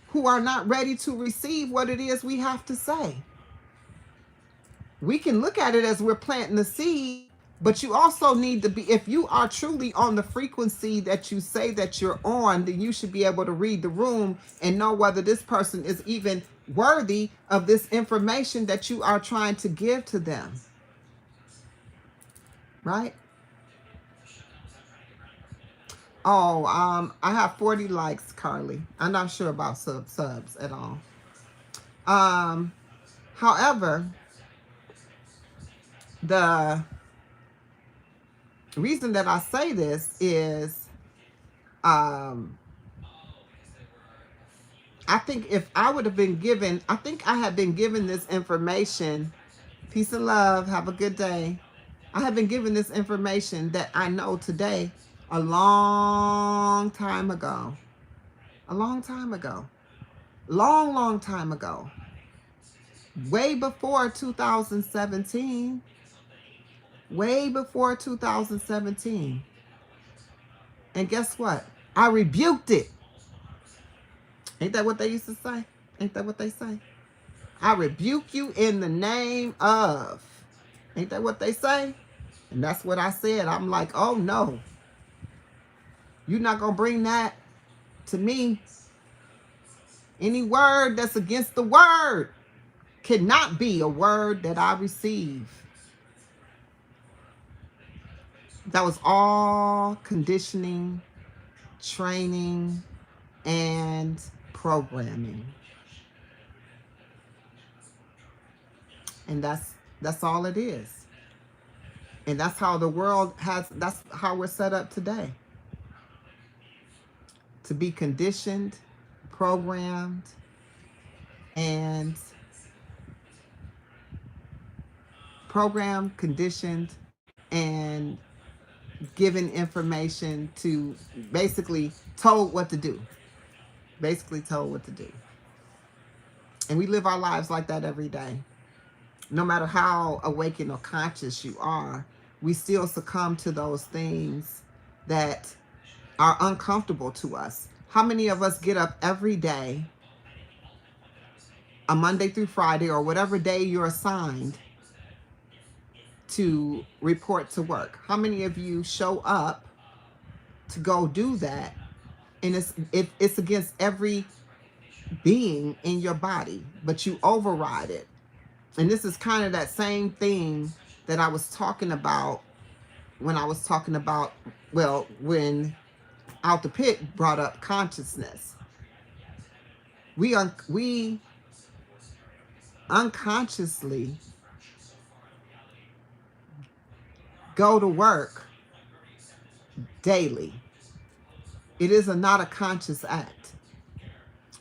who are not ready to receive what it is we have to say. We can look at it as we're planting the seed, but you also need to be, if you are truly on the frequency that you say that you're on, then you should be able to read the room and know whether this person is even worthy of this information that you are trying to give to them. Right? Oh, I have 40 likes, Carly. I'm not sure about subs at all. Um, However, the reason that I say this is, I think if I would have been given, I think I had been given this information. Peace and love. Have a good day. I have been given this information that I know today a long time ago. A long time ago. Long, long time ago. Way before 2017. Way before 2017. And guess what? I rebuked it. Ain't that what they used to say? Ain't that what they say? I rebuke you in the name of. Ain't that what they say? And that's what I said. I'm like, oh no. You're not going to bring that to me. Any word that's against the word cannot be a word that I receive. That was all conditioning, training, and programming. And that's all it is. And that's how the world has, that's how we're set up today. To be conditioned, programmed, and conditioned, and given information to basically told what to do. Basically told what to do. And we live our lives like that every day. No matter how awakened or conscious you are, we still succumb to those things that are uncomfortable to us. How many of us get up every day, a Monday through Friday, or whatever day you're assigned to report to work? How many of you show up to go do that, and it's against every being in your body, but you override it. And this is kind of that same thing that I was talking about when I was talking about, well, when Out the Pit brought up consciousness. We unconsciously go to work daily. It is not a conscious act.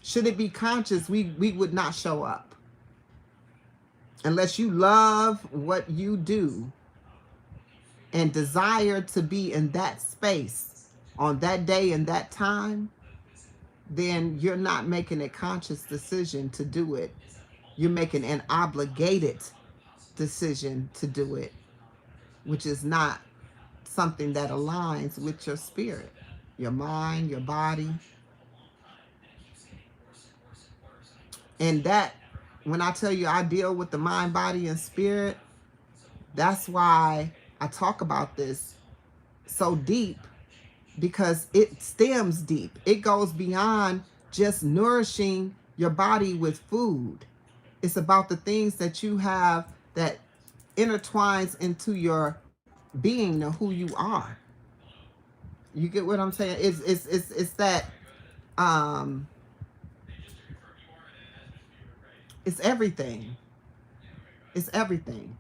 Should it be conscious, we would not show up. Unless you love what you do and desire to be in that space on that day and that time, then you're not making a conscious decision to do it. You're making an obligated decision to do it, which is not something that aligns with your spirit, your mind, your body. And that, when I tell you I deal with the mind, body, and spirit, that's why I talk about this so deep, because it stems deep. It goes beyond just nourishing your body with food. It's about the things that you have that intertwines into your being of who you are. You get what I'm saying? It's that um it's everything. It's everything.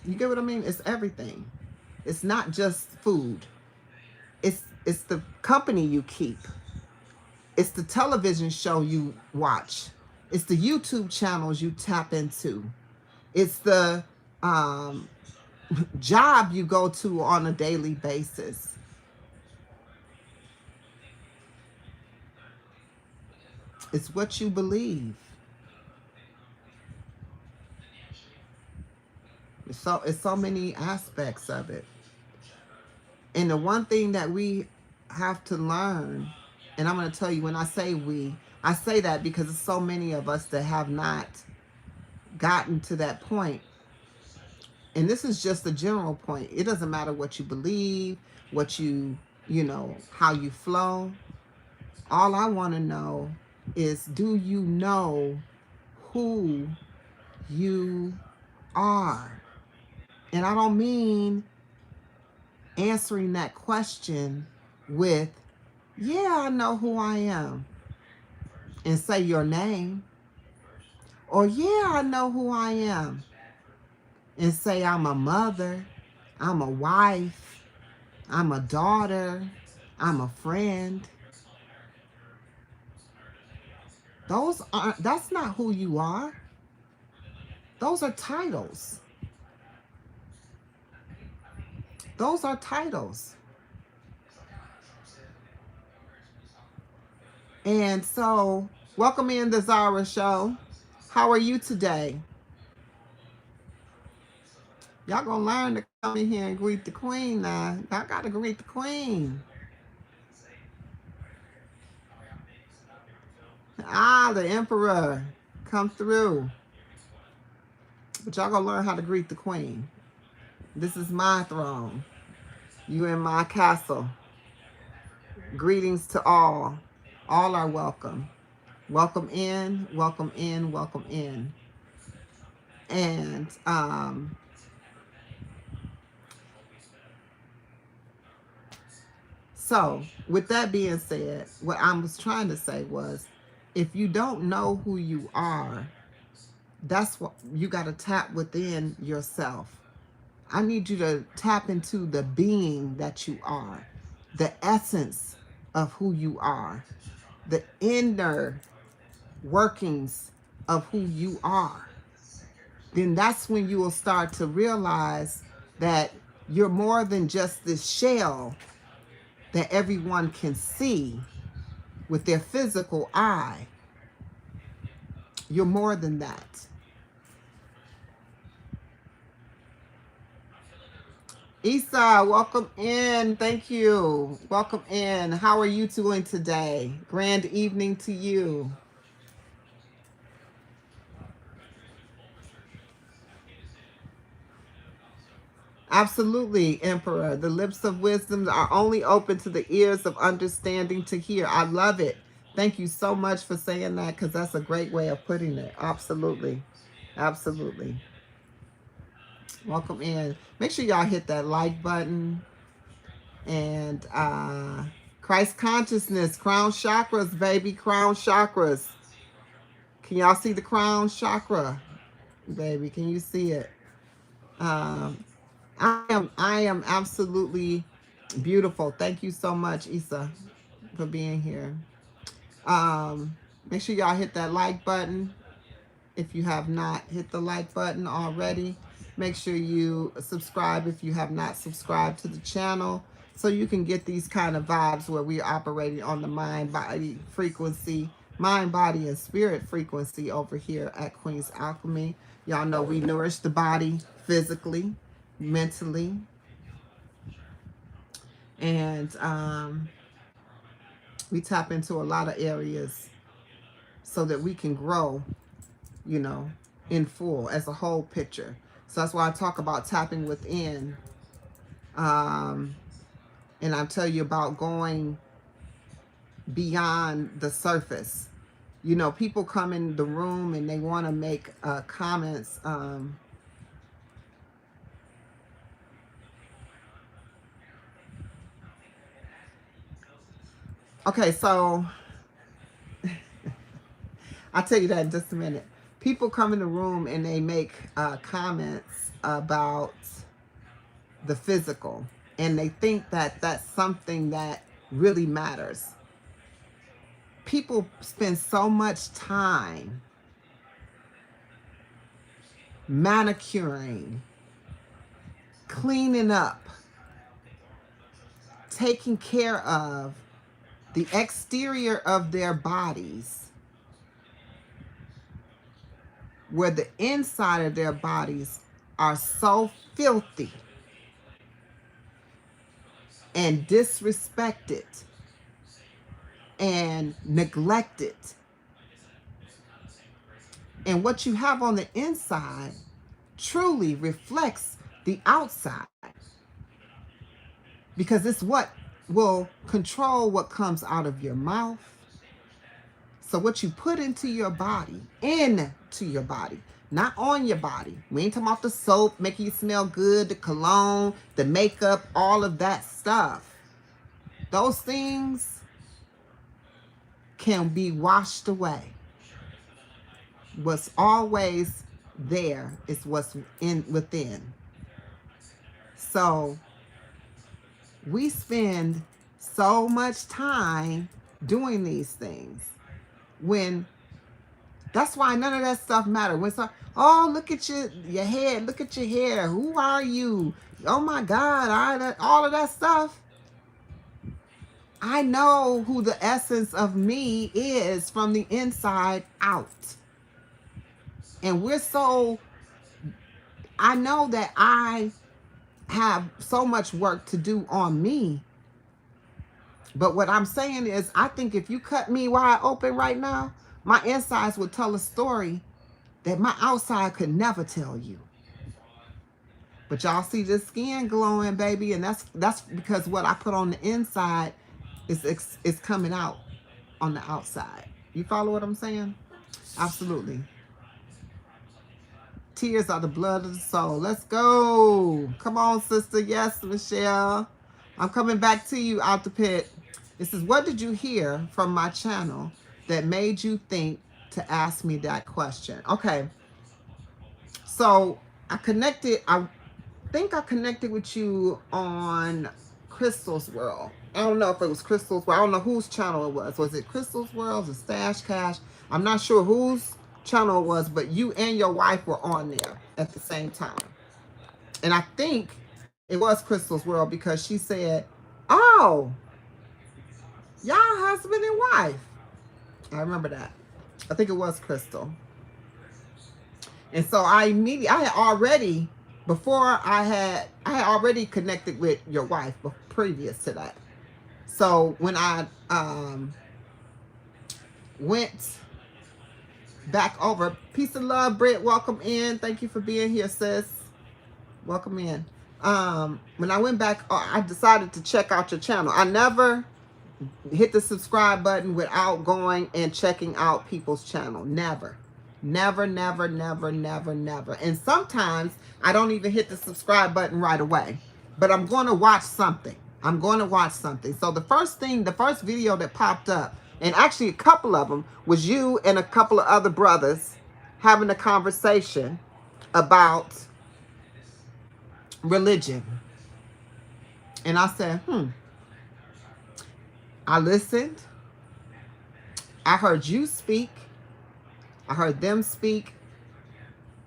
You get what I mean? It's everything. It's not just food. It's the company you keep. It's the television show you watch. It's the YouTube channels you tap into. It's the job you go to on a daily basis. It's what you believe. It's so many aspects of it. And the one thing that we have to learn, and I'm going to tell you, when I say we, I say that because there's so many of us that have not gotten to that point. And this is just a general point. It doesn't matter what you believe, what how you flow. All I want to know is, do you know who you are? And I don't mean answering that question with, yeah, I know who I am, and say your name. Or, yeah, I know who I am, and say I'm a mother, I'm a wife, I'm a daughter, I'm a friend. That's not who you are. Those are titles. Those are titles. And so, welcome in the Zara Show. How are you today? Y'all gonna learn to come in here and greet the queen now. Y'all gotta greet the queen. Ah, the emperor. Come through. But y'all gonna learn how to greet the queen. This is my throne. You in my castle. Greetings to all. All are welcome. Welcome in, welcome in, welcome in. And so, with that being said, what I was trying to say was, if you don't know who you are, that's what you got to tap within yourself. I need you to tap into the being that you are, the essence of who you are, the inner workings of who you are. Then that's when you will start to realize that you're more than just this shell that everyone can see with their physical eye. You're more than that. Isa, welcome in. Thank you. Welcome in. How are you doing today? Grand evening to you. Absolutely, Emperor. The lips of wisdom are only open to the ears of understanding to hear. I love it. Thank you so much for saying that, because that's a great way of putting it. Absolutely. Absolutely. Welcome in. Make sure y'all hit that like button. And Christ consciousness, crown chakras, baby, crown chakras. Can y'all see the crown chakra, baby? Can you see it? Um, I am absolutely beautiful. Thank you so much, Issa, for being here. Um, Make sure y'all hit that like button. If you have not hit the like button already, make sure you subscribe if you have not subscribed to the channel, so you can get these kind of vibes where we're operating on the mind body frequency, mind body and spirit frequency over here at Queen's Alchemy. Y'all know we nourish the body physically, mentally, and we tap into a lot of areas so that we can grow, you know, in full as a whole picture. So that's why I talk about tapping within. Um, and I tell you about going beyond the surface. You know, people come in the room and they want to make comments. Okay, so I'll tell you that in just a minute. People come in the room and they make comments about the physical, and they think that that's something that really matters. People spend so much time manicuring, cleaning up, taking care of the exterior of their bodies, where the inside of their bodies are so filthy and disrespected and neglected. And what you have on the inside truly reflects the outside, because it's what will control what comes out of your mouth. So what you put into your body, not on your body. We ain't talking about the soap making you smell good, the cologne, the makeup, all of that stuff. Those things can be washed away. What's always there is what's in within. So we spend so much time doing these things, when that's why none of that stuff matters. When so, oh, look at your head, look at your hair, who are you? Oh my God, all of that stuff. I know who the essence of me is from the inside out. And I know that I have so much work to do on me. But what I'm saying is, I think if you cut me wide open right now, my insides would tell a story that my outside could never tell you. But y'all see this skin glowing, baby, and that's because what I put on the inside is coming out on the outside. You follow what I'm saying? Absolutely. Tears are the blood of the soul. Let's go. Come on, sister. Yes, Michelle. I'm coming back to you out the pit. This is, what did you hear from my channel that made you think to ask me that question? Okay. So I think I connected with you on Crystal's World. I don't know if it was Crystal's World. I don't know whose channel it was. Was it Crystal's World or Stash Cash? I'm not sure whose channel it was, but you and your wife were on there at the same time. And I think it was Crystal's World, because she said, oh, y'all husband and wife. I remember that. I think it was Crystal. And so I had already connected with your wife previous to that. So when I went back over, peace and love, Britt, welcome in. Thank you for being here, sis. Welcome in. When I went back, I decided to check out your channel. I never hit the subscribe button without going and checking out people's channel. Never. Never, never, never, never, never. And sometimes I don't even hit the subscribe button right away. But I'm going to watch something. I'm going to watch something. So the first video that popped up, and actually a couple of them, was you and a couple of other brothers having a conversation about religion. And I said, I listened. I heard you speak. I heard them speak.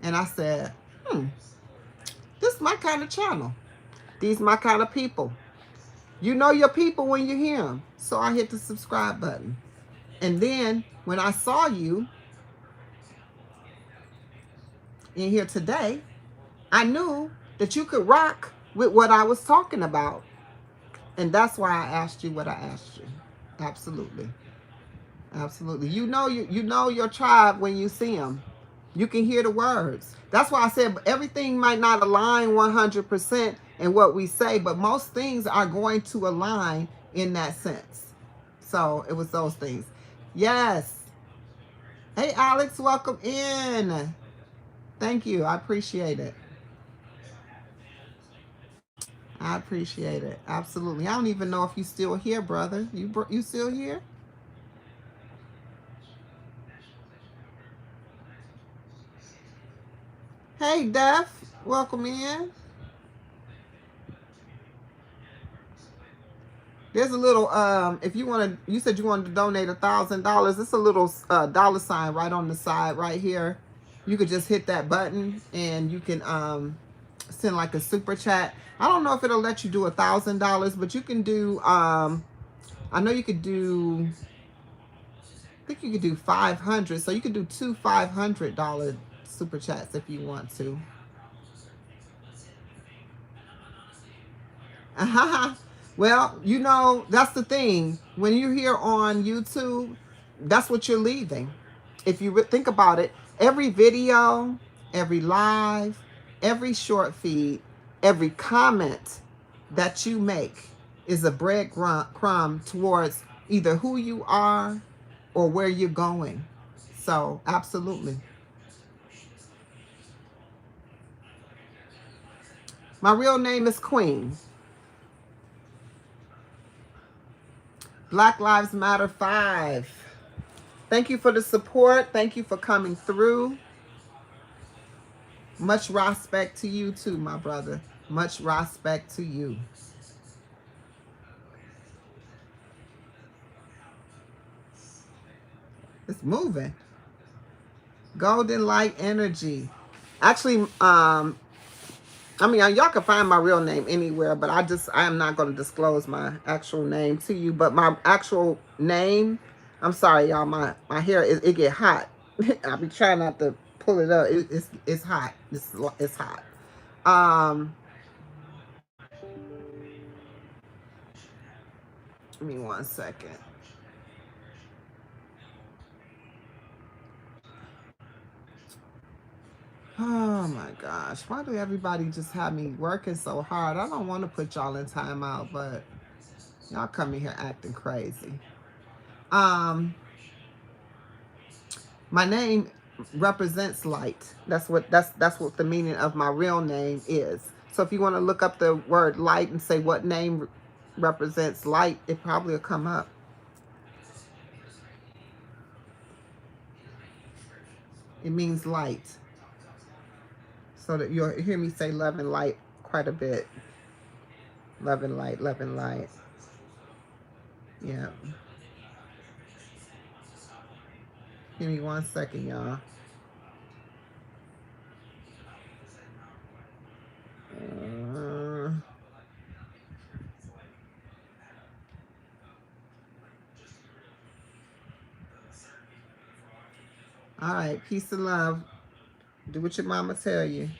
And I said, this is my kind of channel. These my kind of people. You know your people when you hear them. So I hit the subscribe button. And then when I saw you in here today, I knew that you could rock with what I was talking about. And that's why I asked you what I asked you. Absolutely. Absolutely. You know your tribe when you see them. You can hear the words. That's why I said everything might not align 100% in what we say, but most things are going to align in that sense. So it was those things. Yes. Hey, Alex, welcome in. Thank you. I appreciate it. I appreciate it. Absolutely. I don't even know if you still here, brother. You still here? Hey, Def, welcome in. There's a little if you want to, you said you wanted to donate $1,000. It's a little dollar sign right on the side right here. You could just hit that button and you can send like a super chat. I don't know if it'll let you do $1,000, but you can do I know you could do, I think you could do 500. So you could do two $500 super chats if you want to. Well, you know, that's the thing. When you're here on YouTube, that's what you're leaving. If you think about it, every video, every live, every short feed, every comment that you make is a breadcrumb towards either who you are or where you're going. So, absolutely. My real name is Queen. Black Lives Matter 5. Thank you for the support. Thank you for coming through. Much respect to you too, my brother. Much respect to you. It's moving. Golden light energy. Actually, I mean, y'all can find my real name anywhere, but I am not going to disclose my actual name to you. But my actual name, I'm sorry, y'all, my hair, it get hot. I be trying not to pull it up. It's hot. It's hot. Um, Give me 1 second. Oh my gosh. Why do everybody just have me working so hard? I don't want to put y'all in timeout, but y'all come in here acting crazy. Um, my name represents light. That's what the meaning of my real name is. So if you want to look up the word light and say what name represents light, it probably will come up. It means light. So that you'll hear me say love and light quite a bit. Love and light, love and light. Yeah. Give me 1 second, y'all. Uh, all right, peace and love. Do what your mama tell you.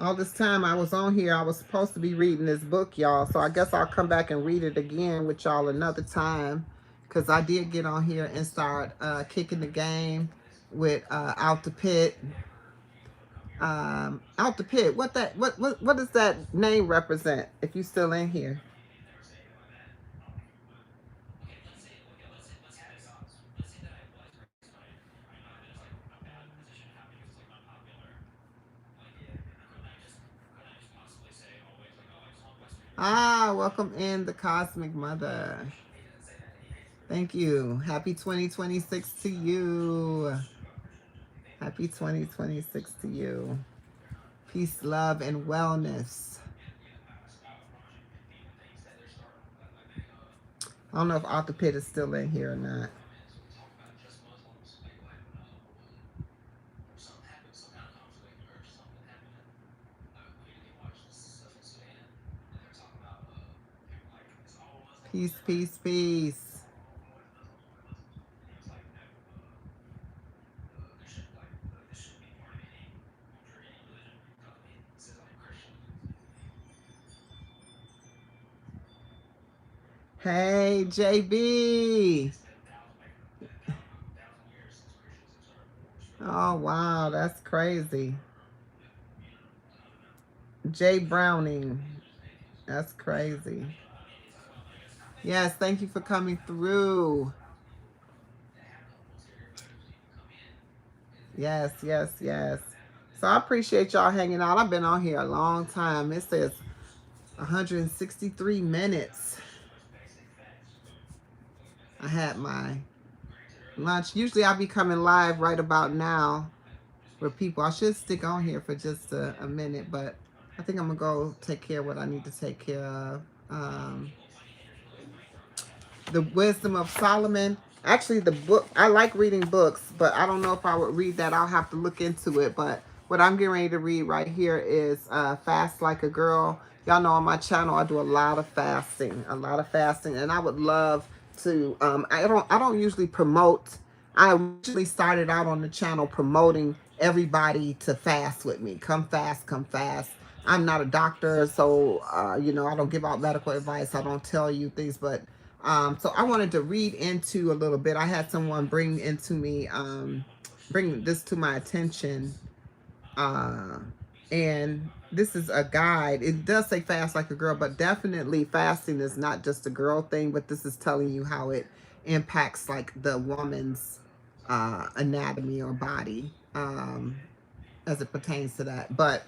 All this time I was on here, I was supposed to be reading this book, y'all. So I guess I'll come back and read it again with y'all another time. Because I did get on here and start kicking the game with Out the Pit. Out the Pit. What does that name represent if you still in here? Ah, welcome in the Cosmic Mother. Thank you. Happy 2026 to you. Happy 2026 to you. Peace, love, and wellness. I don't know if Arthur Pitt is still in here or not. Peace, peace, peace. Hey, JB. Oh, wow. That's crazy. Jay Browning. That's crazy. Yes, thank you for coming through. Yes, yes, yes. So I appreciate y'all hanging out. I've been on here a long time. It says 163 minutes. I had my lunch. Usually I'll be coming live right about now with people. I should stick on here for just a minute, but I think I'm going to go take care of what I need to take care of. The Wisdom of Solomon. Actually, the book, I like reading books, but I don't know if I would read that. I'll have to look into it. But what I'm getting ready to read right here is Fast Like a Girl. Y'all know on my channel, I do a lot of fasting, and I would love to. I don't usually promote. I originally started out on the channel promoting everybody to fast with me. Come fast, come fast. I'm not a doctor, so I don't give out medical advice. I don't tell you things, but so I wanted to read into a little bit. I had someone bring this to my attention. Uh, and this is a guide. It does say fast like a girl, but definitely fasting is not just a girl thing, but this is telling you how it impacts like the woman's anatomy or body as it pertains to that. But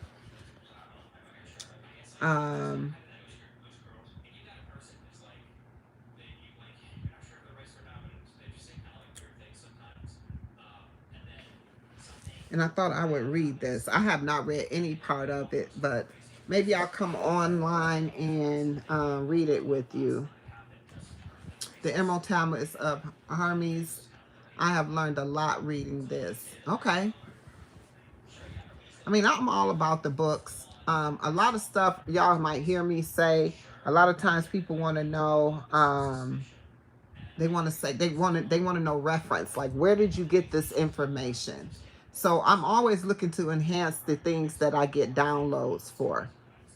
um, and I thought I would read this. I have not read any part of it, but maybe I'll come online and read it with you. The Emerald Tablets of Hermes. I have learned a lot reading this. Okay. I mean, I'm all about the books. A lot of stuff y'all might hear me say. A lot of times people want to know. They want to say they want to know reference, like where did you get this information. So I'm always looking to enhance the things that I get downloads for.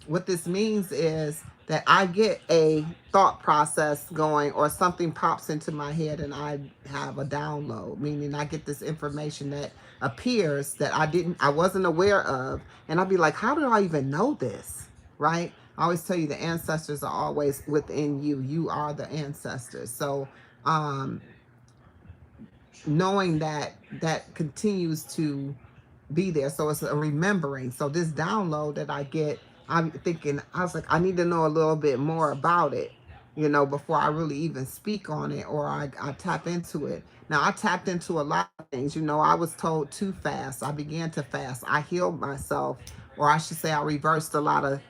What this means is that I get a thought process going or something pops into my head and I have a download, meaning I get this information that appears that I wasn't aware of, and I'll be like, how did I even know this? Right? I always tell you the ancestors are always within you. You are the ancestors. So um, knowing that continues to be there. So it's a remembering. So this download that I get, I'm thinking, I was like, I need to know a little bit more about it, before I really even speak on it or I tap into it. Now, I tapped into a lot of things. I was told to fast. I began to fast. I healed myself, or I should say, I reversed a lot of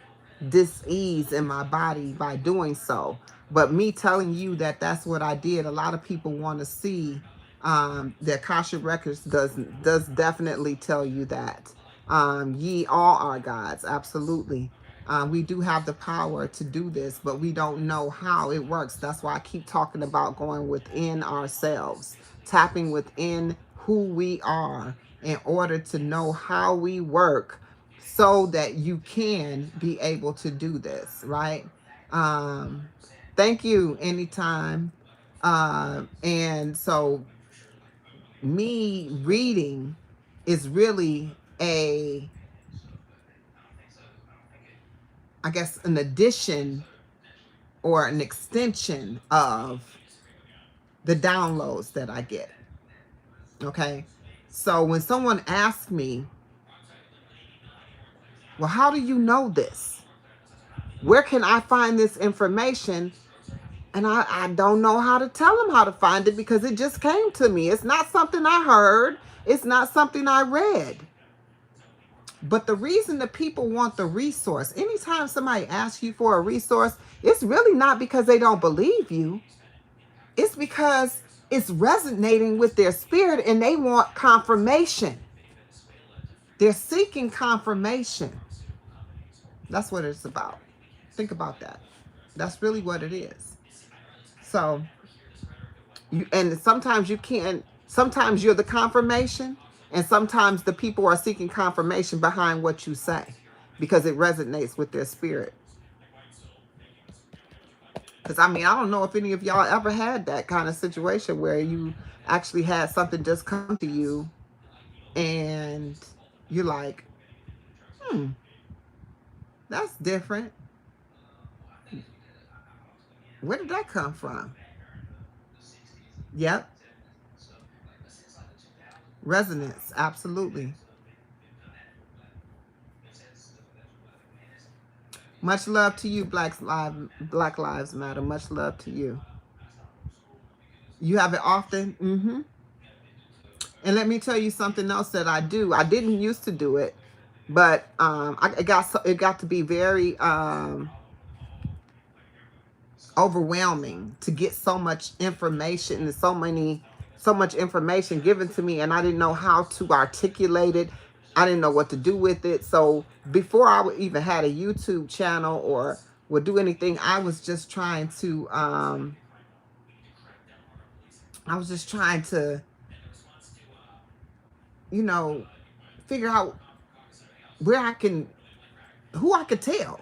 dis-ease in my body by doing so. But me telling you that that's what I did, a lot of people want to see the Akasha Records does definitely tell you that. Ye all are gods, absolutely. We do have the power to do this, but we don't know how it works. That's why I keep talking about going within ourselves, tapping within who we are in order to know how we work so that you can be able to do this, right? Um, Thank you anytime. And so me reading is really a, I guess, an addition or an extension of the downloads that I get. Okay. So when someone asks me, well, how do you know this? Where can I find this information? And I don't know how to tell them how to find it because it just came to me. It's not something I heard, it's not something I read. But the reason that people want the resource, anytime somebody asks you for a resource, it's really not because they don't believe you. It's because it's resonating with their spirit and they want confirmation. They're seeking confirmation. That's what it's about. Think about that. That's really what it is. So, and sometimes you can't, sometimes you're the confirmation, and sometimes the people are seeking confirmation behind what you say because it resonates with their spirit. Because I mean, I don't know if any of y'all ever had that kind of situation where you actually had something just come to you and you're like, hmm, that's different. Where did that come from? Yep. Resonance, absolutely. Much love to you, Black Lives Matter. Much love to you. You have it often? Mm-hmm. And let me tell you something else that I do. I didn't used to do it, but it got to be very overwhelming to get so much information and so much information given to me, and I didn't know how to articulate it. I didn't know what to do with it. So before I would even had a YouTube channel or would do anything, I was just trying to, you know, figure out where I can, who I could tell.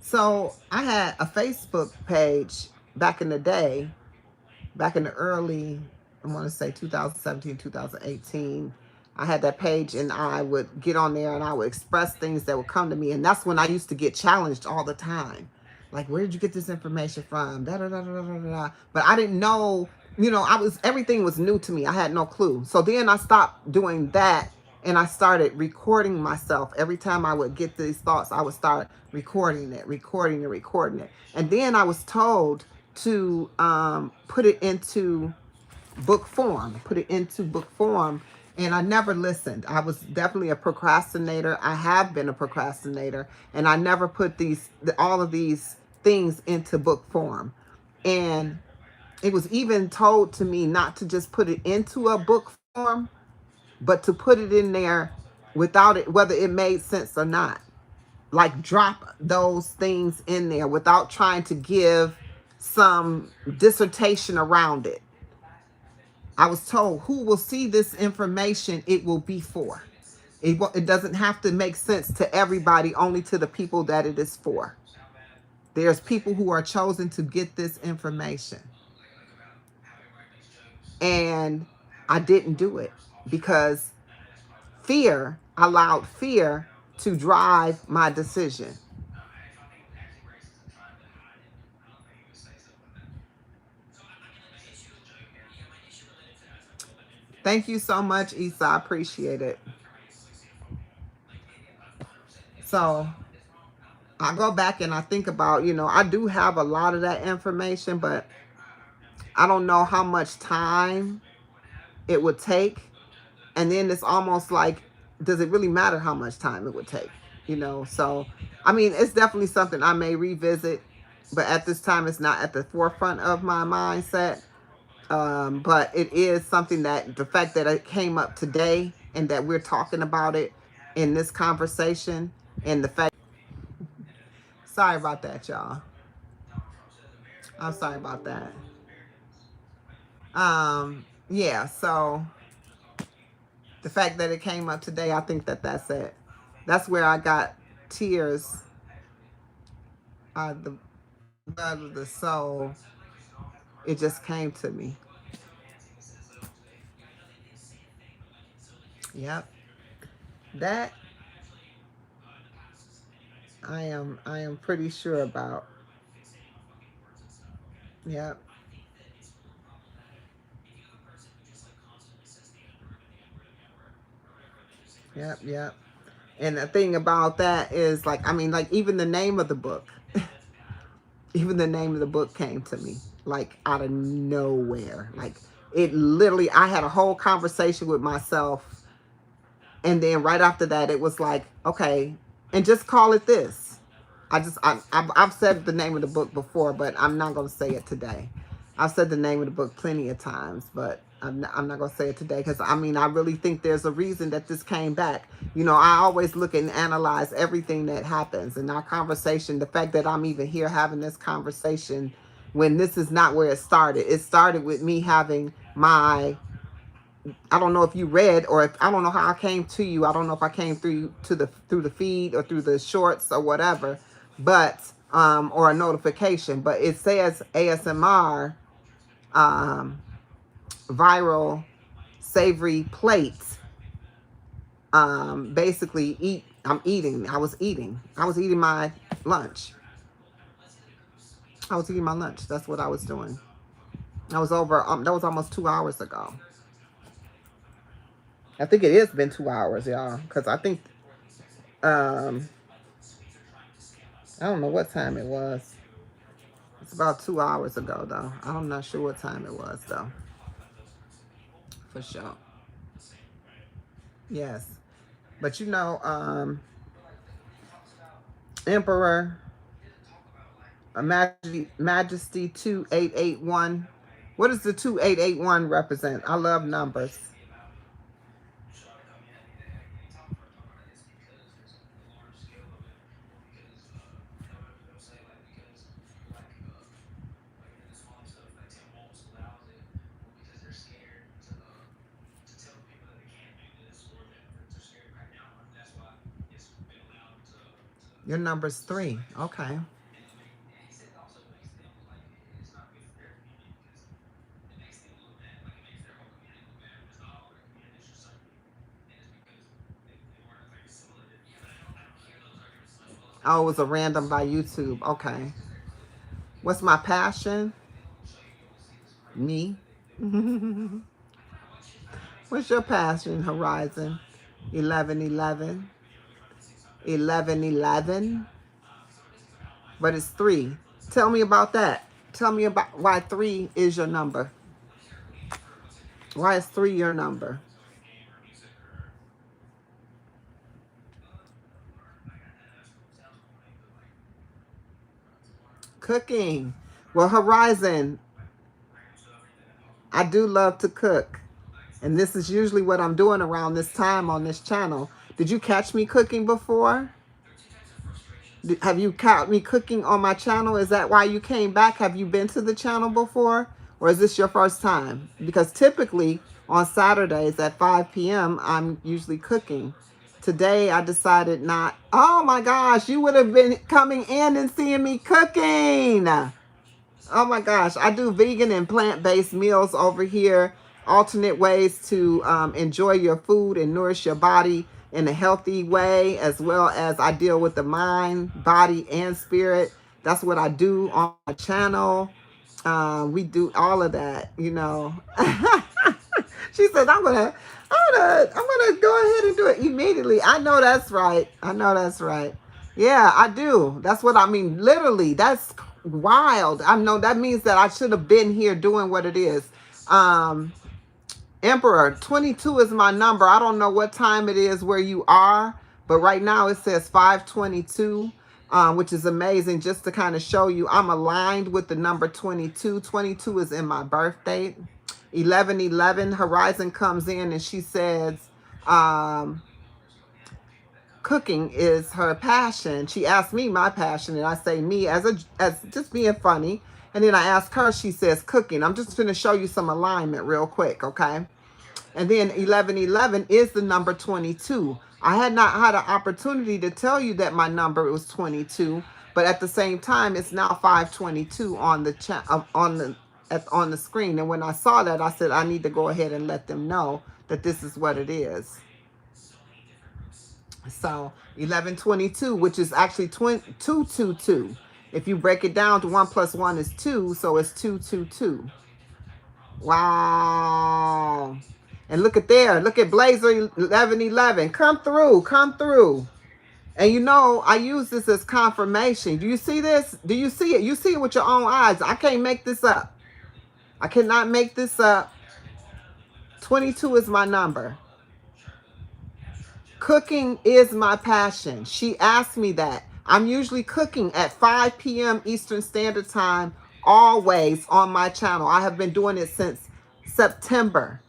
So I had a Facebook page back in the day, back in the early, I want to say 2017, 2018. I had that page and I would get on there and I would express things that would come to me. And that's when I used to get challenged all the time. Like, where did you get this information from? Da, da, da, da, da, da, da. But I didn't know, everything was new to me. I had no clue. So then I stopped doing that and I started recording myself. Every time I would get these thoughts, I would start recording it. And then I was told to put it into book form. And I never listened. I was definitely a procrastinator. I have been a procrastinator, and I never put all of these things into book form. And it was even told to me not to just put it into a book form, but to put it in there without it, whether it made sense or not. Like, drop those things in there without trying to give some dissertation around it. I was told who will see this information it will be for. It doesn't have to make sense to everybody, only to the people that it is for. There's people who are chosen to get this information. And I didn't do it because allowed fear to drive my decision. Thank you so much, Issa. I appreciate it. So I go back and I think about, I do have a lot of that information, but I don't know how much time it would take. And then it's almost like, does it really matter how much time it would take? So I mean, it's definitely something I may revisit, but at this time it's not at the forefront of my mindset. But it is something that the fact that it came up today and that we're talking about it in this conversation, and the fact, sorry about that, y'all. I'm sorry about that. Yeah, so the fact that it came up today, I think that that's it. That's where I got tears, the blood of the soul. It just came to me. Yep. That I am pretty sure about. Yep. Yep. Yep. And the thing about that is, like, I mean, like, even the name of the book, even the name of the book came to me, like, out of nowhere. Like, it literally, I had a whole conversation with myself. And then right after that, it was like, okay, and just call it this. I've said the name of the book before, but I'm not going to say it today. I've said the name of the book plenty of times, but I'm not going to say it today because, I mean, I really think there's a reason that this came back. You know, I always look and analyze everything that happens in our conversation. The fact that I'm even here having this conversation when this is not where it started. It started with me having my, I don't know if you read, or if, I don't know how I came to you. I don't know if I came through the feed or through the shorts or whatever, but or a notification. But it says ASMR, um, viral savory plates. Basically, eat. I'm eating. I was eating. I was eating my lunch. I was eating my lunch. That's what I was doing. I was over. That was almost 2 hours ago. I think it has been 2 hours, y'all, because I think um I don't know what time it was. It's about 2 hours ago, though. I'm not sure what time it was, though. For sure. Yes. But you know, Emperor, Majesty 2881. What does the 2881 represent? I love numbers. Your number's 3. Okay. Oh, it was a random by YouTube. Okay. What's my passion? Me. What's your passion, Horizon? 1111. 1111. But it's 3. Tell me about that. Tell me about why 3 is your number. Why is 3 your number? Cooking. Well, Horizon, I do love to cook. And this is usually what I'm doing around this time on this channel. Did you catch me cooking before? Have you caught me cooking on my channel? Is that why you came back? Have you been to the channel before? Or is this your first time? Because typically on Saturdays at 5 p.m., I'm usually cooking. Today I decided not. Oh my gosh, you would have been coming in and seeing me cooking. Oh my gosh, I do vegan and plant-based meals over here, alternate ways to enjoy your food and nourish your body in a healthy way, as well as I deal with the mind, body, and spirit. That's what I do on my channel. We do all of that, you know. She says, I'm gonna go ahead and do it immediately. I know that's right. I know that's right. Yeah, I do. That's what I mean. Literally, that's wild. I know that means that I should have been here doing what it is. Um, Emperor, 22 is my number. I don't know what time it is where you are, but right now it says 522, which is amazing, just to kind of show you I'm aligned with the number 22. 22 is in my birthday. 1111, Horizon comes in and she says, um, cooking is her passion. She asked me my passion, and I say me as just being funny. And then I ask her, she says cooking. I'm just going to show you some alignment real quick, okay? And then 1111 is the number 22. I had not had an opportunity to tell you that my number was 22, but at the same time, it's now 5:22 on the on the screen. And when I saw that, I said I need to go ahead and let them know that this is what it is. So 1122, which is actually 222. If you break it down to 1 plus 1 is 2, so it's 222. Wow. And look at there. Look at Blazer 1111. Come through. Come through. And you know, I use this as confirmation. Do you see this? Do you see it? You see it with your own eyes. I can't make this up. I cannot make this up. 22 is my number. Cooking is my passion. She asked me that. I'm usually cooking at 5 p.m. Eastern Standard Time, always on my channel. I have been doing it since September.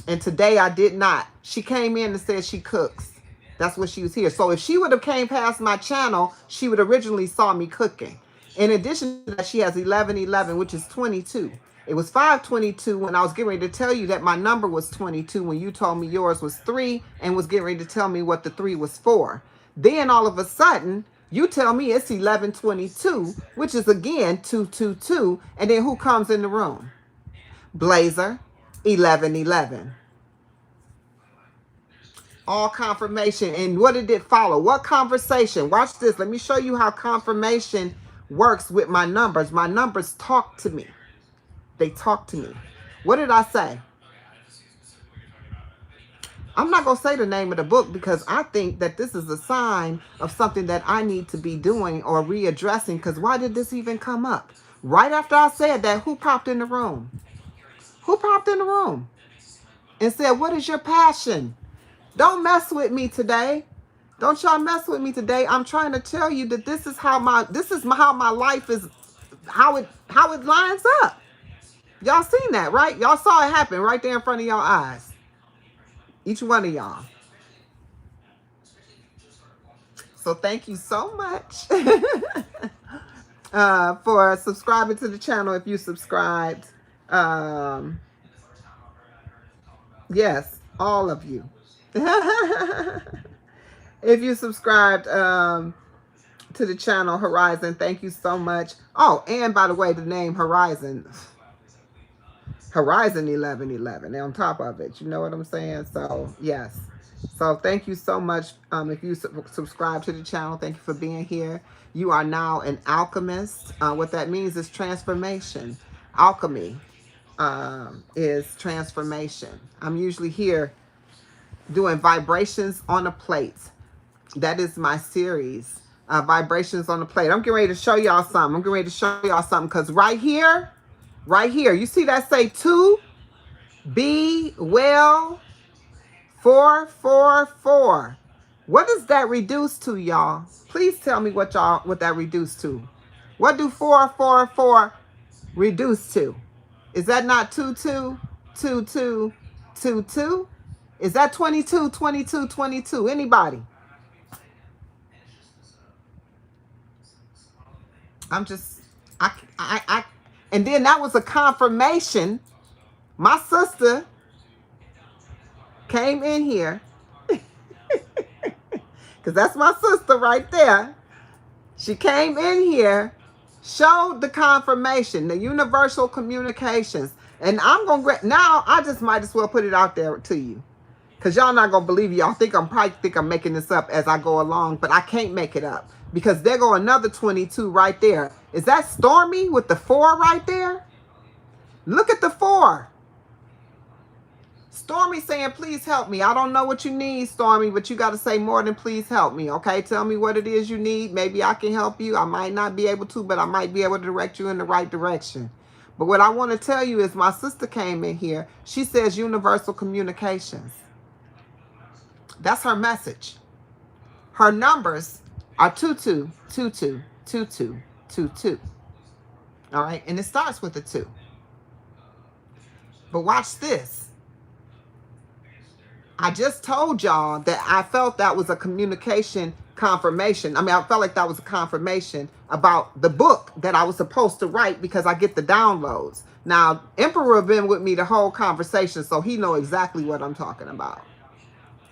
And today I did not. She came in and said she cooks. That's what she was here. So if she would have came past my channel, she would originally saw me cooking. In addition to that, she has 1111, which is 22. It was 522 when I was getting ready to tell you that my number was 22 when you told me yours was 3 and was getting ready to tell me what the 3 was for. Then all of a sudden, you tell me it's 1122, which is again 222. And then who comes in the room? Blazer 1111. All confirmation. And what did it follow? What conversation? Watch this. Let me show you how confirmation works with my numbers. My numbers talk to me. They talk to me. What did I say? I'm not going to say the name of the book because I think that this is a sign of something that I need to be doing or readdressing, because why did this even come up? Right after I said that, who popped in the room? Who popped in the room and said, what is your passion? Don't mess with me today. Don't y'all mess with me today. I'm trying to tell you that this is how my life is, how it lines up. Y'all seen that, right? Y'all saw it happen right there in front of y'all eyes. Each one of y'all. So thank you so much for subscribing to the channel if you subscribed. Yes, all of you. If you subscribed to the channel Horizon, thank you so much. Oh, and by the way, the name Horizon 1111 on top of it. You know what I'm saying? So yes. So thank you so much. If you subscribe to the channel, thank you for being here. You are now an alchemist. What that means is transformation. Alchemy is transformation. I'm usually here doing vibrations on a plate. That is my series, vibrations on the plate. I'm getting ready to show y'all something. Because right here, you see that say 2, be well, 444. What does that reduce to, y'all? Please tell me what that reduced to. What do 444 reduce to? Is that not 22, 22, 22? Is that 22, 22, 22? Anybody? I'm just, and then that was a confirmation. My sister came in here, because that's my sister right there. She came in here, showed the confirmation, the universal communications. And I'm going to, now I just might as well put it out there to you, because y'all not going to believe it. Y'all probably think I'm making this up as I go along, but I can't make it up. Because there go another 22 right there. Is that Stormy with the 4 right there? Look at the 4. Stormy saying, please help me. I don't know what you need, Stormy, but you got to say more than please help me, okay? Tell me what it is you need. Maybe I can help you. I might not be able to, but I might be able to direct you in the right direction. But what I want to tell you is my sister came in here. She says universal communications. That's her message. Her numbers are 22, 22, 22, 22. All right, and it starts with a 2. But watch this. I just told y'all that I felt that was a communication confirmation. I mean, I felt like that was a confirmation about the book that I was supposed to write, because I get the downloads. Now, Emperor been with me the whole conversation, so he know exactly what I'm talking about.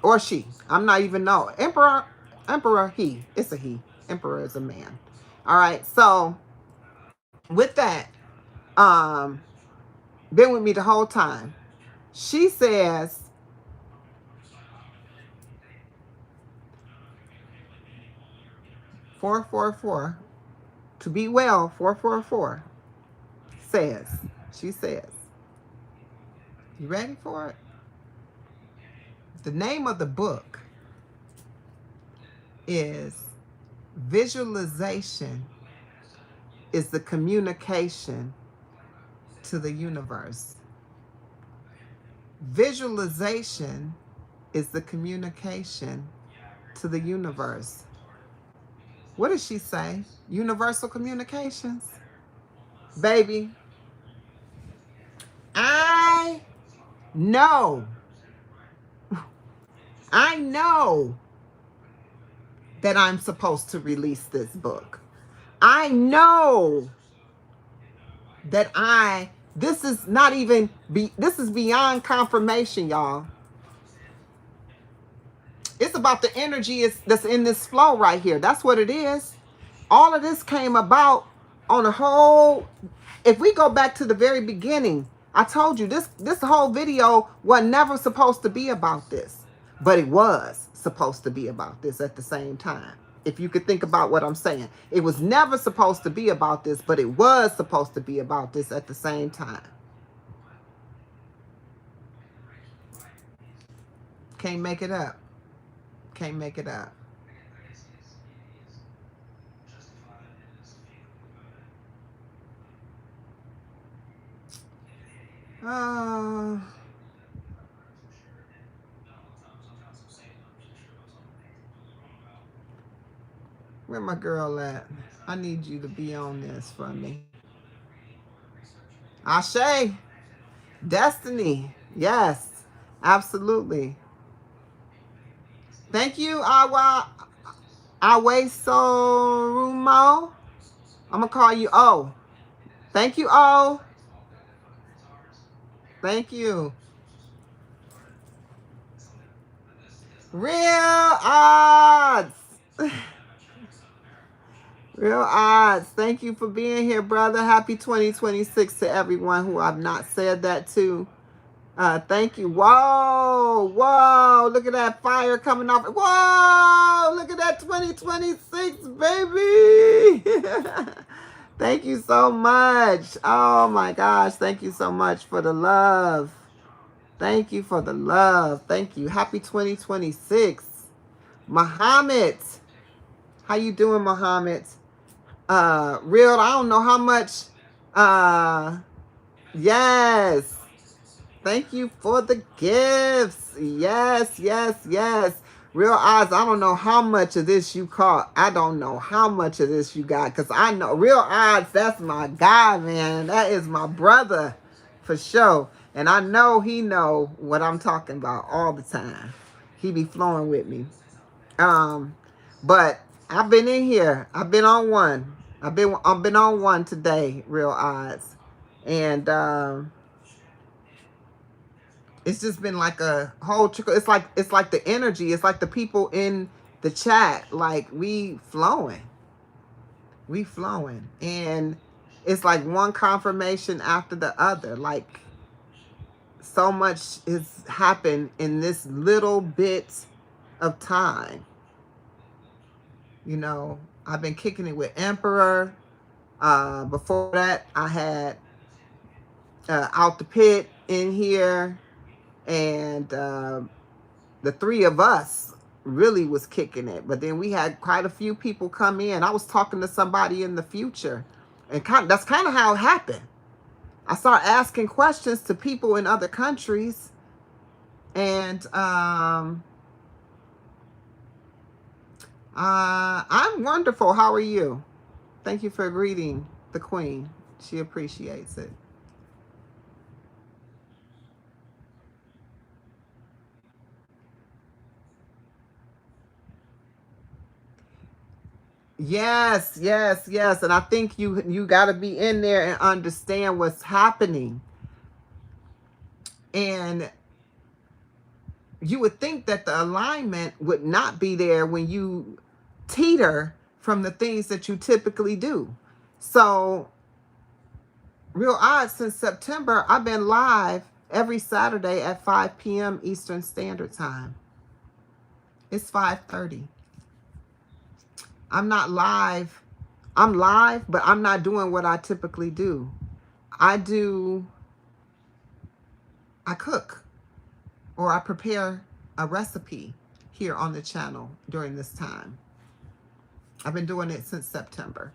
or she. I'm not even know. Emperor, he. It's a he. Emperor is a man. All right. So with that, um, been with me the whole time. She says, 444 to be well. 444 says. She says, you ready for it? The name of the book is Visualization is the Communication to the Universe. Visualization is the communication to the universe. What does she say? Universal communications? Baby, I know, I know that I'm supposed to release this book. I know that this is not even, this is beyond confirmation, y'all. It's about the energy that's in this flow right here. That's what it is. All of this came about on a whole. If we go back to the very beginning, I told you this whole video was never supposed to be about this, but it was supposed to be about this at the same time. If you could think about what I'm saying, it was never supposed to be about this, but it was supposed to be about this at the same time. Can't make it up. Can't make it up. Uh, where my girl at? I need you to be on this for me. Ashe. Destiny. Yes. Absolutely. Thank you, Awe Sorumo. I'm gonna call you O. Thank you, O. Thank you. Real odds. Real odds. Thank you for being here, brother. Happy 2026 to everyone who I've not said that to. Thank you. Whoa, whoa, look at that fire coming off. Whoa, look at that 2026, baby. Thank you so much. Oh my gosh, thank you so much for the love. Thank you for the love. Thank you. Happy 2026. Muhammad. How you doing, Muhammad? Real, I don't know how much. Yes. Thank you for the gifts. Yes, yes, yes. Real odds, I don't know how much of this you caught. I don't know how much of this you got. Because I know, real odds, that's my guy, man. That is my brother for sure. And I know he know what I'm talking about all the time. He be flowing with me. But I've been in here. I've been on one. I've been on one today, real odds. And it's just been like a whole trickle. It's like the energy. It's like the people in the chat. Like we flowing. And it's like one confirmation after the other. Like so much has happened in this little bit of time. You know, I've been kicking it with Emperor. Before that, I had Out the Pit in here. And the three of us really was kicking it. But then we had quite a few people come in. I was talking to somebody in the future. And that's kind of how it happened. I started asking questions to people in other countries. And I'm wonderful. How are you? Thank you for greeting the Queen. She appreciates it. Yes, yes, yes. And I think you got to be in there and understand what's happening. And you would think that the alignment would not be there when you teeter from the things that you typically do. So, real odd, since September, I've been live every Saturday at 5 p.m. Eastern Standard Time. It's 5:30. I'm not live. I'm live, but I'm not doing what I typically do. I do, I cook or I prepare a recipe here on the channel during this time. I've been doing it since September.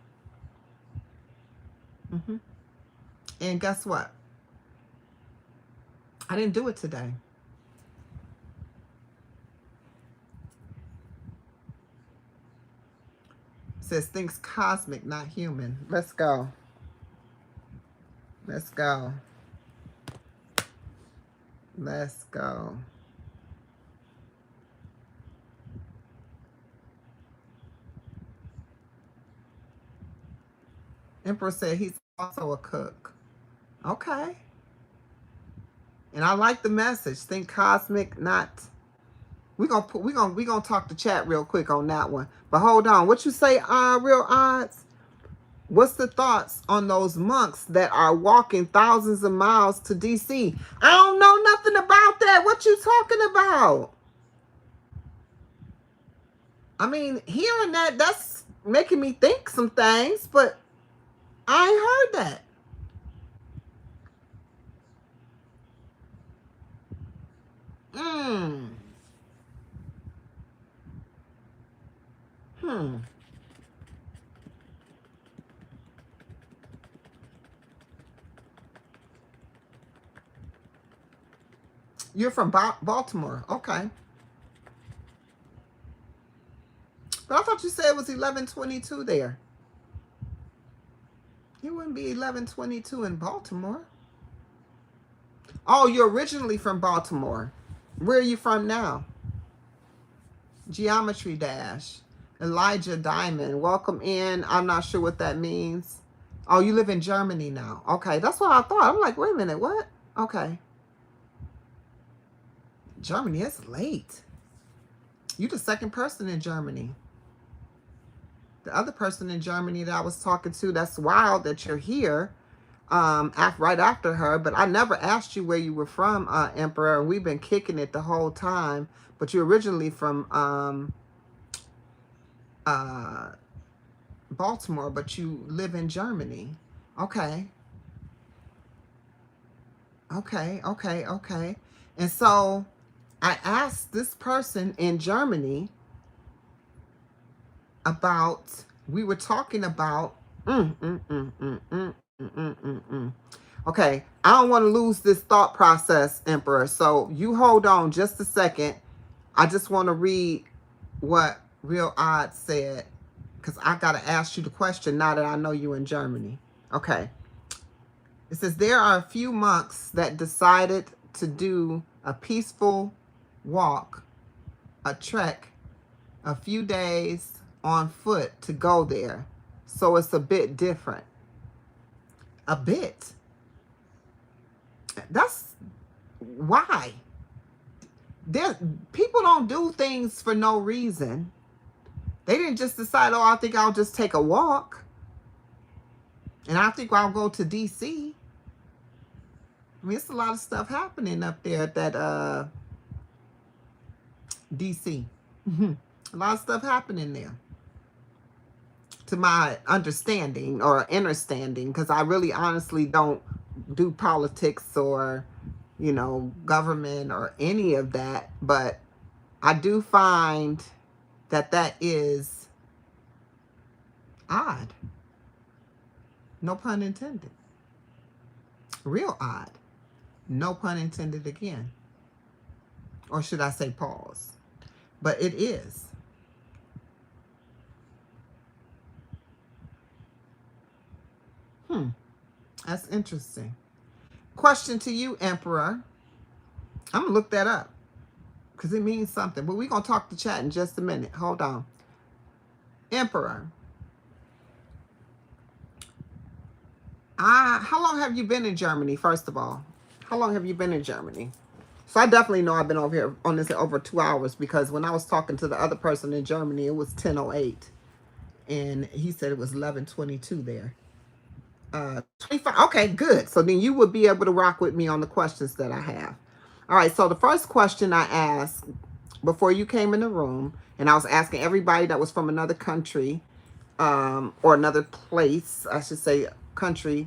hmm And guess what? I didn't do it today. It says things cosmic, not human. Let's go. Let's go. Let's go. Emperor said he's also a cook. Okay. And I like the message. Think cosmic, not. We gonna talk to chat real quick on that one. But hold on. What you say, real odds? What's the thoughts on those monks that are walking thousands of miles to DC? I don't know nothing about that. What you talking about? I mean, hearing that's making me think some things, but I ain't heard that. Hmm. Hmm. You're from Baltimore. Okay. But I thought you said it was 11:22 there. You wouldn't be 11:22 in Baltimore. Oh, you're originally from Baltimore. Where are you from now? Geometry Dash. Elijah Diamond. Welcome in. I'm not sure what that means. Oh, you live in Germany now. Okay, that's what I thought. I'm like, wait a minute, what? Okay. Germany, it's late. You're the second person in Germany. The other person in Germany that I was talking to, that's wild that you're here right after her, but I never asked you where you were from, Emperor, and we've been kicking it the whole time, but you're originally from Baltimore, but you live in Germany. Okay. Okay. And so I asked this person in Germany about, we were talking about, okay, I don't want to lose this thought process, Emperor. So you hold on just a second. I just want to read what Real Odd said, because I got to ask you the question now that I know you in Germany. Okay. It says, there are a few monks that decided to do a peaceful walk, a trek, a few days on foot to go there. So it's a bit different. A bit. That's why. There, people don't do things for no reason. They didn't just decide, oh, I think I'll just take a walk. And I think I'll go to DC. I mean, it's a lot of stuff happening up there at that DC. A lot of stuff happening there. To my understanding or understanding, because I really honestly don't do politics or, government or any of that. But I do find that is odd. No pun intended. Real odd. No pun intended again. Or should I say pause? But it is. That's interesting. Question to you, Emperor. I'm going to look that up because it means something. But we're going to talk to chat in just a minute. Hold on. Emperor. How long have you been in Germany, first of all? How long have you been in Germany? So I definitely know I've been over here on this over 2 hours, because when I was talking to the other person in Germany, it was 10:08, and he said it was 11:22 there. 25. Okay, good. So then you would be able to rock with me on the questions that I have. All right. So the first question I asked before you came in the room, and I was asking everybody that was from another country, or another place, I should say, country,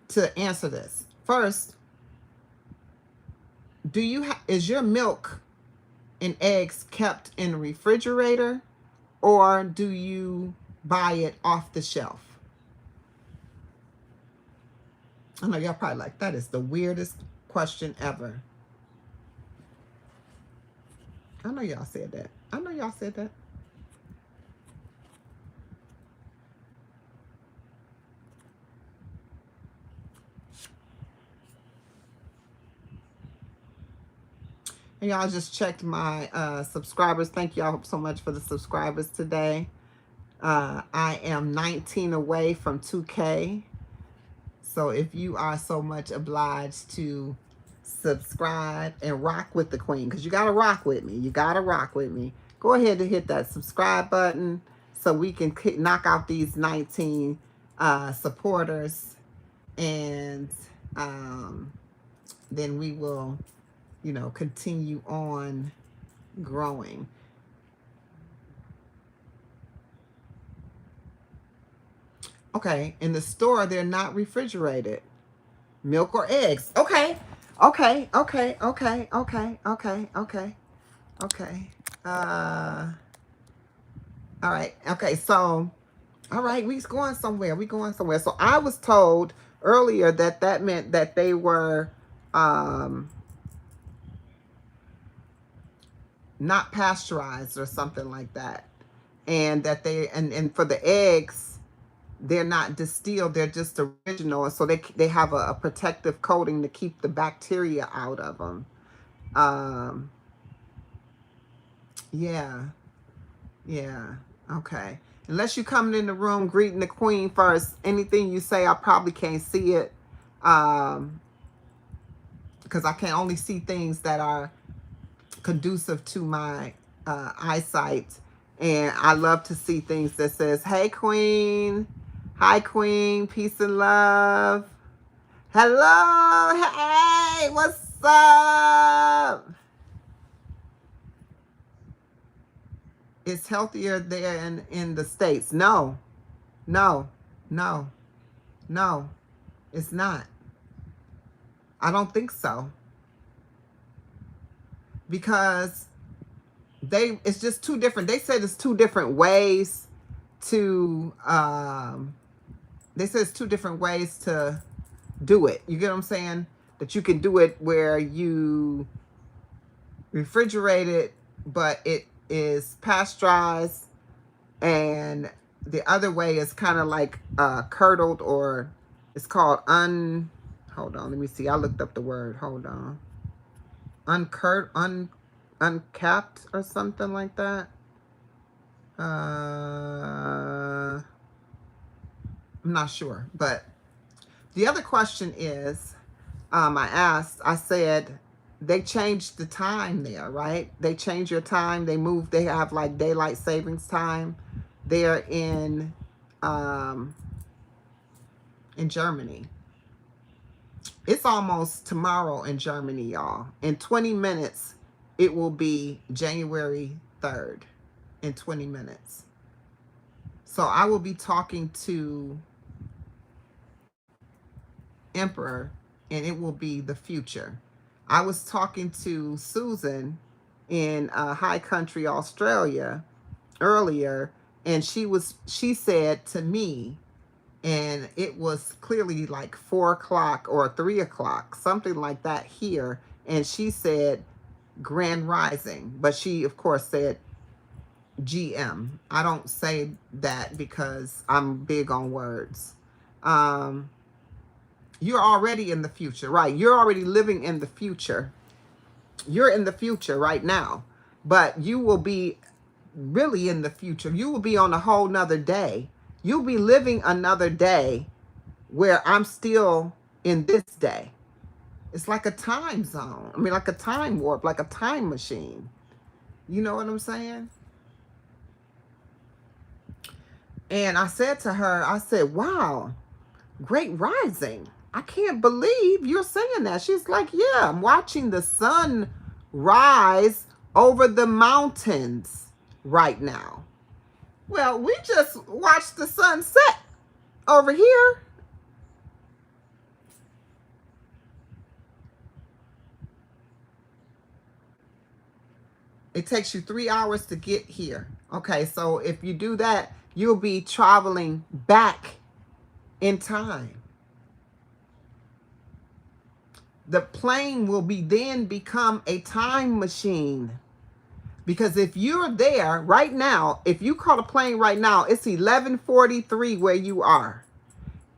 to answer this. First, is your milk and eggs kept in a refrigerator, or do you buy it off the shelf? I know y'all probably like, that is the weirdest question ever. I know y'all said that. I know y'all said that. And y'all just checked my subscribers. Thank y'all so much for the subscribers today. I am 19 away from 2K. So if you are so much obliged to subscribe and rock with the queen, because you got to rock with me. You got to rock with me. Go ahead and hit that subscribe button so we can knock out these 19 supporters. And then we will, continue on growing. Okay, in the store, they're not refrigerated. Milk or eggs. Okay. Okay. Okay. Okay. Okay. Okay. Okay. Okay. All right. Okay. So, all right, we going somewhere. We going somewhere. So I was told earlier that that meant that they were not pasteurized or something like that, and that and for the eggs, they're not distilled, they're just original, so they have a protective coating to keep the bacteria out of them. um yeah, yeah. Okay, unless you coming in the room greeting the queen first, anything you say I probably can't see it, because I can only see things that are conducive to my eyesight. And I love to see things that says, hey queen, hi queen, peace and love, hello, hey, what's up? It's healthier there in the States. No, no, no, no, it's not. I don't think so, because it's just two different, they said it's two different ways to they said it's two different ways to do it. You get what I'm saying? That you can do it where you refrigerate it, but it is pasteurized, and the other way is kind of like curdled, or it's called hold on, let me see, I looked up the word, hold on, uncapped or something like that. I'm not sure. But the other question is, I said, they changed the time there, right? They change your time. They have like daylight savings time there in Germany. It's almost tomorrow in Germany, y'all. In 20 minutes, it will be January 3rd. In 20 minutes. So I will be talking to Emperor, and it will be the future. I was talking to Susan in High Country, Australia earlier, and she said to me, and it was clearly like 4 o'clock or 3 o'clock, something like that here, and she said Grand Rising, but she of course said GM. I don't say that because I'm big on words. You're already in the future, right? You're already living in the future. You're in the future right now, but you will be really in the future. You will be on a whole nother day. You'll be living another day where I'm still in this day. It's like a time zone. I mean, like a time warp, like a time machine. You know what I'm saying? And I said to her, I said, wow, great rising. I can't believe you're saying that. She's like, yeah, I'm watching the sun rise over the mountains right now. Well, we just watched the sun set over here. It takes you 3 hours to get here. Okay, so if you do that, you'll be traveling back in time. The plane will be then become a time machine. Because if you're there right now, if you caught a plane right now, it's 11:43 where you are.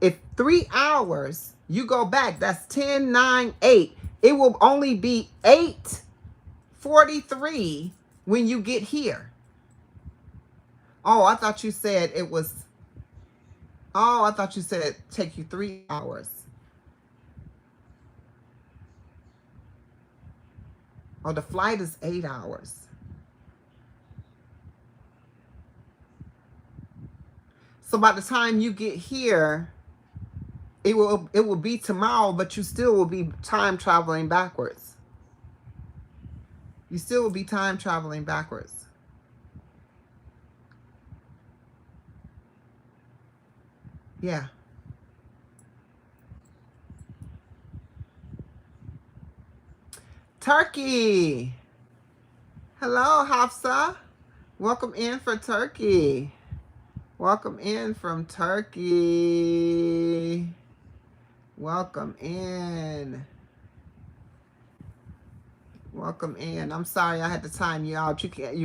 If 3 hours you go back, that's 10, 9, 8. It will only be 8:43 when you get here. Oh, I thought you said it was. Oh, I thought you said it take you 3 hours. Oh, the flight is 8 hours. So by the time you get here, it will be tomorrow, but you still will be time traveling backwards. You still will be time traveling backwards. Yeah. Turkey. Hello, Hafsa. Welcome in for Turkey. Welcome in from Turkey. Welcome in. Welcome in. I'm sorry I had to time you out. You can't.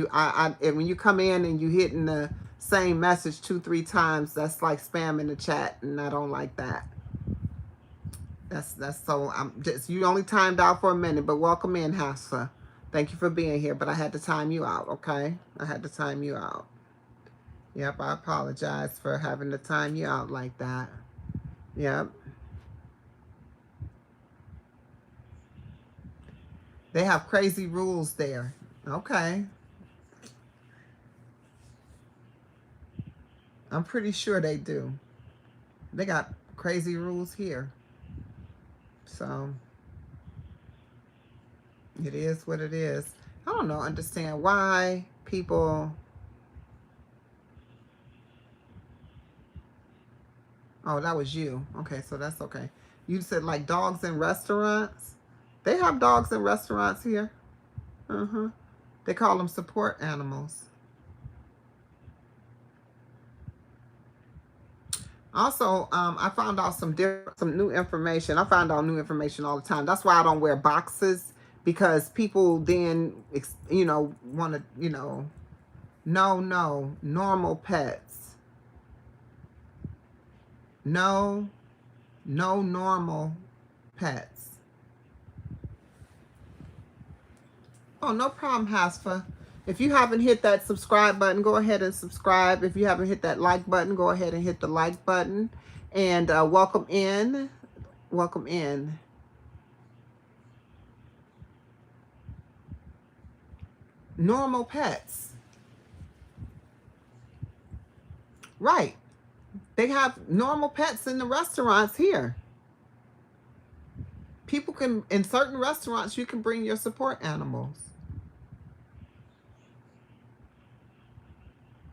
When you come in and you hitting the same message 2-3 times, that's like spam in the chat, and I don't like that. That's so. I'm just you only timed out for a minute, but welcome in, Hafsa. Thank you for being here, but I had to time you out. Okay, I had to time you out. Yep, I apologize for having to time you out like that. Yep. They have crazy rules there. Okay. I'm pretty sure they do. They got crazy rules here. So it is what it is. I don't know, understand why people. Oh, that was you. Okay, so that's okay. You said like dogs in restaurants. They have dogs in restaurants here. Uh-huh. They call them support animals. Also, I found out some new information. I find out new information all the time. That's why I don't wear boxes, because people then, want to, no, normal pets. No, no normal pets. Oh, no problem, Hasfa. If you haven't hit that subscribe button, go ahead and subscribe. If you haven't hit that like button, go ahead and hit the like button. And welcome in. Welcome in. Normal pets. Right. They have normal pets in the restaurants here. People can, in certain restaurants, you can bring your support animals.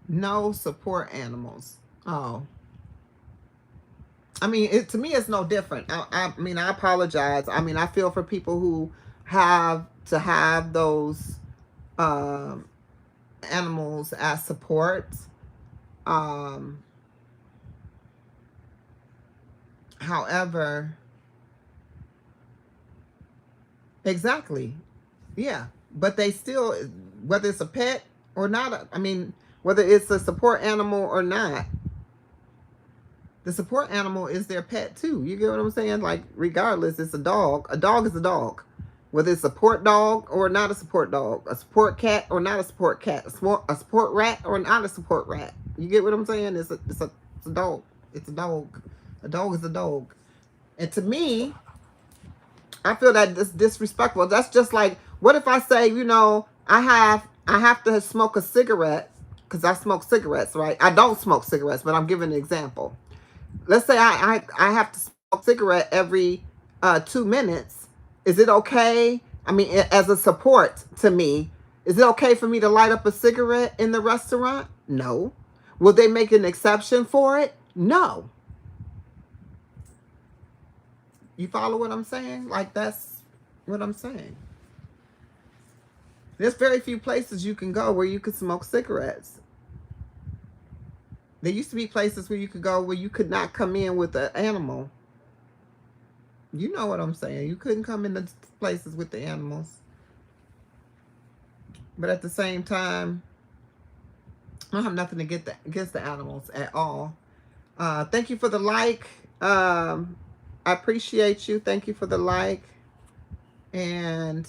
No support animals. Oh. I mean, to me, it's no different. I mean, I apologize. I mean, I feel for people who have to have those animals as support. However, exactly. Yeah. But they still, whether it's a pet or not, I mean, whether it's a support animal or not, the support animal is their pet too. You get what I'm saying? Like, regardless, it's a dog. A dog is a dog. Whether it's a support dog or not a support dog, a support cat or not a support cat, a support rat or not a support rat. You get what I'm saying? It's a dog. It's a dog. A dog is a dog. And to me, I feel that this disrespectful. That's just like, what if I say, I have to smoke a cigarette because I smoke cigarettes, right? I don't smoke cigarettes, but I'm giving an example. Let's say I have to smoke a cigarette every 2 minutes. Is it okay? I mean, as a support to me, is it okay for me to light up a cigarette in the restaurant? No. Will they make an exception for it? No. You follow what I'm saying? Like, that's what I'm saying. There's very few places you can go where you could smoke cigarettes. There used to be places where you could go where you could not come in with an animal. You know what I'm saying? You couldn't come into places with the animals. But at the same time, I don't have nothing to against the animals at all. Thank you for the like. I appreciate you. Thank you for the like. And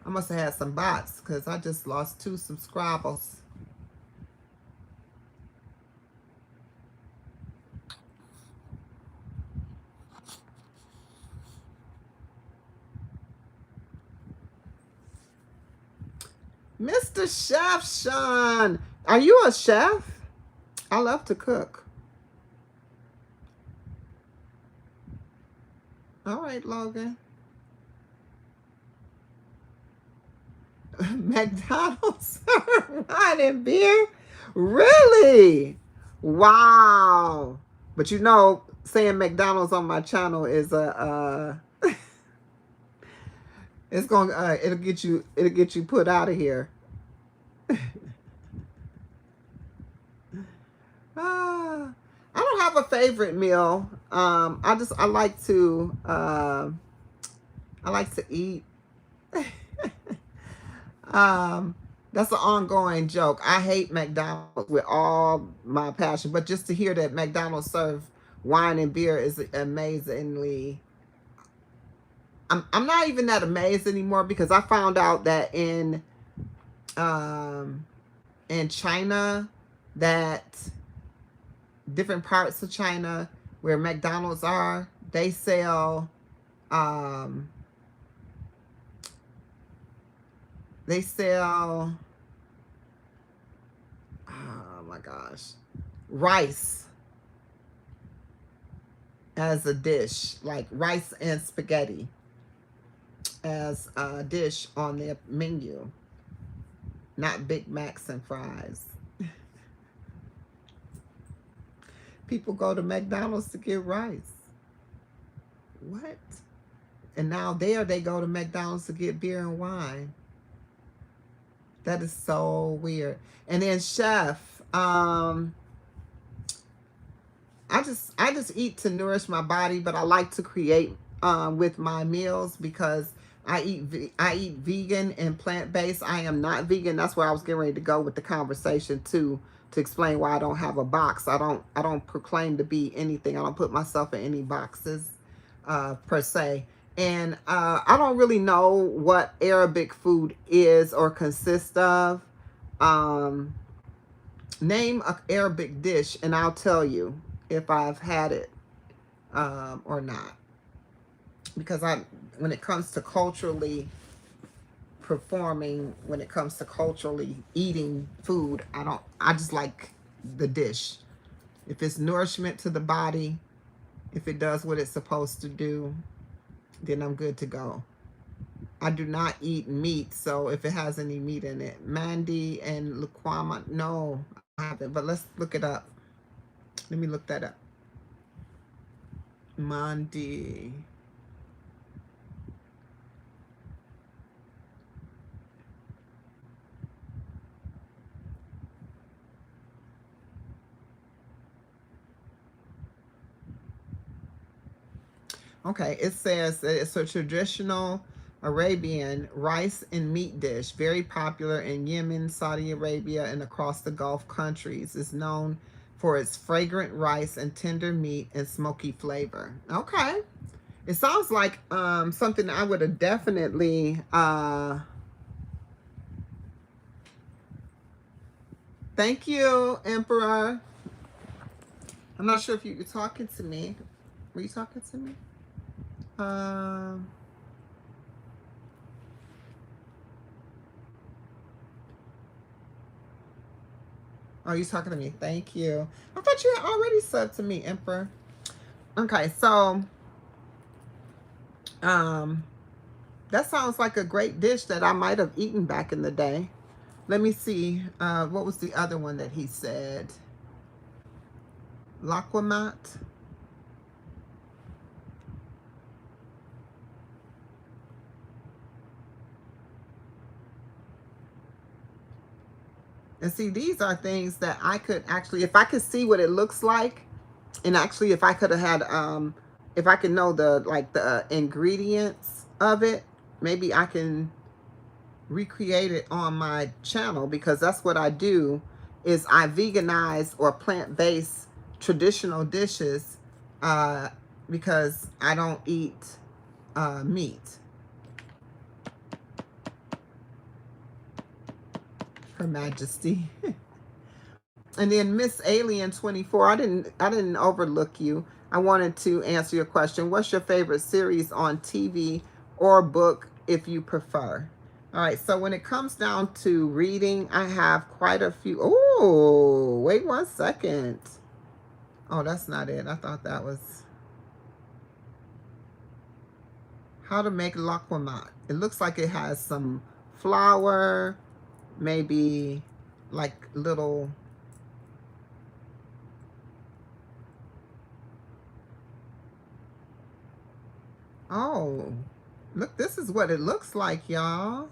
I must have had some bots because I just lost 2 subscribers. Mr. Chef Sean, are you a chef? I love to cook. All right, Logan. McDonald's wine and beer? Really? Wow. But saying McDonald's on my channel is a it's going it'll get you put out of here. I don't have a favorite meal. I like to eat. That's an ongoing joke. I hate McDonald's with all my passion, but just to hear that McDonald's serve wine and beer is amazingly. I'm not even that amazed anymore because I found out that in China, that different parts of China where McDonald's are, they sell um they sell oh my gosh, rice as a dish, like rice and spaghetti as a dish on their menu, not Big Macs and fries. People go to McDonald's to get rice. What? And now they go to McDonald's to get beer and wine. That is so weird. And then chef, I just eat to nourish my body, but I like to create with my meals because I eat vegan and plant based. I am not vegan. That's where I was getting ready to go with the conversation too, to explain why I don't have a box. I don't proclaim to be anything. I don't put myself in any boxes per se. And I don't really know what Arabic food is or consists of. Um, Name an Arabic dish, and I'll tell you if I've had it or not. Because when it comes to culturally performing, when it comes to culturally eating food, I just like the dish. If it's nourishment to the body, if it does what it's supposed to do, then I'm good to go. I do not eat meat, so if it has any meat in it. Mandi and Lukwama, no, I haven't. But let's look it up. Let me look that up. Mandi. Okay, it says that it's a traditional Arabian rice and meat dish, very popular in Yemen, Saudi Arabia, and across the Gulf countries. It's known for its fragrant rice and tender meat and smoky flavor. Okay, it sounds like something I would have definitely. Thank you, Emperor. I'm not sure if you're talking to me. Were you talking to me? Um, are you talking to me? Thank you. I thought you had already said to me, Emperor. Okay, so um, that sounds like a great dish that I might have eaten back in the day. Let me see. What was the other one that he said? Laquamat. And see, these are things that I could actually, if I could see what it looks like, and actually, if I could have had, if I could know the like the ingredients of it, maybe I can recreate it on my channel, because that's what I do. Is I veganize or plant-based traditional dishes, uh, because I don't eat meat. Her Majesty. And then Miss Alien 24, I didn't overlook you. I wanted to answer your question. What's your favorite series on TV or book if you prefer? All right, so when it comes down to reading, I have quite a few. Oh, wait 1 second. Oh, that's not it. I thought that was how to make laquamat. It looks like it has some flour, maybe like little. Oh, look, this is what it looks like, y'all.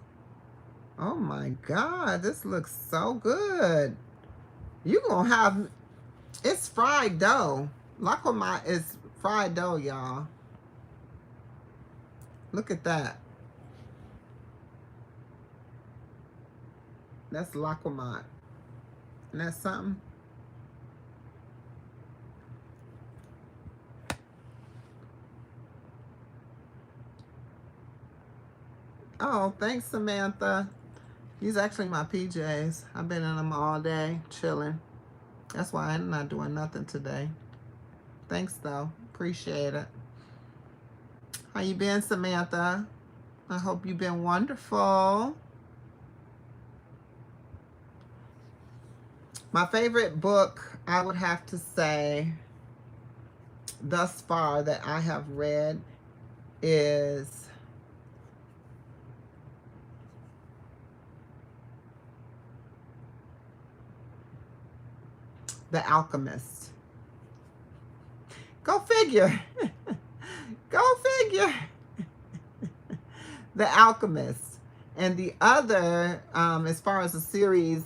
Oh my God, this looks so good. You gonna have, it's fried dough. Laquamat is fried dough, y'all. Look at that. That's laquamat. And that's something. Oh, thanks, Samantha. These actually my PJs. I've been in them all day, chilling. That's why I'm not doing nothing today. Thanks, though. Appreciate it. How you been, Samantha? I hope you've been wonderful. My favorite book, I would have to say, thus far that I have read is The Alchemist. Go figure. Go figure. The Alchemist. And the other, as far as the series,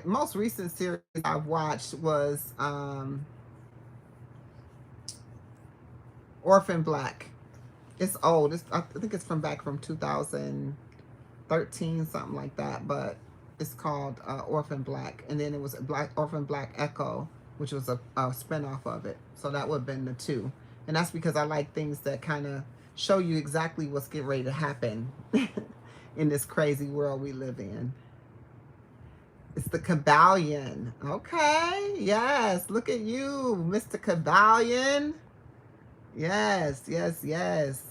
most recent series I've watched was Orphan Black. It's old. I think it's from back from 2013, something like that. But it's called Orphan Black. And then it was Orphan Black Echo, which was a spinoff of it. So that would have been the two. And that's because I like things that kind of show you exactly what's getting ready to happen in this crazy world we live in. It's the Kabbalion. Okay. Yes. Look at you, Mr. Kabbalion. Yes, yes, yes.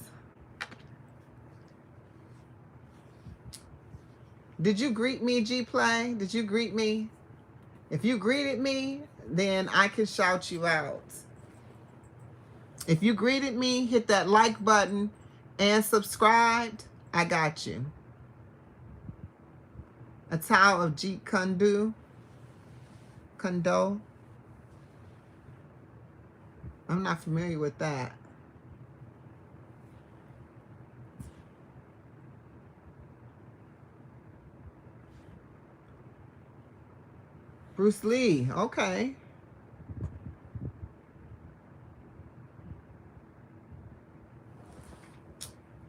Did you greet me, G Play? Did you greet me? If you greeted me, then I can shout you out. If you greeted me, hit that like button and subscribed. I got you. A Tao of Jeet Kundo. I'm not familiar with that. Bruce Lee. Okay.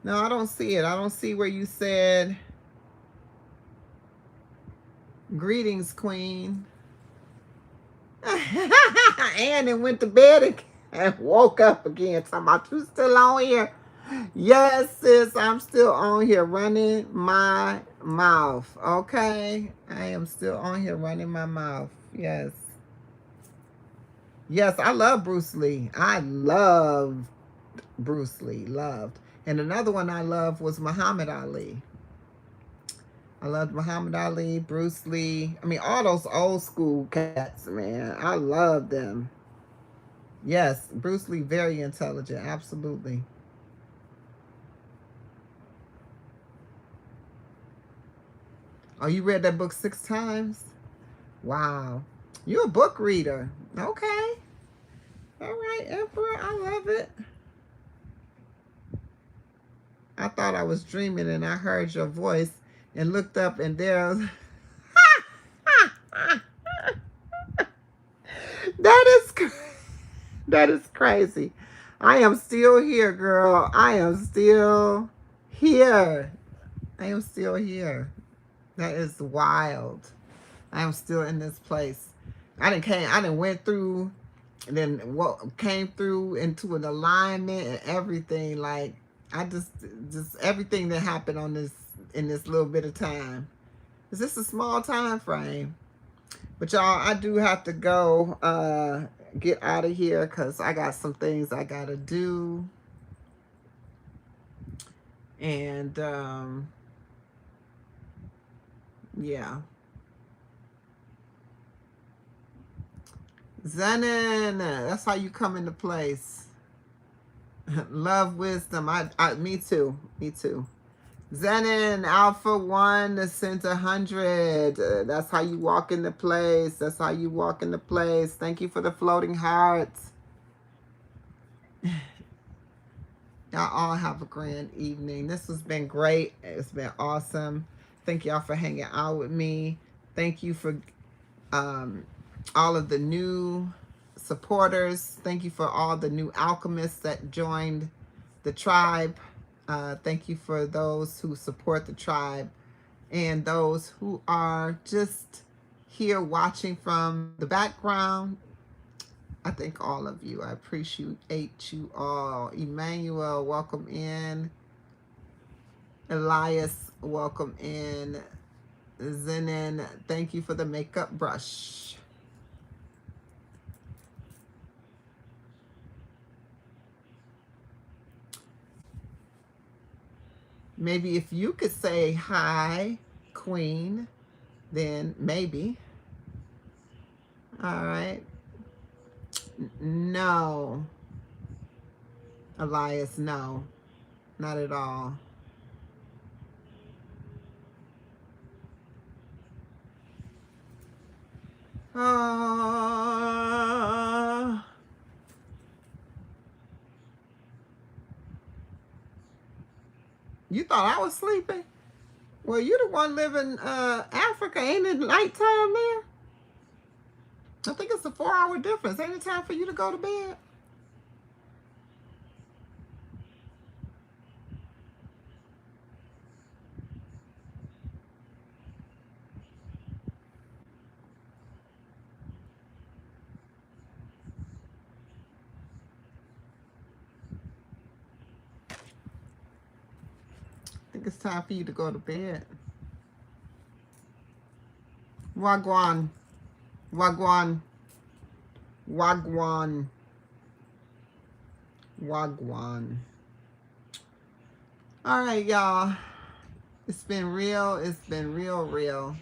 No, I don't see it. I don't see where you said greetings, Queen. And then went to bed and woke up again. Talking about you still on here. Yes, sis, I'm still on here running my mouth. Okay? I am still on here running my mouth. Yes. Yes, I love Bruce Lee. I love Bruce Lee. Loved. And another one I loved was Muhammad Ali. I loved Muhammad Ali, Bruce Lee. I mean, all those old school cats, man. I love them. Yes, Bruce Lee, very intelligent. Absolutely. Oh, you read that book 6 times? Wow. You're a book reader. Okay. All right, Emperor. I love it. I thought I was dreaming and I heard your voice and looked up and there was... that is that is crazy. I am still here, girl. I am still here. I am still here. That is wild. I am still in this place. I didn't went through and then what came through into an alignment and everything. Like I just everything that happened on this in this little bit of time. Is this a small time frame? But y'all, I do have to go get out of here because I got some things I gotta do. And yeah. Zenon, that's how you come into place. Love, wisdom. Me too. Me too. Zenon, Alpha 1 to Cent 100. That's how you walk into place. That's how you walk into place. Thank you for the floating hearts. Y'all all have a grand evening. This has been great. It's been awesome. Thank y'all for hanging out with me. Thank you for all of the new supporters. Thank you for all the new alchemists that joined the tribe. Thank you for those who support the tribe and those who are just here watching from the background. I thank all of you. I appreciate you all. Emmanuel, welcome in. Elias, welcome in. Zenon, thank you for the makeup brush. Maybe if you could say hi, Queen, then maybe. All right. No. Elias, no. Not at all. Uh, you thought I was sleeping? Well, you the one living Africa. Ain't it nighttime there? I think it's a 4-hour difference. Ain't it time for you to go to bed? I think it's time for you to go to bed. Wagwan. Wagwan. Wagwan. Wagwan. All right, y'all. It's been real. It's been real, real.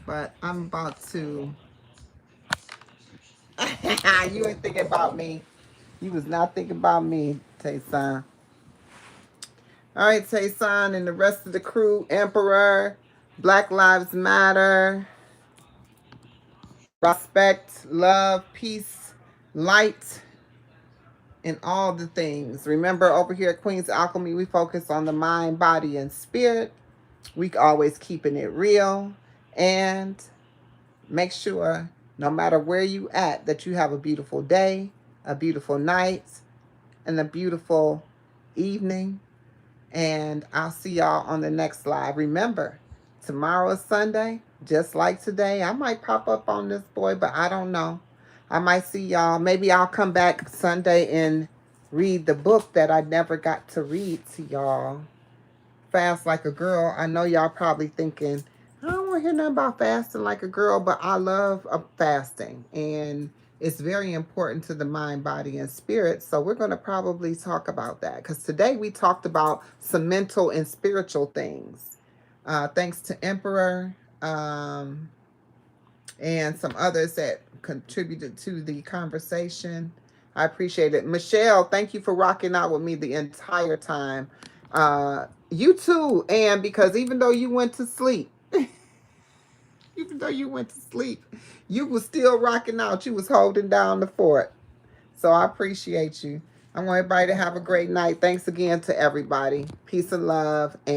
But I'm about to. You ain't thinking about me. You was not thinking about me, Taysan. All right, Taysan and the rest of the crew, Emperor, Black Lives Matter, respect, love, peace, light, and all the things. Remember, over here at Queen's Alchemy, we focus on the mind, body, and spirit. We always keeping it real. And make sure, no matter where you at, that you have a beautiful day, a beautiful night, and a beautiful evening. And I'll see y'all on the next live. Remember, tomorrow is Sunday, just like today. I might pop up on this boy, but I don't know. I might see y'all. Maybe I'll come back Sunday and read the book that I never got to read to y'all. Fast Like a Girl. I know y'all probably thinking, I don't want to hear nothing about fasting like a girl, but I love fasting. And It's very important to the mind, body, and spirit. So we're going to probably talk about that because today we talked about some mental and spiritual things. Thanks to Emperor and some others that contributed to the conversation. I appreciate it. Michelle, thank you for rocking out with me the entire time. You too, and because even though you went to sleep, even though you went to sleep, you was still rocking out. You was holding down the fort. So I appreciate you. I want everybody to have a great night. Thanks again to everybody. Peace and love. And